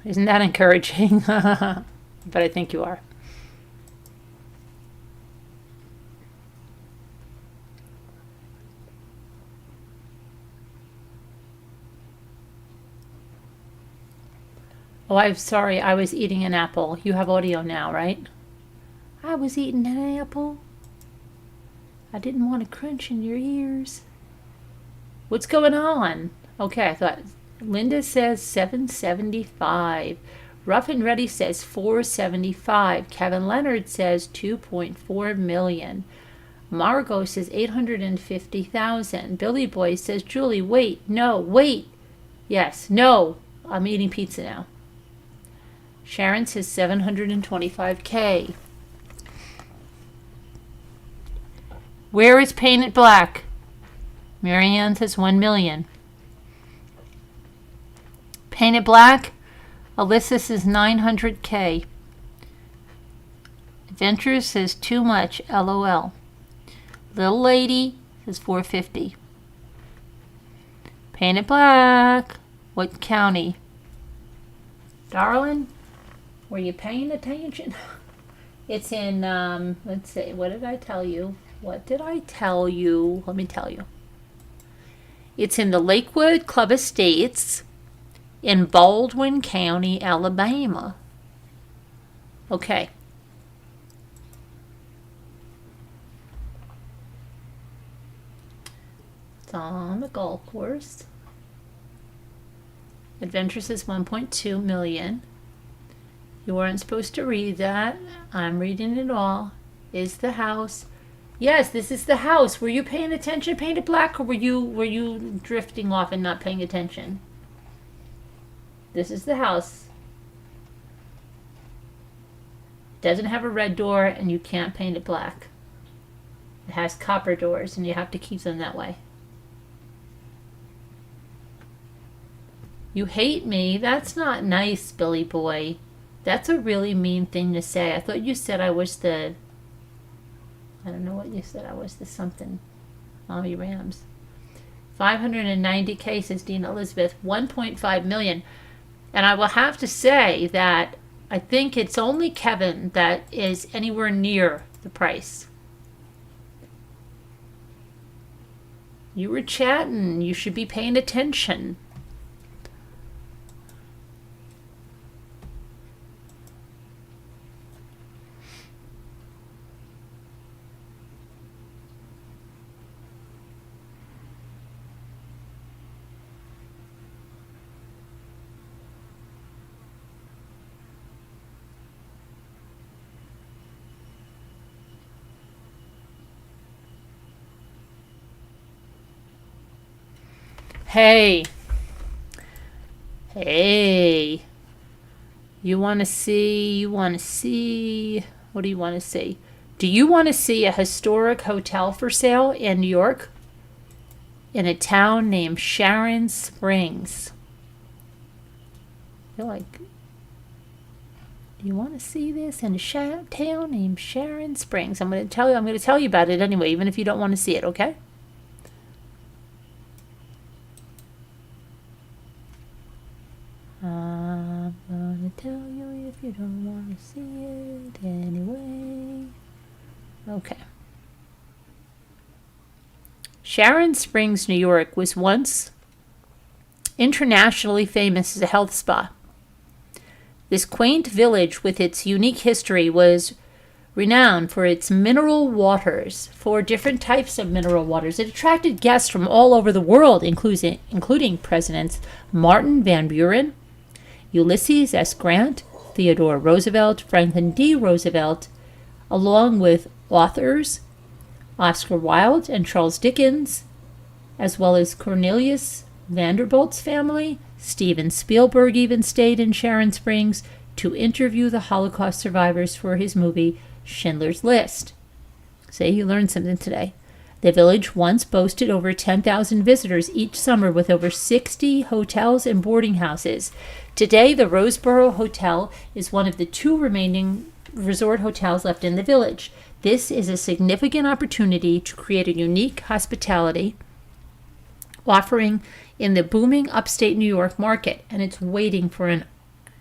Isn't that encouraging? But I think you are. Oh, I'm sorry. I was eating an apple. You have audio now, right? I was eating an apple. I didn't want to crunch in your ears. What's going on? Okay, I thought Linda says 775. Rough and Ready says 475. Kevin Leonard says 2.4 million. Margot says 850,000. Billy Boy says, Julie, wait, no, wait. Yes, no, I'm eating pizza now. Sharon says 725K. Where is Painted Black? Marianne says 1 million. Painted Black? Alyssa says 900K. Adventure says too much, LOL. Little Lady says 450. Painted Black. What county? Darling, were you paying attention? It's in, let's see, what did I tell you? What did I tell you? Let me tell you. It's in the Lakewood Club Estates in Baldwin County, Alabama. Okay. It's on the golf course. Adventure says 1.2 million. You weren't supposed to read that. I'm reading it all. Is the house. Yes, this is the house. Were you paying attention, Painted Black, or were you drifting off and not paying attention? This is the house. Doesn't have a red door, and you can't paint it black. It has copper doors, and you have to keep them that way. You hate me? That's not nice, Billy Boy. That's a really mean thing to say. I thought you said I was the... I don't know what you said. I was the something. Mommy Rams. 590K, says Dean Elizabeth. 1.5 million. And I will have to say that I think it's only Kevin that is anywhere near the price. You were chatting. You should be paying attention. Hey. Hey. You want to see, what do you want to see? Do you want to see a historic hotel for sale in New York? In a town named Sharon Springs. I feel like, do you want to see this in a town named Sharon Springs? I'm going to tell you about it anyway, even if you don't want to see it, okay? I'm gonna tell you if you don't want to see it anyway. Okay. Sharon Springs, New York was once internationally famous as a health spa. This quaint village with its unique history was renowned for its mineral waters, 4 different types of mineral waters. It attracted guests from all over the world, including Presidents Martin Van Buren, Ulysses S. Grant, Theodore Roosevelt, Franklin D. Roosevelt, along with authors Oscar Wilde and Charles Dickens, as well as Cornelius Vanderbilt's family. Steven Spielberg even stayed in Sharon Springs to interview the Holocaust survivors for his movie Schindler's List. Say you learned something today. The village once boasted over 10,000 visitors each summer with over 60 hotels and boarding houses. Today, the Roseboro Hotel is one of the 2 remaining resort hotels left in the village. This is a significant opportunity to create a unique hospitality offering in the booming upstate New York market, and it's waiting for an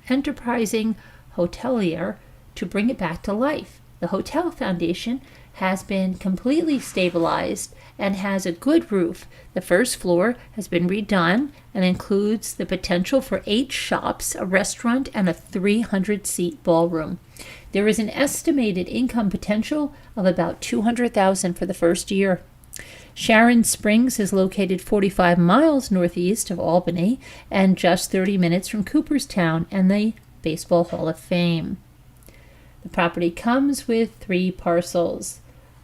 enterprising hotelier to bring it back to life. The hotel foundation has been completely stabilized and has a good roof. The first floor has been redone and includes the potential for 8 shops, a restaurant, and a 300-seat ballroom. There is an estimated income potential of about $200,000 for the first year. Sharon Springs is located 45 miles northeast of Albany and just 30 minutes from Cooperstown and the Baseball Hall of Fame. The property comes with 3 parcels.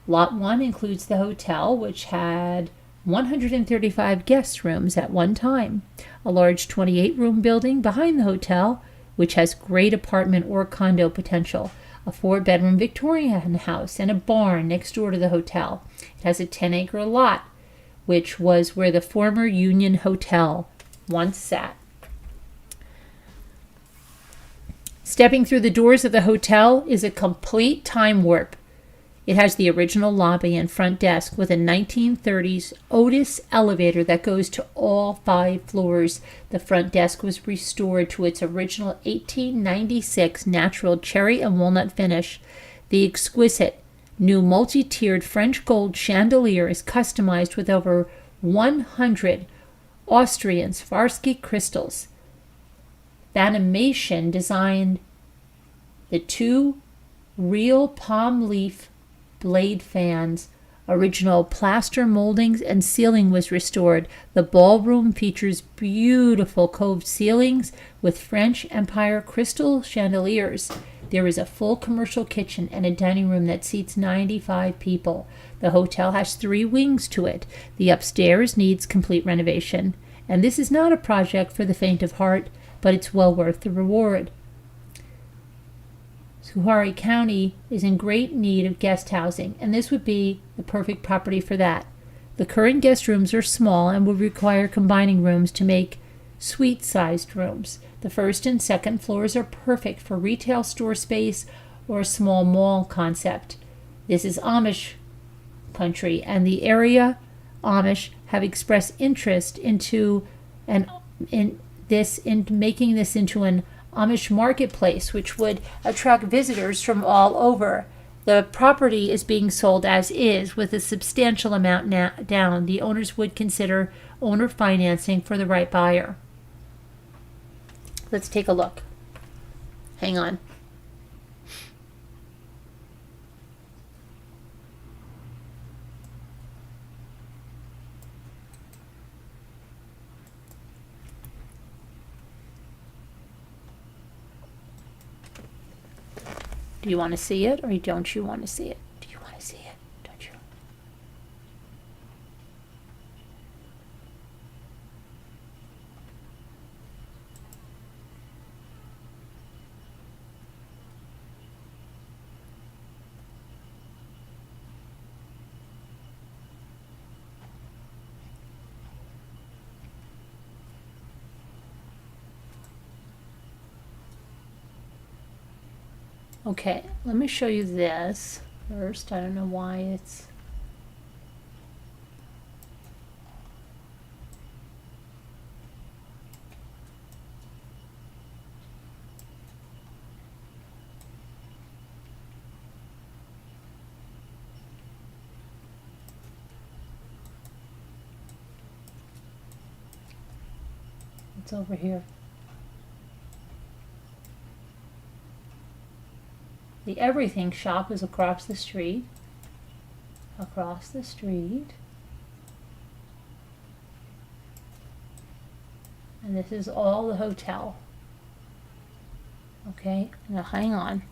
Lot 1 includes the hotel, which had 135 guest rooms at one time, a large 28-room building behind the hotel, which has great apartment or condo potential, a 4-bedroom Victorian house, and a barn next door to the hotel. It has a 10-acre lot, which was where the former Union Hotel once sat. Stepping through the doors of the hotel is a complete time warp. It has the original lobby and front desk with a 1930s Otis elevator that goes to all 5 floors. The front desk was restored to its original 1896 natural cherry and walnut finish. The exquisite new multi-tiered French gold chandelier is customized with over 100 Austrian Swarovski crystals. Animation designed the 2 real palm leaf blade fans. Original plaster moldings and ceiling was restored. The ballroom features beautiful coved ceilings with French Empire crystal chandeliers. There is a full commercial kitchen and a dining room that seats 95 people. The hotel has 3 wings to it. The upstairs needs complete renovation. And this is not a project for the faint of heart, but it's well worth the reward. Schoharie County is in great need of guest housing, and this would be the perfect property for that. The current guest rooms are small and would require combining rooms to make suite-sized rooms. The first and second floors are perfect for retail store space or a small mall concept. This is Amish country, and the area Amish have expressed interest in making this into an Amish marketplace, which would attract visitors from all over. The property is being sold as is with a substantial amount down. The owners would consider owner financing for the right buyer. Let's take a look. Hang on. Do you want to see it or don't you want to see it? Do you want to see it? Don't you? Okay, let me show you this first. I don't know why it's... It's over here. The Everything shop is across the street. Across the street. And this is all the hotel. Okay, now hang on.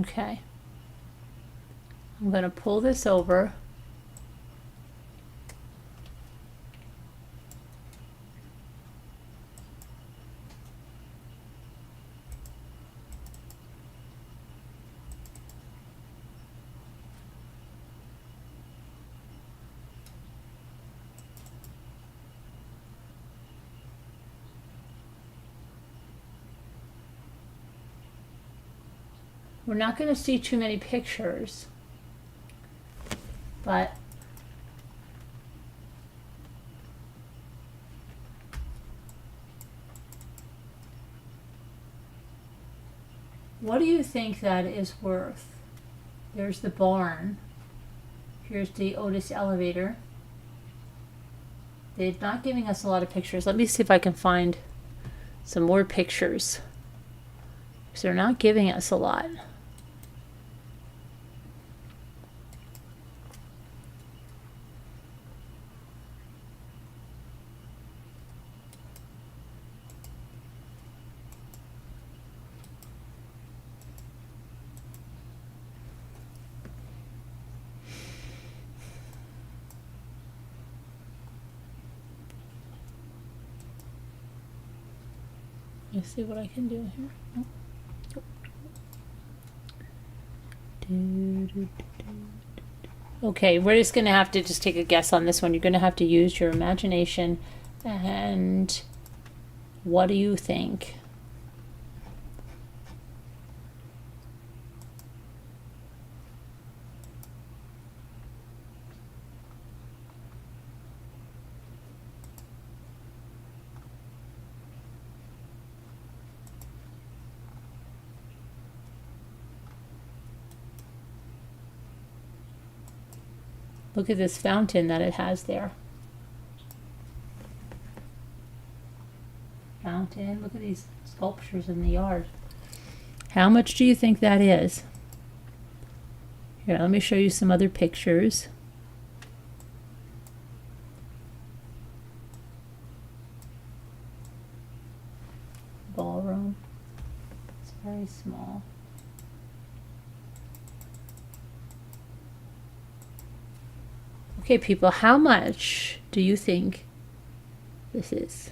Okay. I'm going to pull this over. We're not going to see too many pictures, but what do you think that is worth? There's the barn. Here's the Otis elevator. They're not giving us a lot of pictures. Let me see if I can find some more pictures. Because they're not giving us a lot. Let's see what I can do here. Okay, we're just going to have to just take a guess on this one. You're going to have to use your imagination. And what do you think? Look at this fountain that it has there. Fountain. Look at these sculptures in the yard. How much do you think that is? Here, let me show you some other pictures. Ballroom. It's very small. Okay, people, how much do you think this is?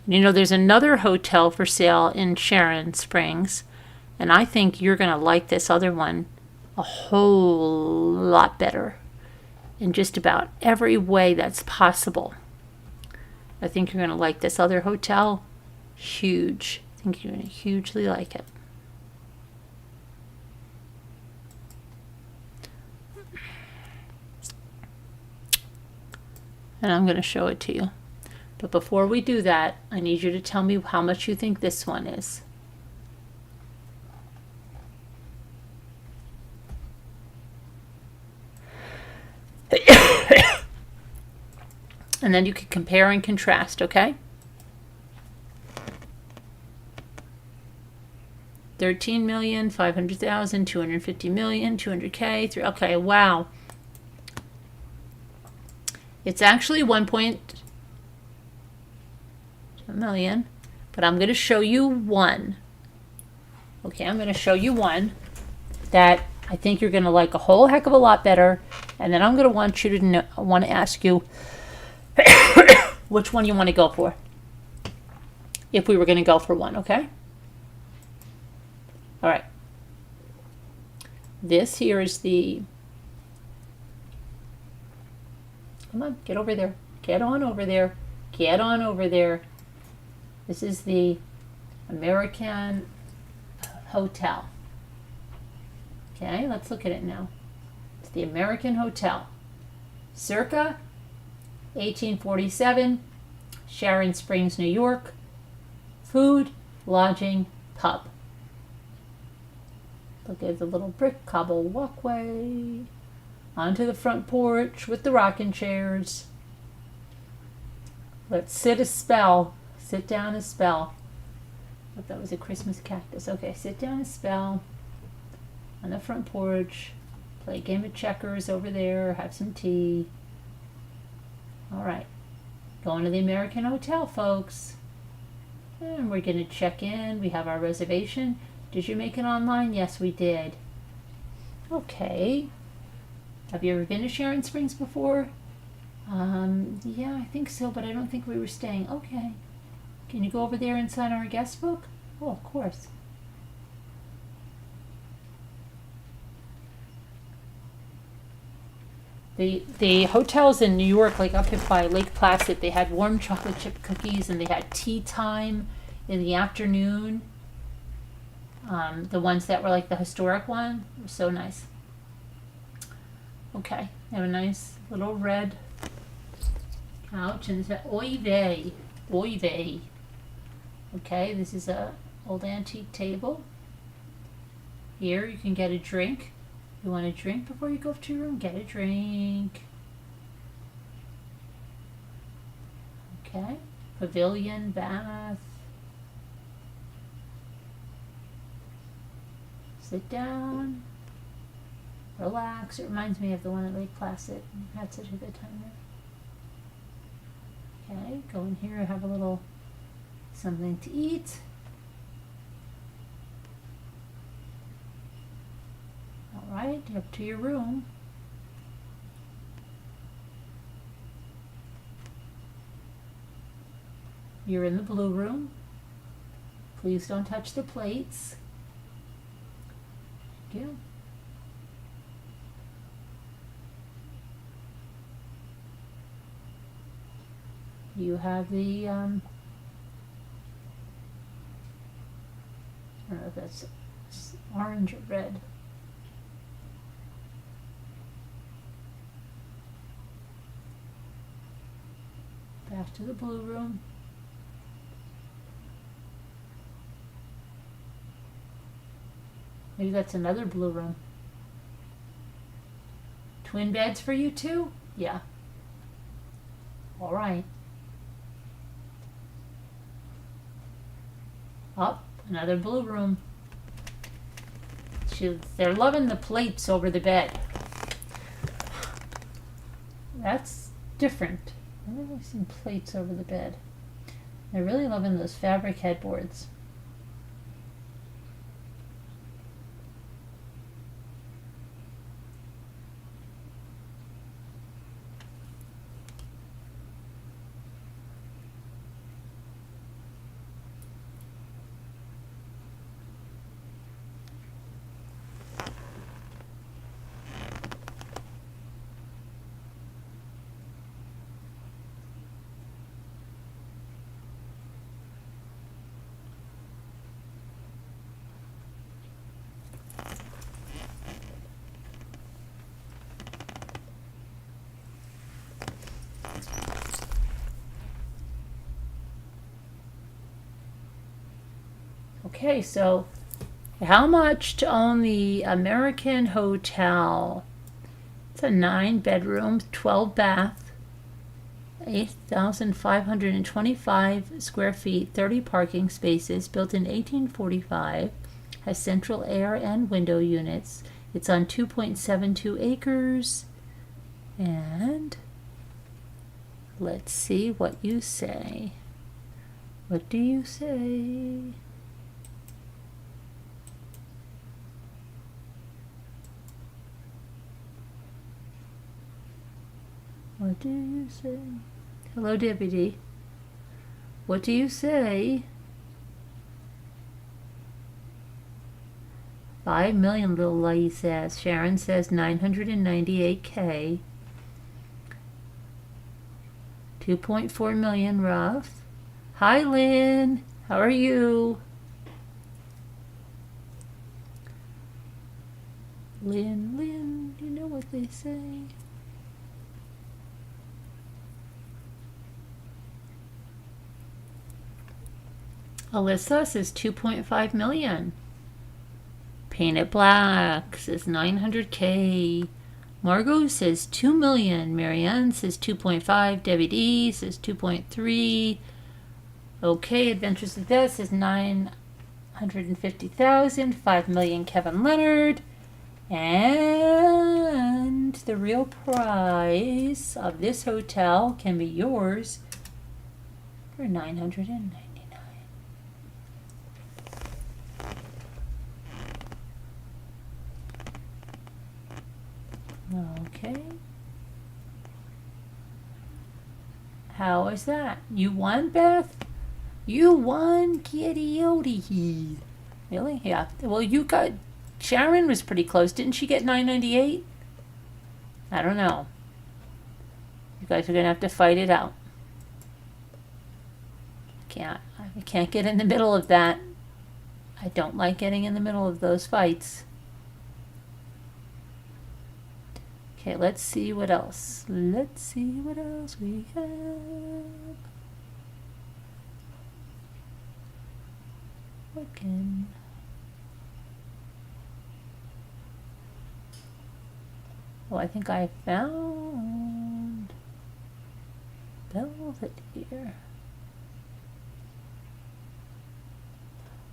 You know, there's another hotel for sale in Sharon Springs, and I think you're going to like this other one a whole lot better in just about every way that's possible. I think you're going to like this other hotel. Huge. I think you're going to hugely like it. And I'm going to show it to you. But before we do that, I need you to tell me how much you think this one is. And then you can compare and contrast, okay? 13,500,000, 250 million, 200K, 3. Okay, wow. It's actually 1.2 million, but I'm going to show you one. Okay, I'm going to show you one that I think you're going to like a whole heck of a lot better, and then I'm going to want you to know, I want to ask you which one you want to go for. If we were going to go for one, okay? All right. This here is the. Come on, get over there. Get on over there. Get on over there. This is the American Hotel. Okay, let's look at it now. It's the American Hotel. Circa 1847, Sharon Springs, New York. Food, lodging, pub. Look at the little brick cobble walkway. Onto the front porch with the rocking chairs. Let's sit a spell. Sit down a spell. I thought that was a Christmas cactus. Okay, sit down a spell on the front porch. Play a game of checkers over there. Have some tea. All right. Going to the American Hotel, folks. And we're going to check in. We have our reservation. Did you make it online? Yes, we did. Okay. Have you ever been to Sharon Springs before? Yeah, I think so, but I don't think we were staying. Okay. Can you go over there and sign our guest book? Oh, of course. The hotels in New York, like up by Lake Placid, they had warm chocolate chip cookies and they had tea time in the afternoon. The ones that were like the historic one were so nice. Okay, they have a nice little red couch and it's a oy vey, oy vey. Okay, this is a old antique table. Here you can get a drink. You want a drink before you go to your room? Get a drink. Okay. Pavilion, bath. Sit down. Relax. It reminds me of the one at Lake Placid. I had such a good time there. Okay, go in here and have a little something to eat. Alright, up to your room. You're in the blue room. Please don't touch the plates. Thank you. You have the, I don't know if that's orange or red. Back to the blue room. Maybe that's another blue room. Twin beds for you two? Yeah. All right. Up, another blue room. They're loving the plates over the bed. That's different. I've never seen plates over the bed. They're really loving those fabric headboards. Okay, so how much to own the American Hotel? It's a 9-bedroom, 12-bath, 8,525 square feet, 30 parking spaces, built in 1845, has central air and window units. It's on 2.72 acres, and let's see what you say. What do you say? What do you say? Hello, Deputy. What do you say? 5 million, little lady says. Sharon says 998K. 2.4 million rough. Hi, Lynn. How are you? Lynn, you know what they say. Alyssa says 2.5 million. Paint It Black says 900K. Margot says 2 million. Marianne says 2.5. Debbie D says 2.3. Okay, Adventures of Death says 950,000. 5 million. Kevin Leonard. And the real price of this hotel can be yours for $999. Okay. How is that? You won, Beth? You won, kitty Odie. Really? Yeah. Well, you got... Sharon was pretty close. Didn't she get 998? I don't know. You guys are going to have to fight it out. I can't get in the middle of that. I don't like getting in the middle of those fights. Okay, let's see what else. Let's see what else we have. What can... Oh, I think I found Velvet here.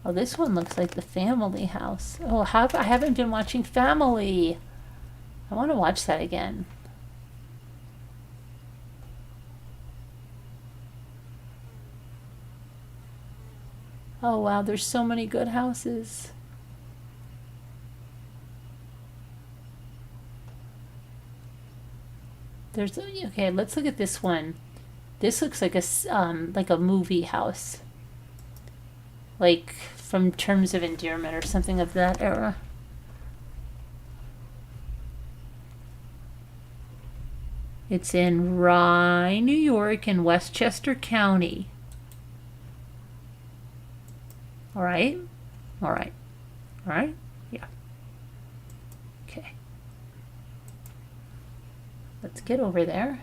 Oh, this one looks like the family house. Oh, I haven't been watching Family. I want to watch that again. Oh, wow, there's so many good houses. Okay, let's look at this one. This looks like a movie house. Like from Terms of Endearment or something of that era. It's in Rye, New York, in Westchester County. All right? All right. All right? Yeah. Okay. Let's get over there.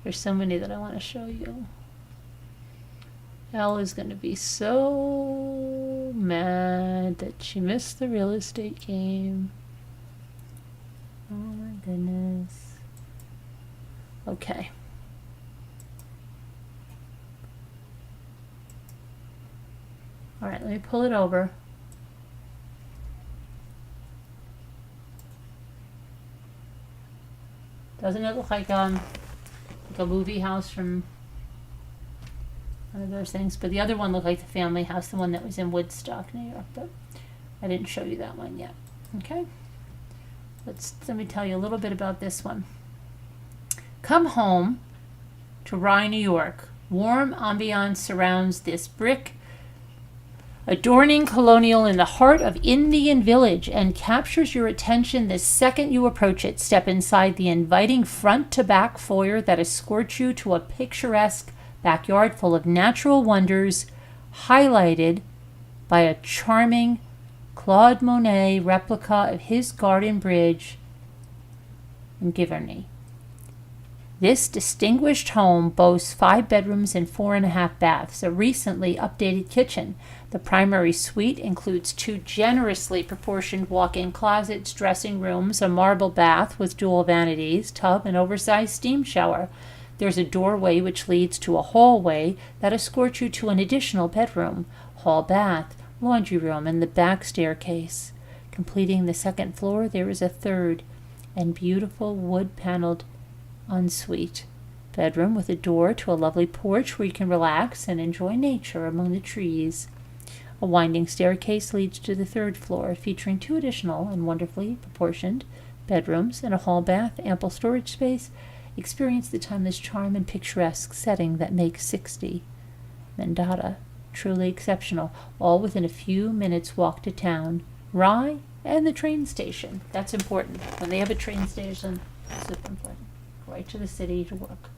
There's so many that I want to show you. Elle is going to be so mad that she missed the real estate game. Oh my goodness. Okay. All right, let me pull it over. Doesn't it look like a movie house from one of those things? But the other one looked like the family house, the one that was in Woodstock, New York. But I didn't show you that one yet. Okay. Let me tell you a little bit about this one. Come home to Rye, New York. Warm ambiance surrounds this brick adorning colonial in the heart of Indian Village and captures your attention the second you approach it. Step inside the inviting front-to-back foyer that escorts you to a picturesque backyard full of natural wonders, highlighted by a charming Claude Monet replica of his garden bridge in Giverny. This distinguished home boasts 5 bedrooms and 4.5 baths, a recently updated kitchen. The primary suite includes 2 generously proportioned walk-in closets, dressing rooms, a marble bath with dual vanities, tub, and oversized steam shower. There's a doorway which leads to a hallway that escorts you to an additional bedroom, hall bath, laundry room, and the back staircase. Completing the second floor, there is a third and beautiful wood-paneled ensuite bedroom with a door to a lovely porch where you can relax and enjoy nature among the trees. A winding staircase leads to the 3rd floor, featuring 2 additional and wonderfully proportioned bedrooms and a hall bath, ample storage space. Experience the timeless charm and picturesque setting that makes 60 Mendota truly exceptional, all within a few minutes walk to town, Rye, and the train station. That's important. When they have a train station, it's super important. Right to the city to work.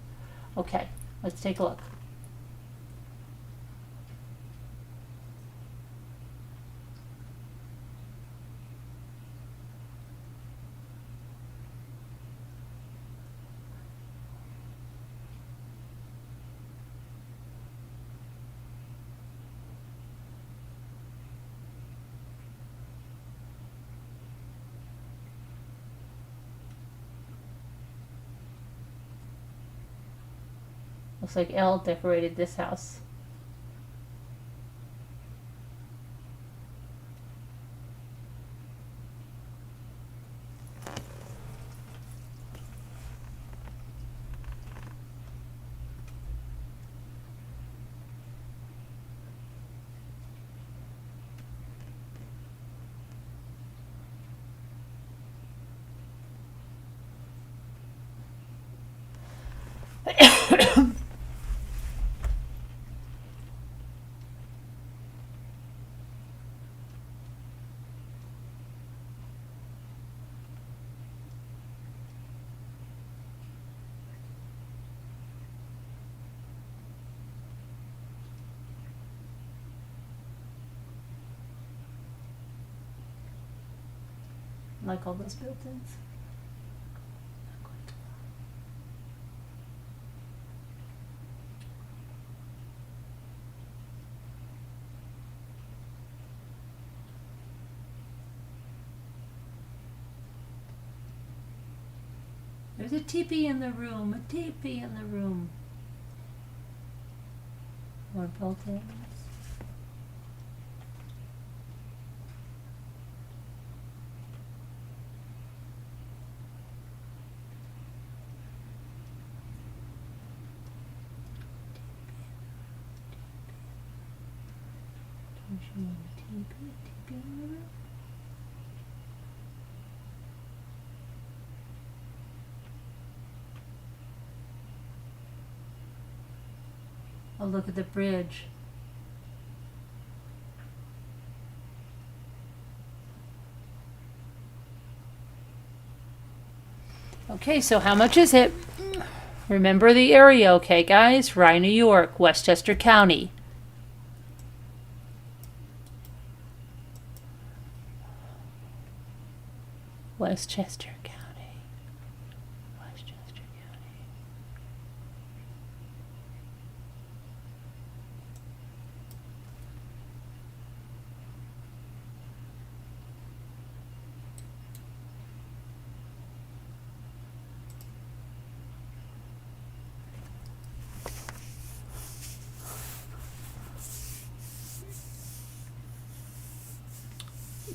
Okay, let's take a look. Looks like Elle decorated this house. Like all those built-ins. There's a teepee in the room, a teepee in the room. More built-ins. Teepee in the room. Oh, look at the bridge. Okay, so how much is it? Remember the area, okay, guys? Rye, New York, Westchester County. Westchester County. Westchester County.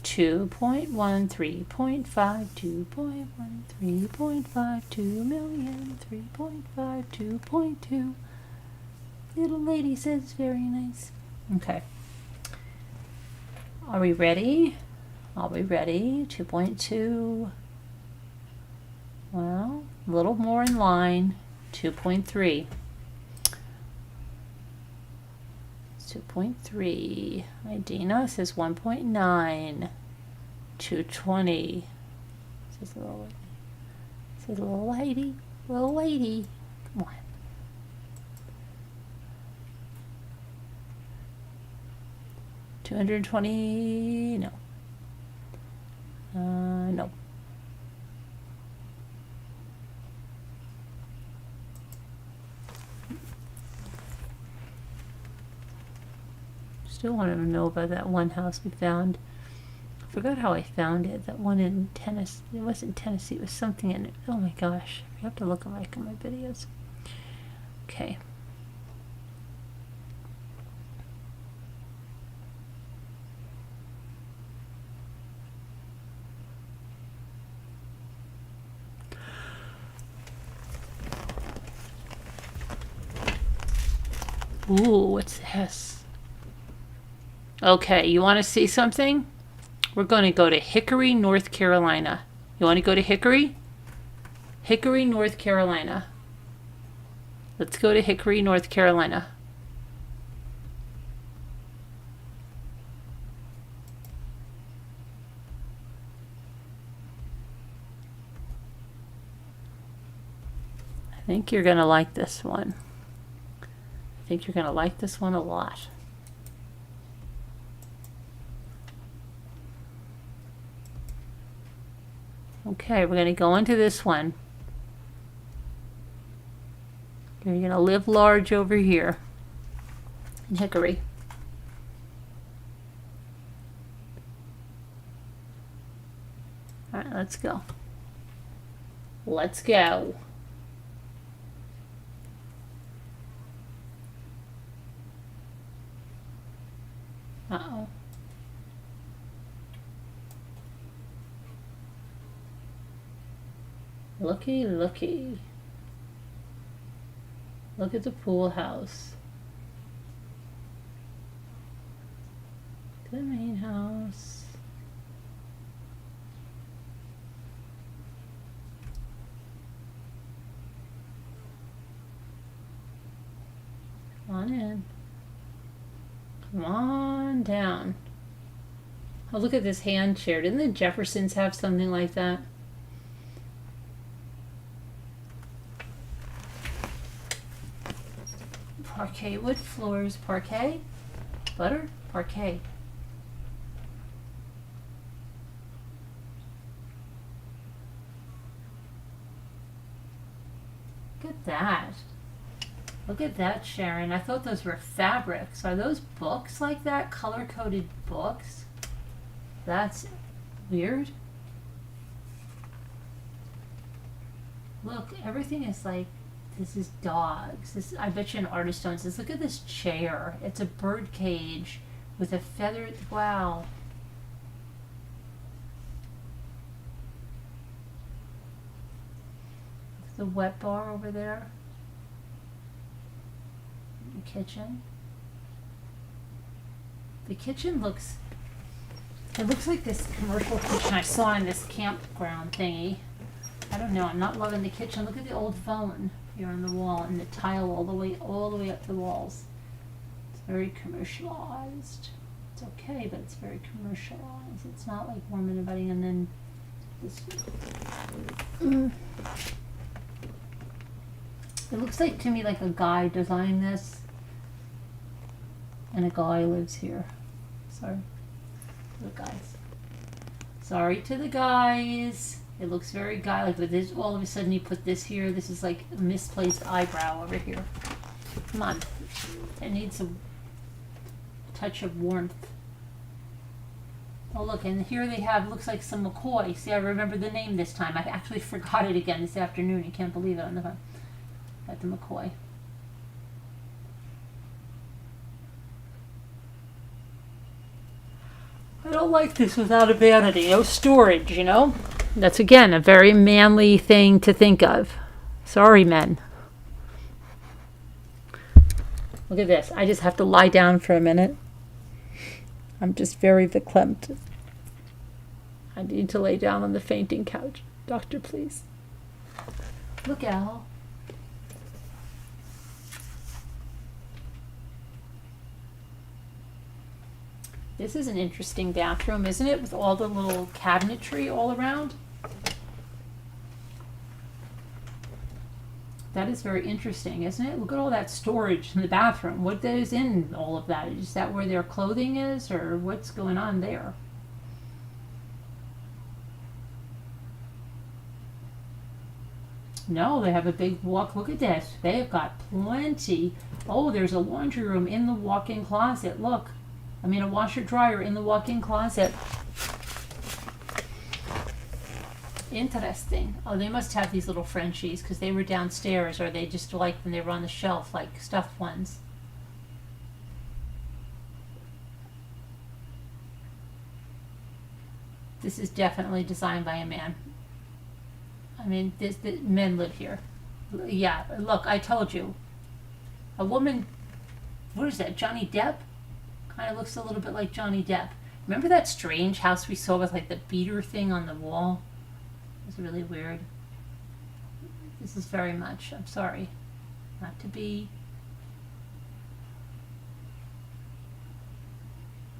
Two point 3.5, 3.52 million, 3.5, 2.2. Little lady says very nice. Okay. Are we ready? Are we ready? 2.2. Well, a little more in line. 2.3. 2.3. Idina says 1.9. 220. Says little lady. Says little lady. Little lady. Come on. $220. No. No. Still want to know about that one house we found. I forgot how I found it. That one in Tennessee. It wasn't Tennessee. It was something in it. Oh my gosh. I have to look back at my videos. Okay. Ooh, what's this? Okay, you want to see something? We're going to go to Hickory, North Carolina. You want to go to Hickory? Hickory, North Carolina. Let's go to Hickory, North Carolina. I think you're going to like this one. I think you're going to like this one a lot. Okay, we're going to go into this one. You're going to live large over here in Hickory. All right, let's go. Let's go. Looky, looky. Look at the pool house. The main house. Come on in. Come on down. Oh, look at this hand chair. Didn't the Jeffersons have something like that? Parquet wood floors. Parquet? Butter? Parquet. Look at that. Look at that, Sharon. I thought those were fabrics. Are those books like that? Color-coded books? That's weird. Look, everything is like, this is dogs. This, I bet you an artist owns this. Look at this chair. It's a bird cage with a feathered, wow. The wet bar over there. The kitchen. The kitchen looks, it looks like this commercial kitchen I saw in this campground thingy. I don't know, I'm not loving the kitchen. Look at the old phone here on the wall and the tile all the way up the walls. It's very commercialized. It's okay, but it's very commercialized. It's not like warm and inviting. And then this. It looks like to me like a guy designed this, and a guy lives here. Sorry, the guys. Sorry to the guys. It looks very guy-like, but this, all of a sudden you put this here. This is like a misplaced eyebrow over here. Come on, it needs a touch of warmth. Oh look, and here they have, looks like some McCoy. See, I remember the name this time. I actually forgot it again this afternoon. You can't believe it on the phone. At the McCoy. I don't like this without a vanity. No storage, you know? That's, again, a very manly thing to think of. Sorry, men. Look at this. I just have to lie down for a minute. I'm just very verklempt. I need to lay down on the fainting couch. Doctor, please. Look, Al. This is an interesting bathroom, isn't it? With all the little cabinetry all around. That is very interesting, isn't it? Look at all that storage in the bathroom. What is in all of that? Is that where their clothing is, or what's going on there? No, they have a big walk. Look at this. They have got plenty. Oh, there's a laundry room in the walk-in closet. Look. I mean, a washer dryer in the walk-in closet. Interesting. Oh, they must have these little Frenchies because they were downstairs, or they just like when they were on the shelf, like stuffed ones. This is definitely designed by a man. I mean, the men live here. Yeah, look, I told you. A woman, what is that, Johnny Depp? Kind of looks a little bit like Johnny Depp. Remember that strange house we saw with like the beater thing on the wall? It was really weird. This is very much, I'm sorry, not to be.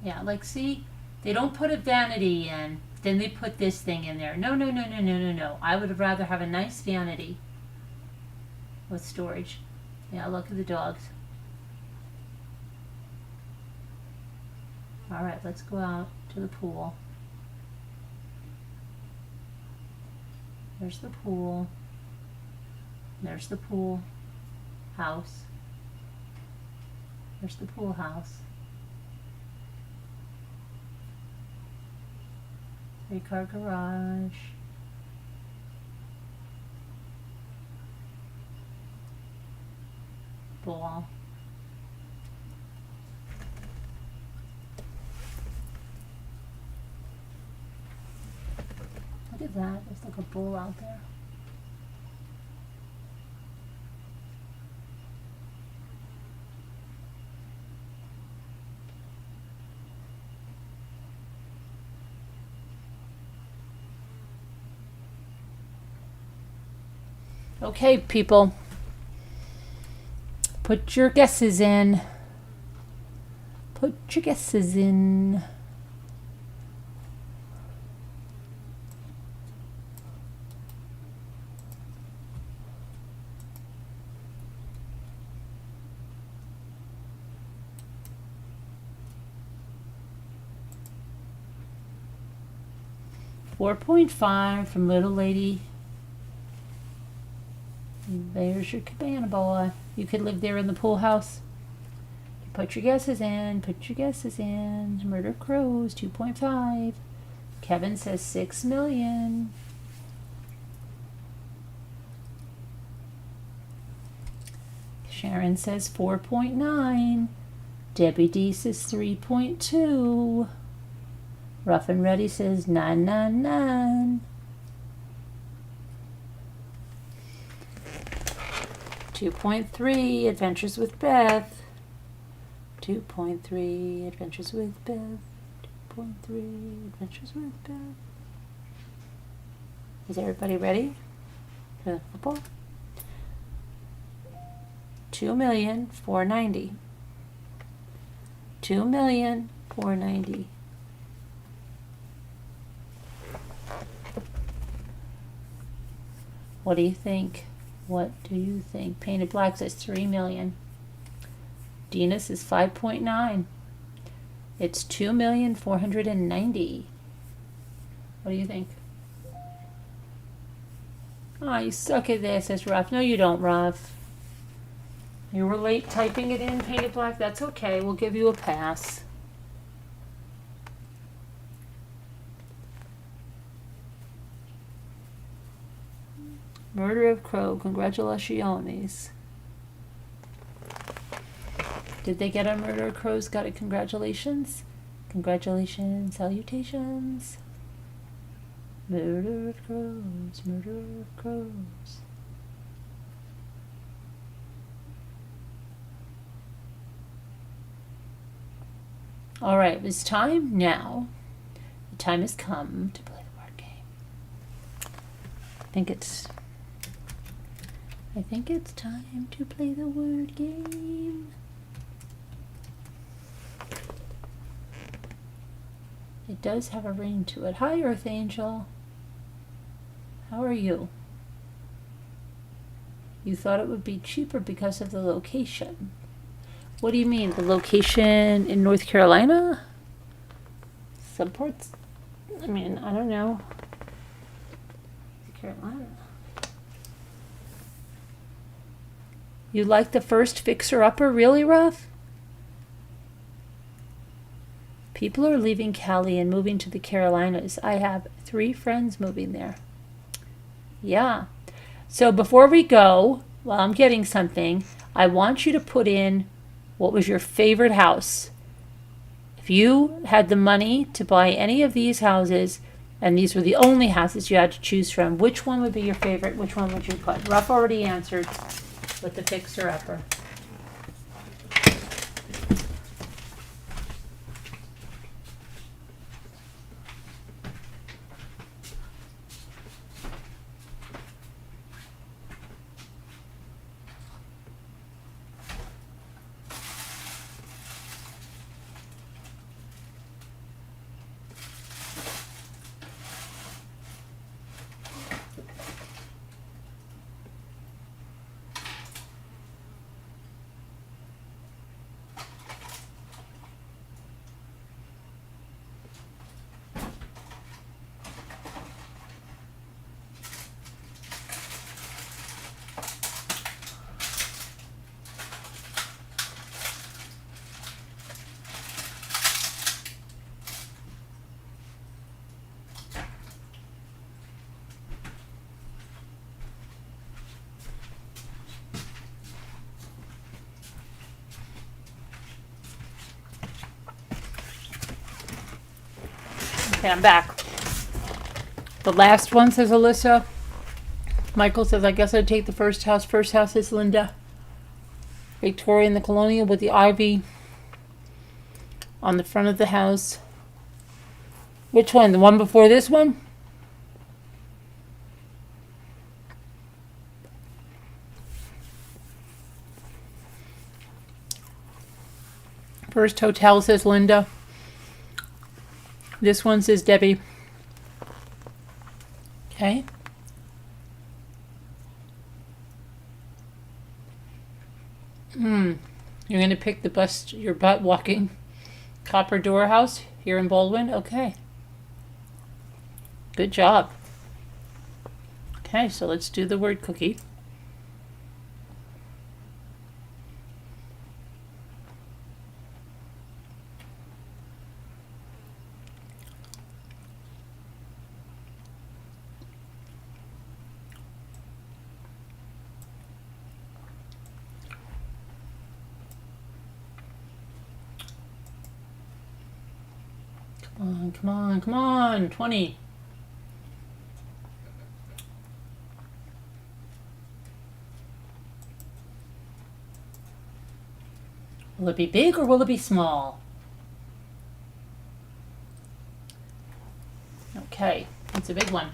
Yeah, like see, they don't put a vanity in, then they put this thing in there. No, no, no, no, no, no, no. I would rather have a nice vanity with storage. Yeah, look at the dogs. All right, let's go out to the pool. There's the pool. There's the pool house. There's the pool house. 3-car garage. Ball. Look at that. There's like a bull out there. Okay, people. Put your guesses in. Put your guesses in. $4.5 from Little Lady. There's your cabana boy. You could live there in the pool house. Put your guesses in. Put your guesses in. Murder Crows, 2.5. Kevin says 6 million. Sharon says 4.9. Debbie D says 3.2. Rough and Ready says 999. 2.3 Adventures with Beth. 2.3 Adventures with Beth. 2.3 Adventures with Beth. Is everybody ready for the football? 2,490,000. 2,490,000. What do you think? What do you think? Painted Black says 3 million. Dina says 5.9. It's 2,490,000. What do you think? Oh, you suck at this, says Ruff. No, you don't, Ruff. You were late typing it in, Painted Black. That's okay. We'll give you a pass. Murder of Crow. Congratulations. Did they get a Murder of Crows? Got it. Congratulations. Congratulations. Salutations. Murder of Crows. Murder of Crows. All right. It's time now. The time has come to play the word game. I think it's time to play the word game. It does have a ring to it. Hi, Earth Angel. How are you? You thought it would be cheaper because of the location. What do you mean? The location in North Carolina? Some parts? I mean, I don't know. North Carolina. You like the first fixer-upper? Really, Ruff? People are leaving Cali and moving to the Carolinas. I have 3 friends moving there. Yeah. So before we go, while I'm getting something, I want you to put in what was your favorite house. If you had the money to buy any of these houses, and these were the only houses you had to choose from, which one would be your favorite? Which one would you put? Ruff already answered with the fixer-upper. Okay, I'm back. The last one, says Alyssa. Michael says, I guess I'd take the first house. First house is Linda. Victorian, the Colonial with the ivy on the front of the house. Which one? The one before this one? First hotel, says Linda. This one says Debbie. Okay. You're going to pick the bust your butt walking Copper Door House here in Baldwin? Okay. Good job. Okay, so let's do the word cookie. Come on, come on, come on. 20. Will it be big or will it be small? Okay, it's a big one.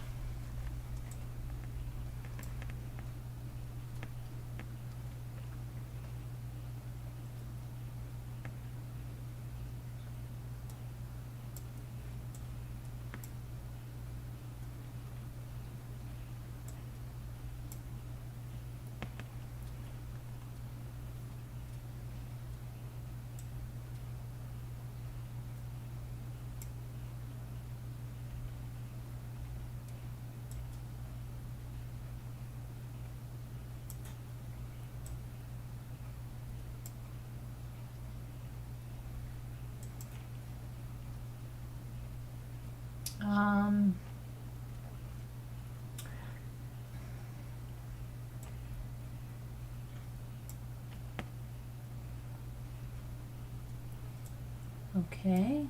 Okay.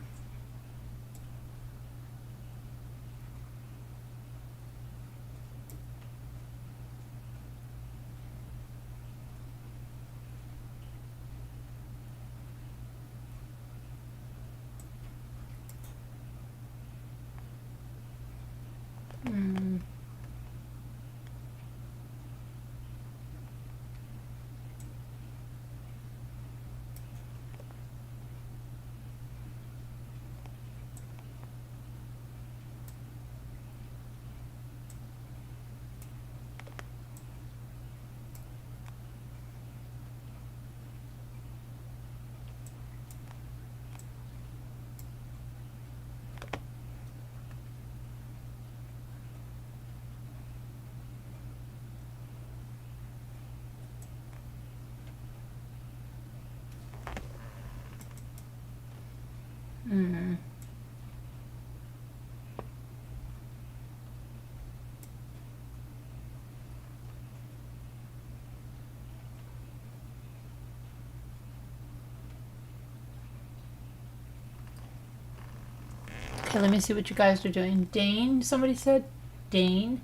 Okay, let me see what you guys are doing. Dane, somebody said? Dane?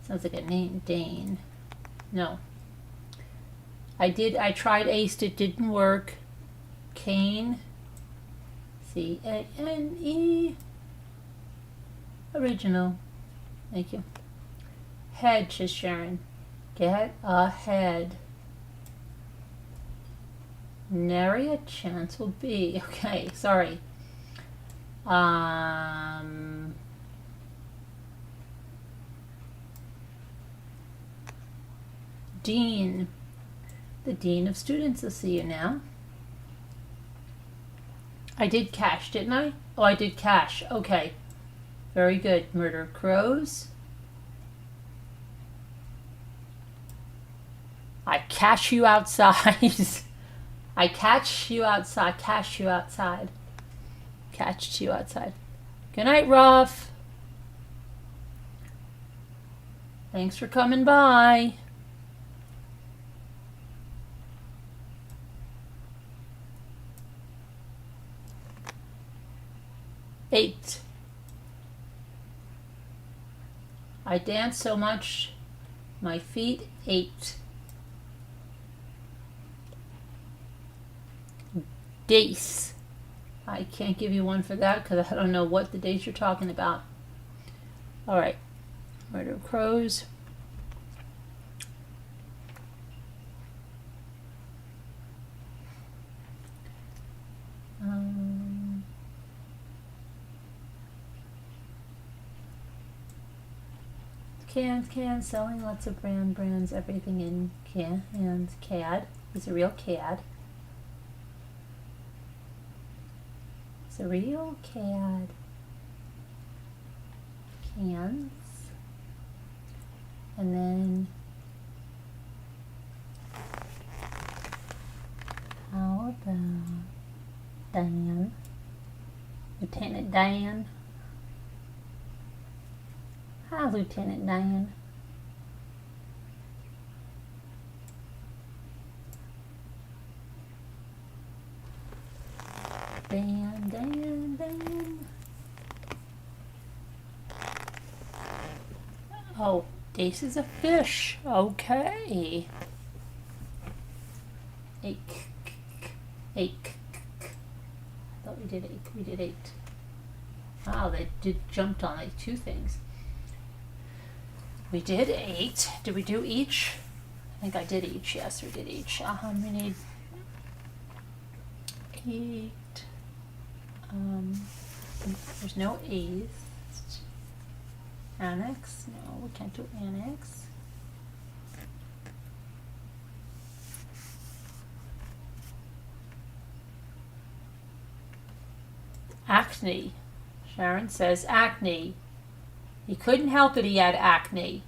Sounds like a name. Dane. No. I tried aced, it didn't work. Cane. C-A-N-E. Original. Thank you. Head, says Sharon. Get ahead. Nary a chance will be. Okay, sorry. Dean. The Dean of Students will see you now. I did cash, didn't I? Oh, I did cash. Okay. Very good. Murder crows. I cash you outside. I catch you outside. Cash you outside. Catch you outside. Good night, Ruff. Thanks for coming by. Eight. I dance so much, my feet ached. Dace. I can't give you one for that because I don't know what the dates you're talking about. All right. Murder of crows. Cans, selling lots of brands, everything in cans, CAD. It's a real CAD. It's a real CAD. Cans. And then, how about Dan? Lieutenant Dan. Hi, Lieutenant Dan. Dan. Oh, this is a fish. Okay. Eight. I thought we did 8. We did 8. Wow, they jumped on like 2 things. We did 8. Did we do each? I think I did each. Yes, we did each. We need 8. There's no A's. Annex? No, we can't do annex. Acne. Sharon says acne. He couldn't help it, he had acne.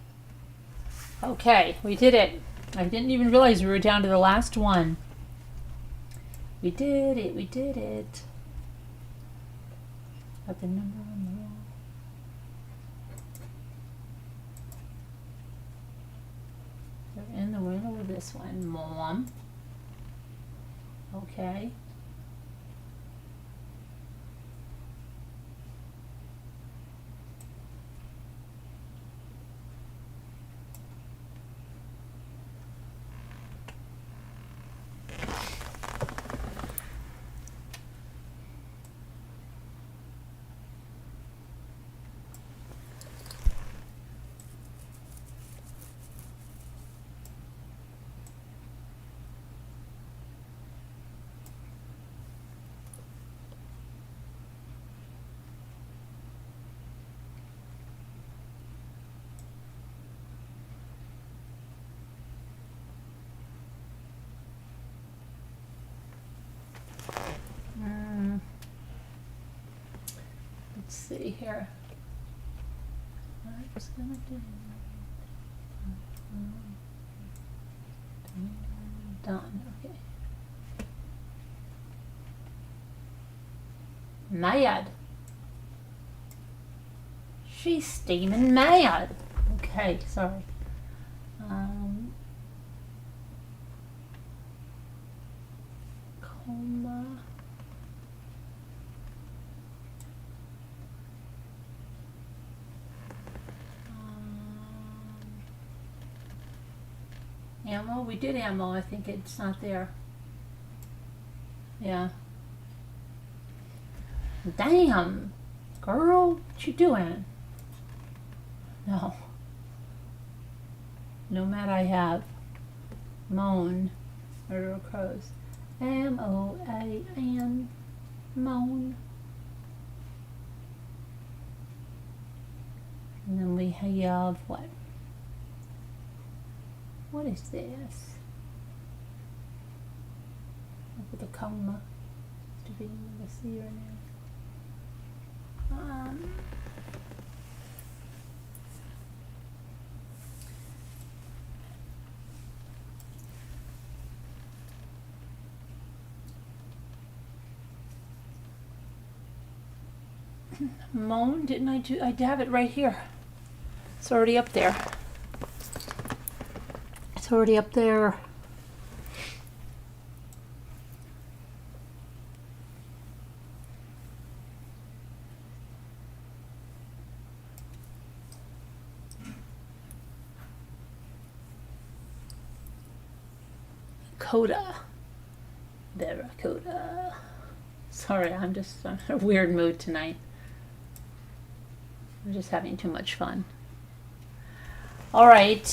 Okay, we did it. I didn't even realize we were down to the last one. We did it. Got the number on the wall. We're in the middle of this one. Mom. Okay. Let's see here. I was gonna do done. Okay. Mad. She's steaming mad. Okay, sorry. Coma. Ammo? We did ammo. I think it's not there. Yeah. Damn! Girl, what you doing? No. Nomad I have. Moan. Murder of crows. M-O-A-N. Moan. And then we have what? What is this? Look at the coma. To be able to see right now. Moan, didn't I do? I have it right here. It's already up there. It's already up there. Coda. Barracuda. Sorry, I'm in a weird mood tonight. I'm just having too much fun. All right,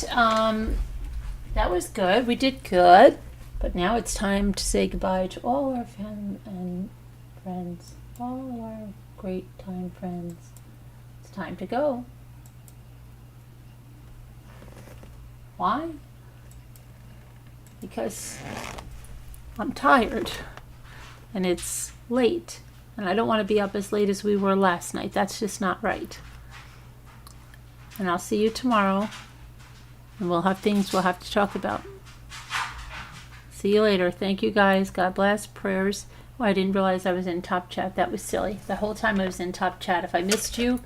that was good. We did good, but now it's time to say goodbye to all our family and friends, all our great time friends. It's time to go. Why? Because I'm tired and it's late and I don't want to be up as late as we were last night. That's just not right. And I'll see you tomorrow and we'll have things we'll have to talk about. See you later. Thank you guys. God bless. Prayers. Oh, I didn't realize I was in top chat. That was silly. The whole time I was in top chat. If I missed you,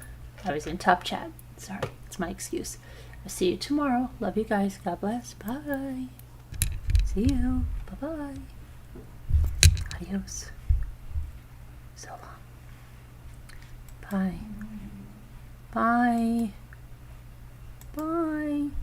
I was in top chat. Sorry. It's my excuse. I'll see you tomorrow. Love you guys. God bless. Bye. See you. Bye-bye. Adios. So long. Bye. Bye. Bye.